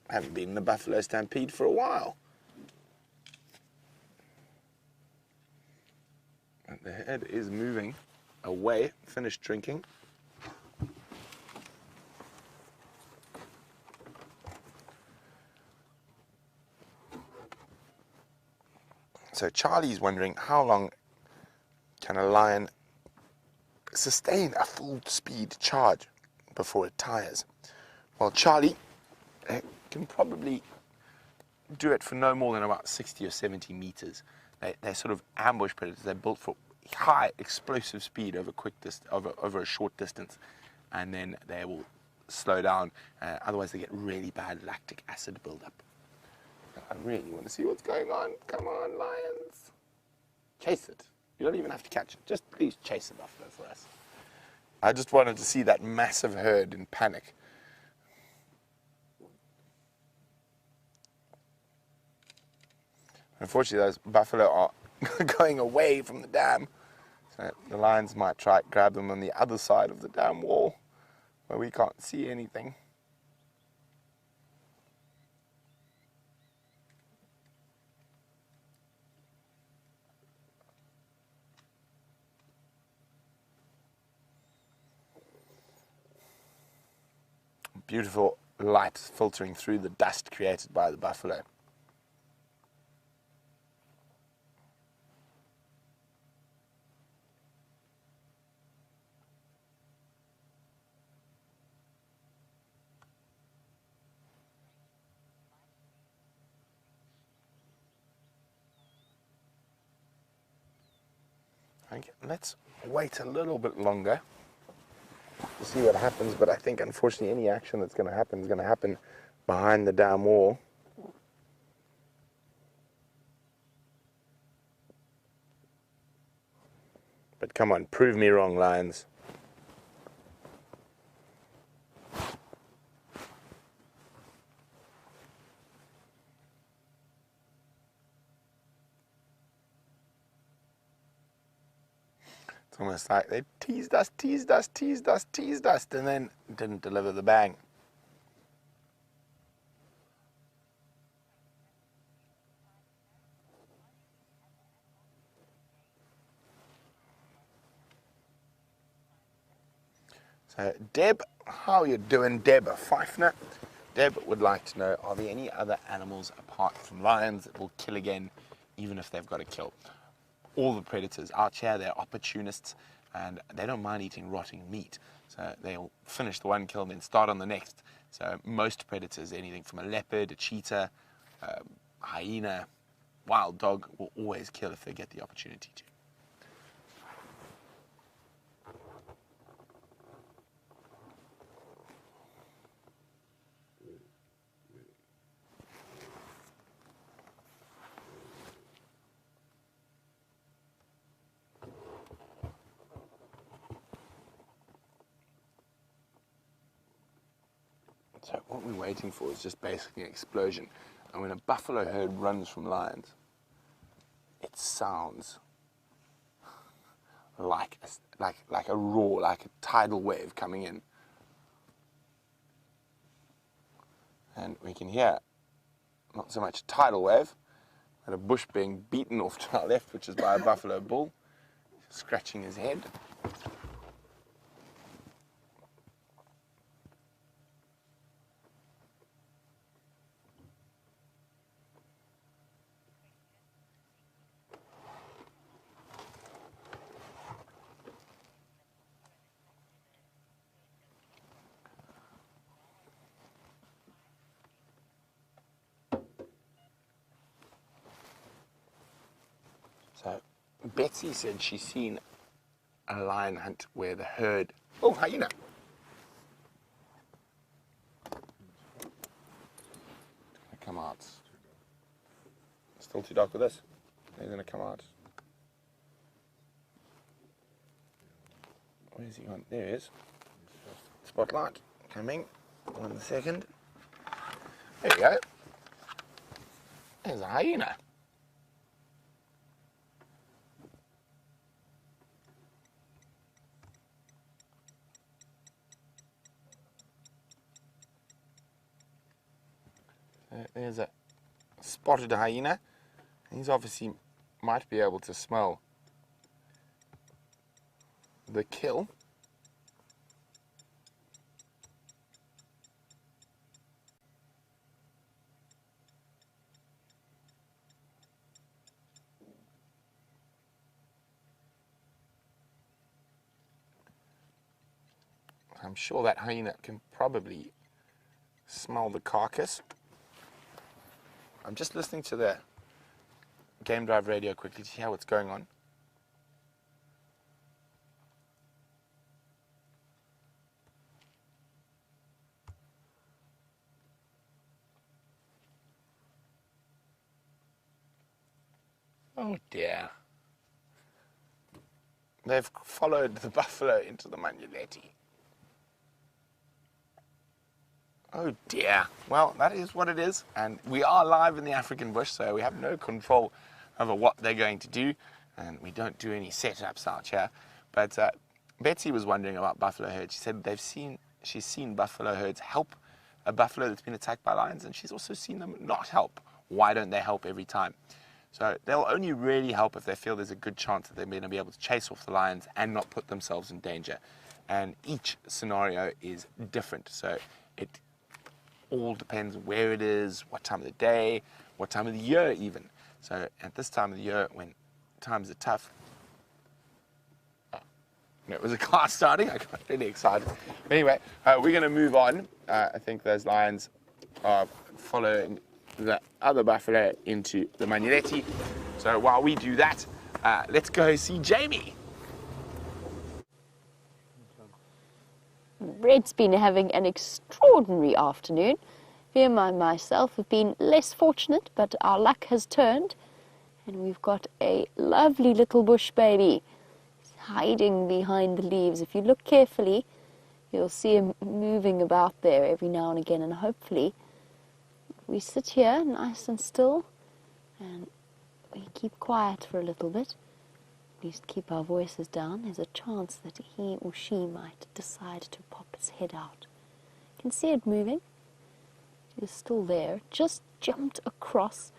I haven't been in a buffalo stampede for a while. And the head is moving away, finished drinking. So Charlie's wondering, how long can a lion sustain a full speed charge before it tires? Well, Charlie can probably do it for no more than about 60 or 70 meters. They're sort of ambush predators. They're built for high explosive speed over a short distance, and then they will slow down. Otherwise, they get really bad lactic acid buildup. I really want to see what's going on. Come on, lions. Chase it. You don't even have to catch it. Just please chase the buffalo for us. I just wanted to see that massive herd in panic. Unfortunately, those buffalo are going away from the dam, so the lions might try to grab them on the other side of the dam wall, where we can't see anything. Beautiful light filtering through the dust created by the buffalo. Okay, let's wait a little bit longer to see what happens, but I think unfortunately any action that's going to happen is going to happen behind the dam wall. But come on, prove me wrong, lions. It's almost like they teased us, teased us, teased us, teased us, and then didn't deliver the bang. So, Deb, how are you doing, Deb Pfeiffer? Deb would like to know, are there any other animals apart from lions that will kill again, even if they've got to kill? All the predators out here, they're opportunists, and they don't mind eating rotting meat. So they'll finish the one kill and then start on the next. So most predators, anything from a leopard, a cheetah, hyena, wild dog, will always kill if they get the opportunity to. So what we're waiting for is just basically an explosion. And when a buffalo herd runs from lions, it sounds like a roar, like a tidal wave coming in. And we can hear not so much a tidal wave, but a bush being beaten off to our left, which is by a buffalo bull, scratching his head. So Betsy said she's seen a lion hunt where the herd... Oh, hyena! Come out. Still too dark with this. They're going to come out. Where's he gone? There he is. Spotlight coming. 1 second. There you go. There's a hyena. There's a spotted hyena. He's obviously might be able to smell the kill. I'm sure that hyena can probably smell the carcass. I'm just listening to the Game Drive radio quickly to hear what's going on. Oh dear. They've followed the buffalo into the Manuletti. Oh dear. Well, that is what it is. And we are live in the African bush, so we have no control over what they're going to do. And we don't do any setups out here. But Betsy was wondering about buffalo herds. She said she's seen buffalo herds help a buffalo that's been attacked by lions, and she's also seen them not help. Why don't they help every time? So they'll only really help if they feel there's a good chance that they're going to be able to chase off the lions and not put themselves in danger. And each scenario is different. So it all depends where it is, what time of the day, what time of the year even. So at this time of the year, when times are tough, it was a car starting. I got really excited. But anyway, we're going to move on. I think those lions are following the other buffalo into the Manuleti. So while we do that, let's go see Jamie. Red's been having an extraordinary afternoon. Vima and myself have been less fortunate, but our luck has turned, and we've got a lovely little bush baby hiding behind the leaves. If you look carefully, you'll see him moving about there every now and again, and hopefully we sit here nice and still and we keep quiet for a little bit, at least keep our voices down. There's a chance that he or she might decide to pop its head out. You can see it moving. It's still there, just jumped across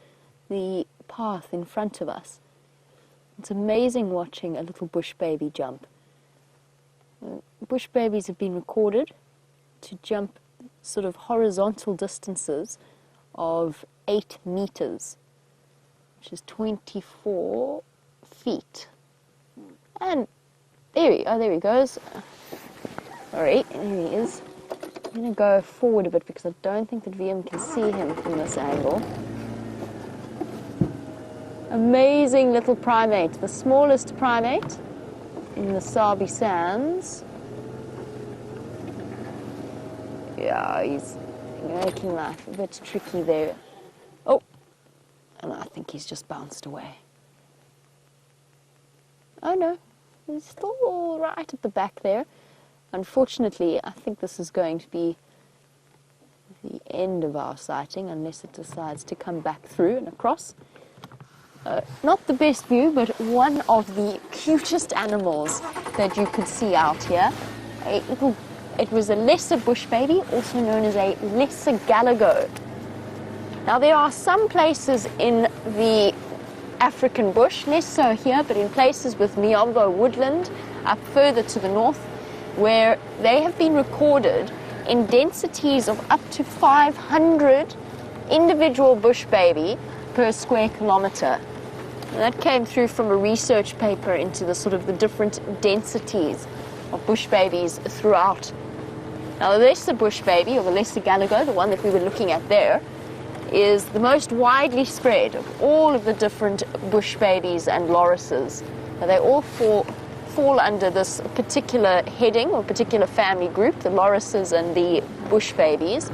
the path in front of us. It's amazing watching a little bush baby jump. Bush babies have been recorded to jump sort of horizontal distances of 8 meters, which is 24 feet. And there he goes. Sorry, there he is. I'm going to go forward a bit because I don't think that VM can see him from this angle. Amazing little primate, the smallest primate in the Sabi sands. Yeah, he's making life a bit tricky there. Oh, and I think he's just bounced away. Oh no, he's still right at the back there. Unfortunately, I think this is going to be the end of our sighting unless it decides to come back through and across. Not the best view, but one of the cutest animals that you could see out here. It was a lesser bush baby, also known as a lesser galago. Now there are some places in the African bush, less so here, but in places with Miombo woodland up further to the north, where they have been recorded in densities of up to 500 individual bush baby per square kilometre. And that came through from a research paper into the sort of the different densities of bush babies throughout. Now the lesser bush baby, or the lesser galago, the one that we were looking at there, is the most widely spread of all of the different bush babies and lorises. Now they all fall under this particular heading or particular family group, the lorises and the bush babies.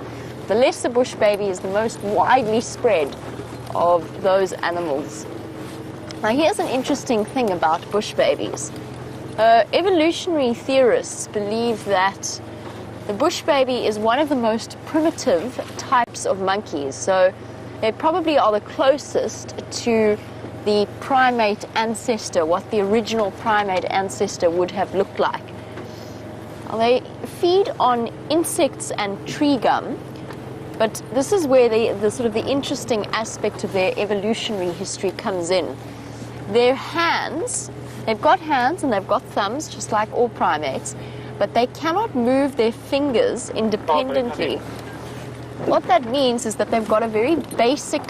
The lesser bush baby is the most widely spread of those animals. Now here's an interesting thing about bush babies. Evolutionary theorists believe that the bush baby is one of the most primitive types of monkeys, so they probably are the closest to the primate ancestor, what the original primate ancestor would have looked like. Now, they feed on insects and tree gum, but this is where the sort of the interesting aspect of their evolutionary history comes in. Their hands, they've got hands and they've got thumbs, just like all primates, but they cannot move their fingers independently. What that means is that they've got a very basic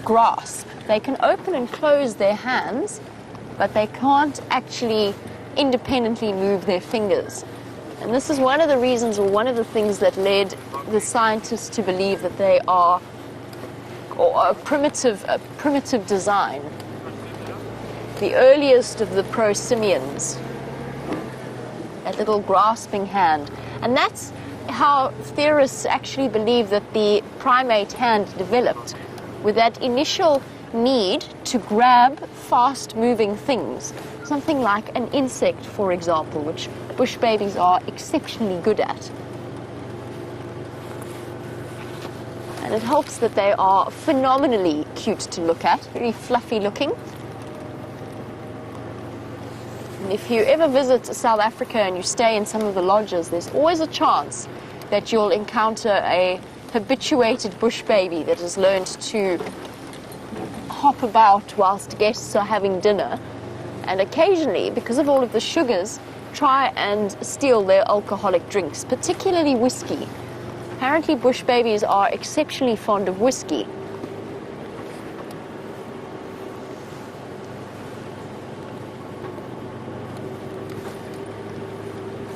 grasp. They can open and close their hands, but they can't actually independently move their fingers. And this is one of the reasons, or one of the things that led the scientists to believe that they are a primitive design. The earliest of the prosimians. That little grasping hand. And that's how theorists actually believe that the primate hand developed, with that initial need to grab fast-moving things, something like an insect, for example, which bush babies are exceptionally good at. it helps that they are phenomenally cute to look at, very fluffy looking. And if you ever visit South Africa and you stay in some of the lodges, there's always a chance that you'll encounter a habituated bush baby that has learned to hop about whilst guests are having dinner, and occasionally, because of all of the sugars, try and steal their alcoholic drinks, particularly whiskey. Apparently bush babies are exceptionally fond of whiskey.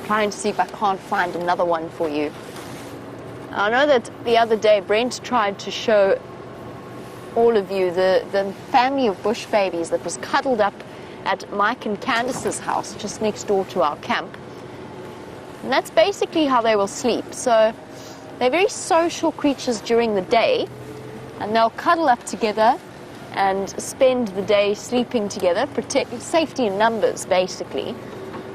Trying to see if I can't find another one for you. I know that the other day Brent tried to show all of you the family of bush babies that was cuddled up at Mike and Candace's house just next door to our camp. And that's basically how they will sleep. So they're very social creatures during the day, and they'll cuddle up together and spend the day sleeping together, protect safety in numbers basically.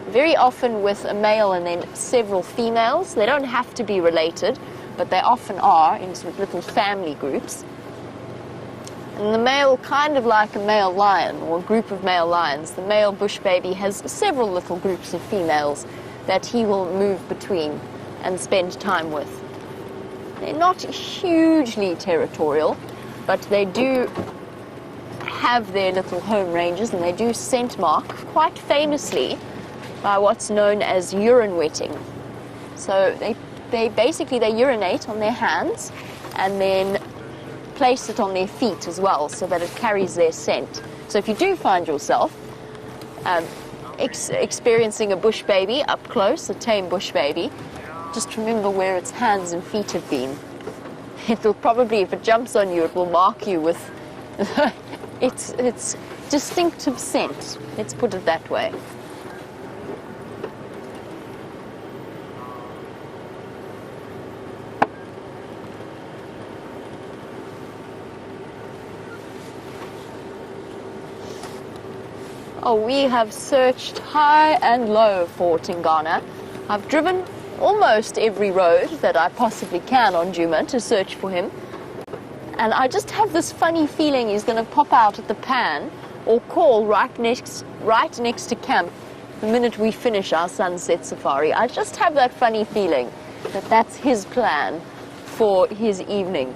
Very often with a male and then several females. They don't have to be related, but they often are in sort of little family groups. And the male, kind of like a male lion or a group of male lions, the male bush baby has several little groups of females that he will move between and spend time with. They're not hugely territorial, but they do have their little home ranges, and they do scent mark quite famously by what's known as urine wetting. So they basically urinate on their hands and then place it on their feet as well, so that it carries their scent. So if you do find yourself experiencing a bush baby up close, a tame bush baby, just remember where its hands and feet have been. It'll probably, if it jumps on you, it will mark you with its distinctive scent. Let's put it that way. Oh, we have searched high and low for Tingana. I've driven almost every road that I possibly can on Djuma to search for him. And I just have this funny feeling he's going to pop out at the pan or call right next to camp the minute we finish our sunset safari. I just have that funny feeling that that's his plan for his evening.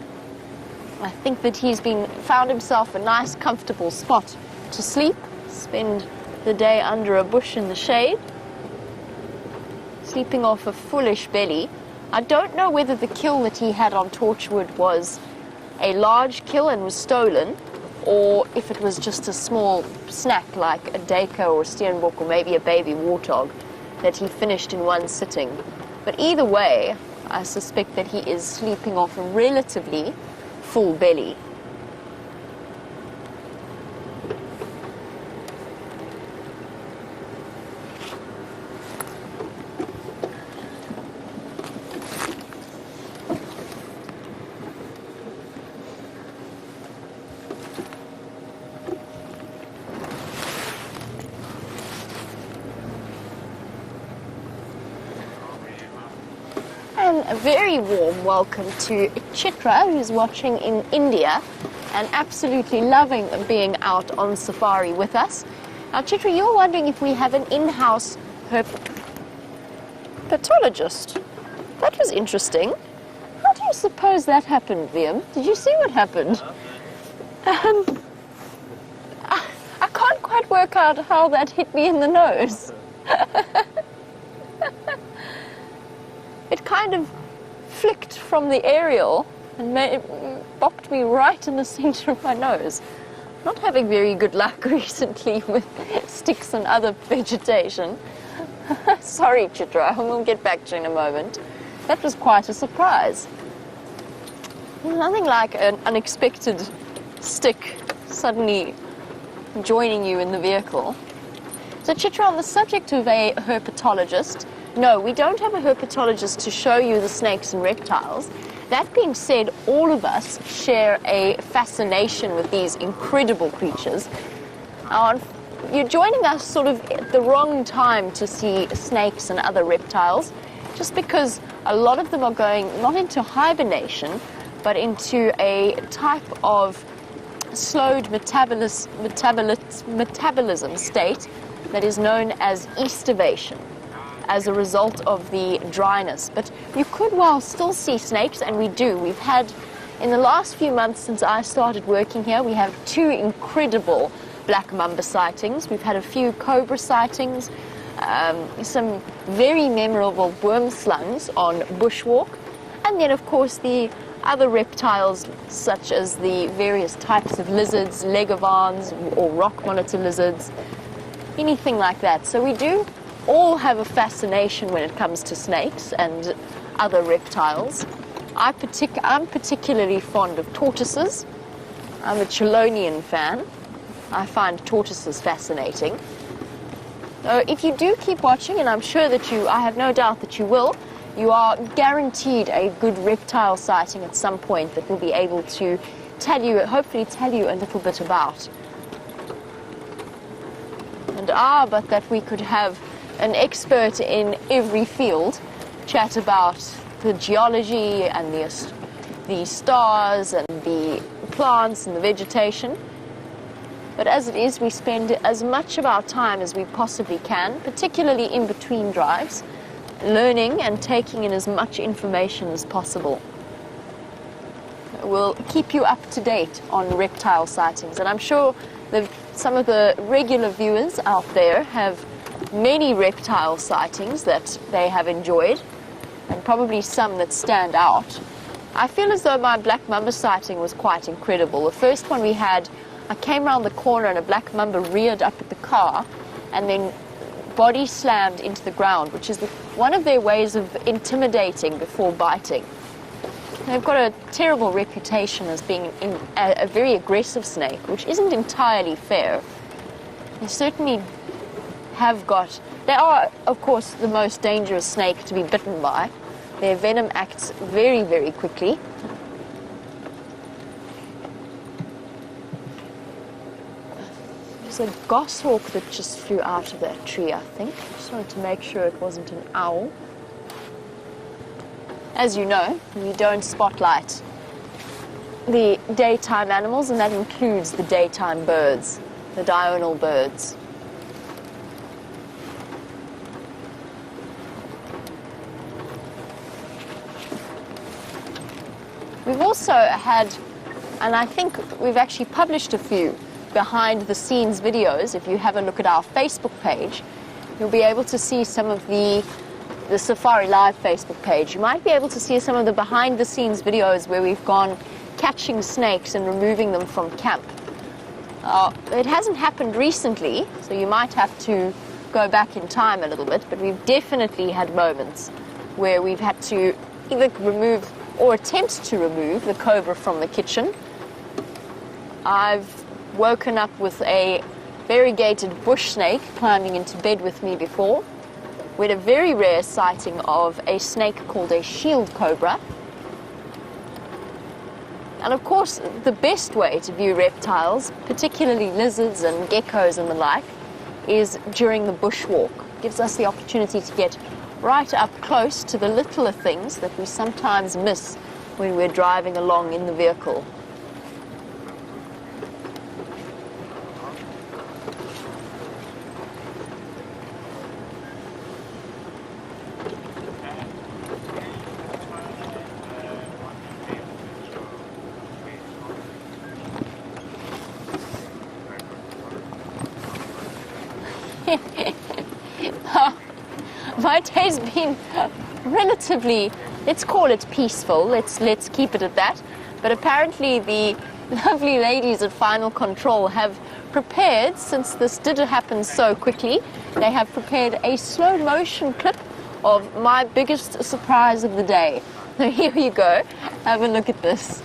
I think that he's found himself a nice, comfortable spot to sleep, spend the day under a bush in the shade, sleeping off a fullish belly. I don't know whether the kill that he had on Torchwood was a large kill and was stolen, or if it was just a small snack like a Deka or a Steenbok or maybe a baby warthog that he finished in one sitting. But either way, I suspect that he is sleeping off a relatively full belly. A very warm welcome to Chitra, who's watching in India and absolutely loving being out on safari with us. Now, Chitra, you're wondering if we have an in-house herpetologist. That was interesting. How do you suppose that happened, Liam? Did you see what happened? I can't quite work out how that hit me in the nose. It kind of flicked from the aerial and bopped me right in the center of my nose. Not having very good luck recently with sticks and other vegetation. Sorry, Chitra, we'll get back to you in a moment. That was quite a surprise. Nothing like an unexpected stick suddenly joining you in the vehicle. So, Chitra, on the subject of a herpetologist, no, we don't have a herpetologist to show you the snakes and reptiles. That being said, all of us share a fascination with these incredible creatures. You're joining us sort of at the wrong time to see snakes and other reptiles, just because a lot of them are going not into hibernation, but into a type of slowed metabolism state that is known as estivation as a result of the dryness. But you could well still see snakes, and we do. We've had, in the last few months since I started working here, we have 2 incredible black mamba sightings. We've had a few cobra sightings, some very memorable worm slungs on bushwalk, and then of course the other reptiles such as the various types of lizards, legavans or rock monitor lizards, anything like that. So we do all have a fascination when it comes to snakes and other reptiles. I'm particularly fond of tortoises. I'm a Chelonian fan. I find tortoises fascinating. So if you do keep watching, and I'm sure that I have no doubt that you will, you are guaranteed a good reptile sighting at some point that we'll be able to hopefully tell you a little bit about. And but that we could have an expert in every field chat about the geology and the stars and the plants and the vegetation. But as it is, we spend as much of our time as we possibly can, particularly in between drives, learning and taking in as much information as possible. We'll keep you up to date on reptile sightings, and I'm sure that some of the regular viewers out there have many reptile sightings that they have enjoyed, and probably some that stand out. I feel as though my black mamba sighting was quite incredible. The first one we had, I came around the corner and a black mamba reared up at the car and then body slammed into the ground, which is one of their ways of intimidating before biting. They've got a terrible reputation as being a very aggressive snake, which isn't entirely fair. They certainly they are, of course, the most dangerous snake to be bitten by. Their venom acts very, very quickly. There's a goshawk that just flew out of that tree, I think. Just wanted to make sure it wasn't an owl. As you know, we don't spotlight the daytime animals, and that includes the daytime birds, the diurnal birds. We've also had, and I think we've actually published a few behind the scenes videos. If you have a look at our Facebook page, you'll be able to see some of the Safari Live Facebook page. You might be able to see some of the behind the scenes videos where we've gone catching snakes and removing them from camp. It hasn't happened recently, so you might have to go back in time a little bit, but we've definitely had moments where we've had to either remove or attempt to remove the cobra from the kitchen. I've woken up with a variegated bush snake climbing into bed with me before. We had a very rare sighting of a snake called a shield cobra. And of course, the best way to view reptiles, particularly lizards and geckos and the like, is during the bushwalk. It gives us the opportunity to get right up close to the littler things that we sometimes miss when we're driving along in the vehicle. My day's been relatively, let's call it peaceful, let's keep it at that. But apparently the lovely ladies at Final Control have prepared, since this did happen so quickly, they have prepared a slow motion clip of my biggest surprise of the day. So here you go, have a look at this.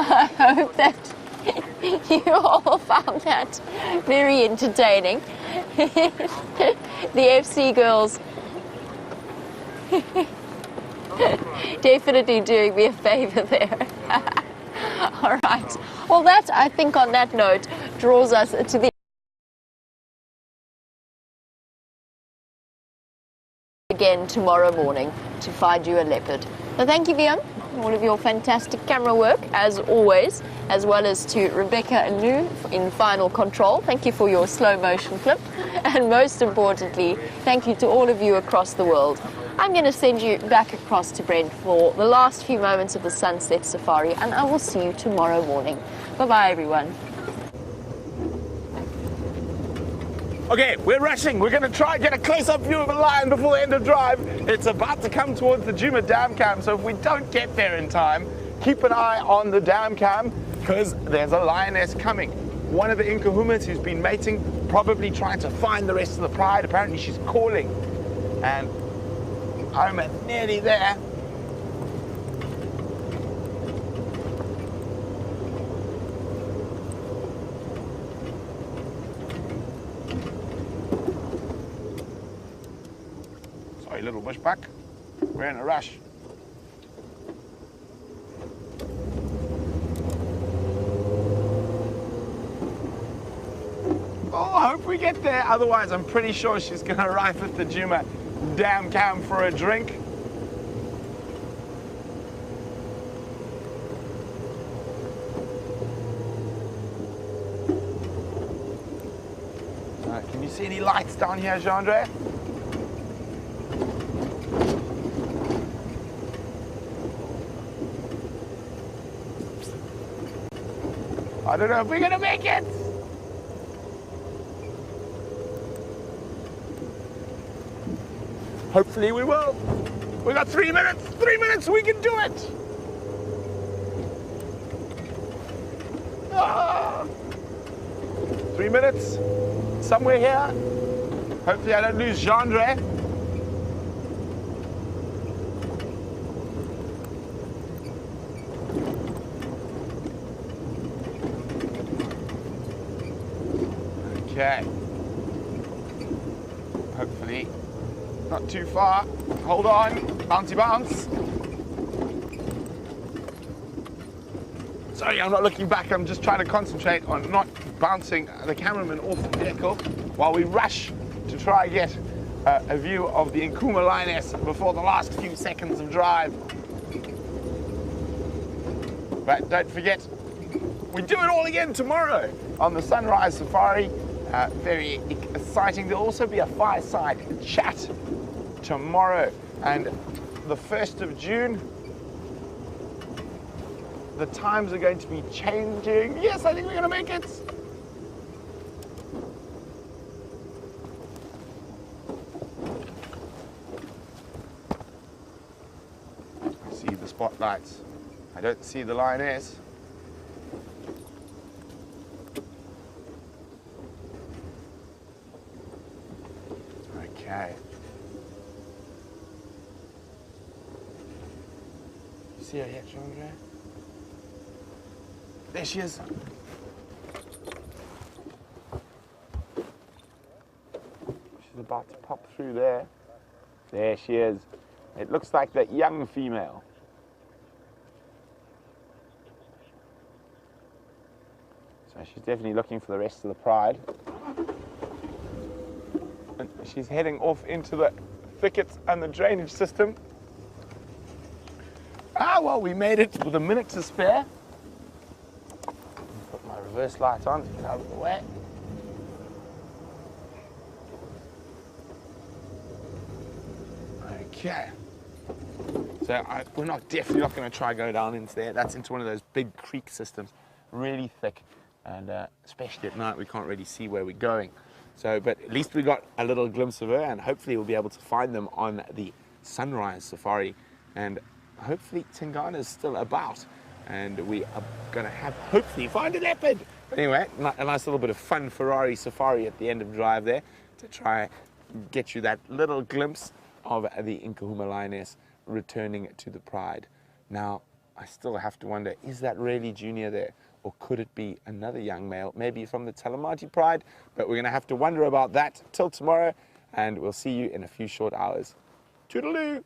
I hope that you all found that very entertaining. The FC girls definitely doing me a favor there. All right. Well, that, I think, on that note, draws us to the again tomorrow morning to find you a leopard. So thank you, Vian, all of your fantastic camera work, as always, as well as to Rebecca and Lou in final control. Thank you for your slow motion clip. And most importantly, thank you to all of you across the world. I'm going to send you back across to Brent for the last few moments of the sunset safari, and I will see you tomorrow morning. Bye-bye, everyone. Okay, we're rushing. We're going to try and get a close-up view of a lion before the end of drive. It's about to come towards the Djuma dam cam, so if we don't get there in time, keep an eye on the dam cam because there's a lioness coming. One of the Nkuhumas who's been mating, probably trying to find the rest of the pride. Apparently she's calling, and I'm nearly there. Sorry, little bushbuck. We're in a rush. Oh, I hope we get there. Otherwise, I'm pretty sure she's going to arrive at the Djuma dam cam for a drink. Can you see any lights down here, Jean-Andre? I don't know if we're going to make it. Hopefully we will. We got 3 minutes. 3 minutes, we can do it. Ah. 3 minutes. Somewhere here. Hopefully I don't lose Jean-Andre. Okay. Hopefully not too far. Hold on. Bouncy bounce. Sorry, I'm not looking back. I'm just trying to concentrate on not bouncing the cameraman off the vehicle while we rush to try and get a view of the Nkuma lioness before the last few seconds of drive. But don't forget, we do it all again tomorrow on the sunrise safari. Very exciting. There'll also be a fireside chat tomorrow, and the 1st of June. The times are going to be changing. Yes, I think we're going to make it. I see the spotlights. I don't see the lioness. Okay. You see her yet, Jean-Andre? There she is. She's about to pop through there. There she is. It looks like that young female. So she's definitely looking for the rest of the pride. And she's heading off into the thickets and the drainage system. Ah, well, we made it with a minute to spare. Put my reverse light on to get out of the way. Okay. So we're definitely not going to try go down into there. That's into one of those big creek systems, really thick, and especially at night we can't really see where we're going. So, but at least we got a little glimpse of her, and hopefully we'll be able to find them on the sunrise safari, and hopefully Tingana is still about, and we are going to hopefully find a leopard. But anyway, a nice little bit of fun Ferrari safari at the end of drive there to try get you that little glimpse of the Nkuhuma lioness returning to the pride. Now, I still have to wonder, is that really Junior there? Or could it be another young male, maybe from the Talamati pride? But we're going to have to wonder about that till tomorrow, and we'll see you in a few short hours. Toodaloo!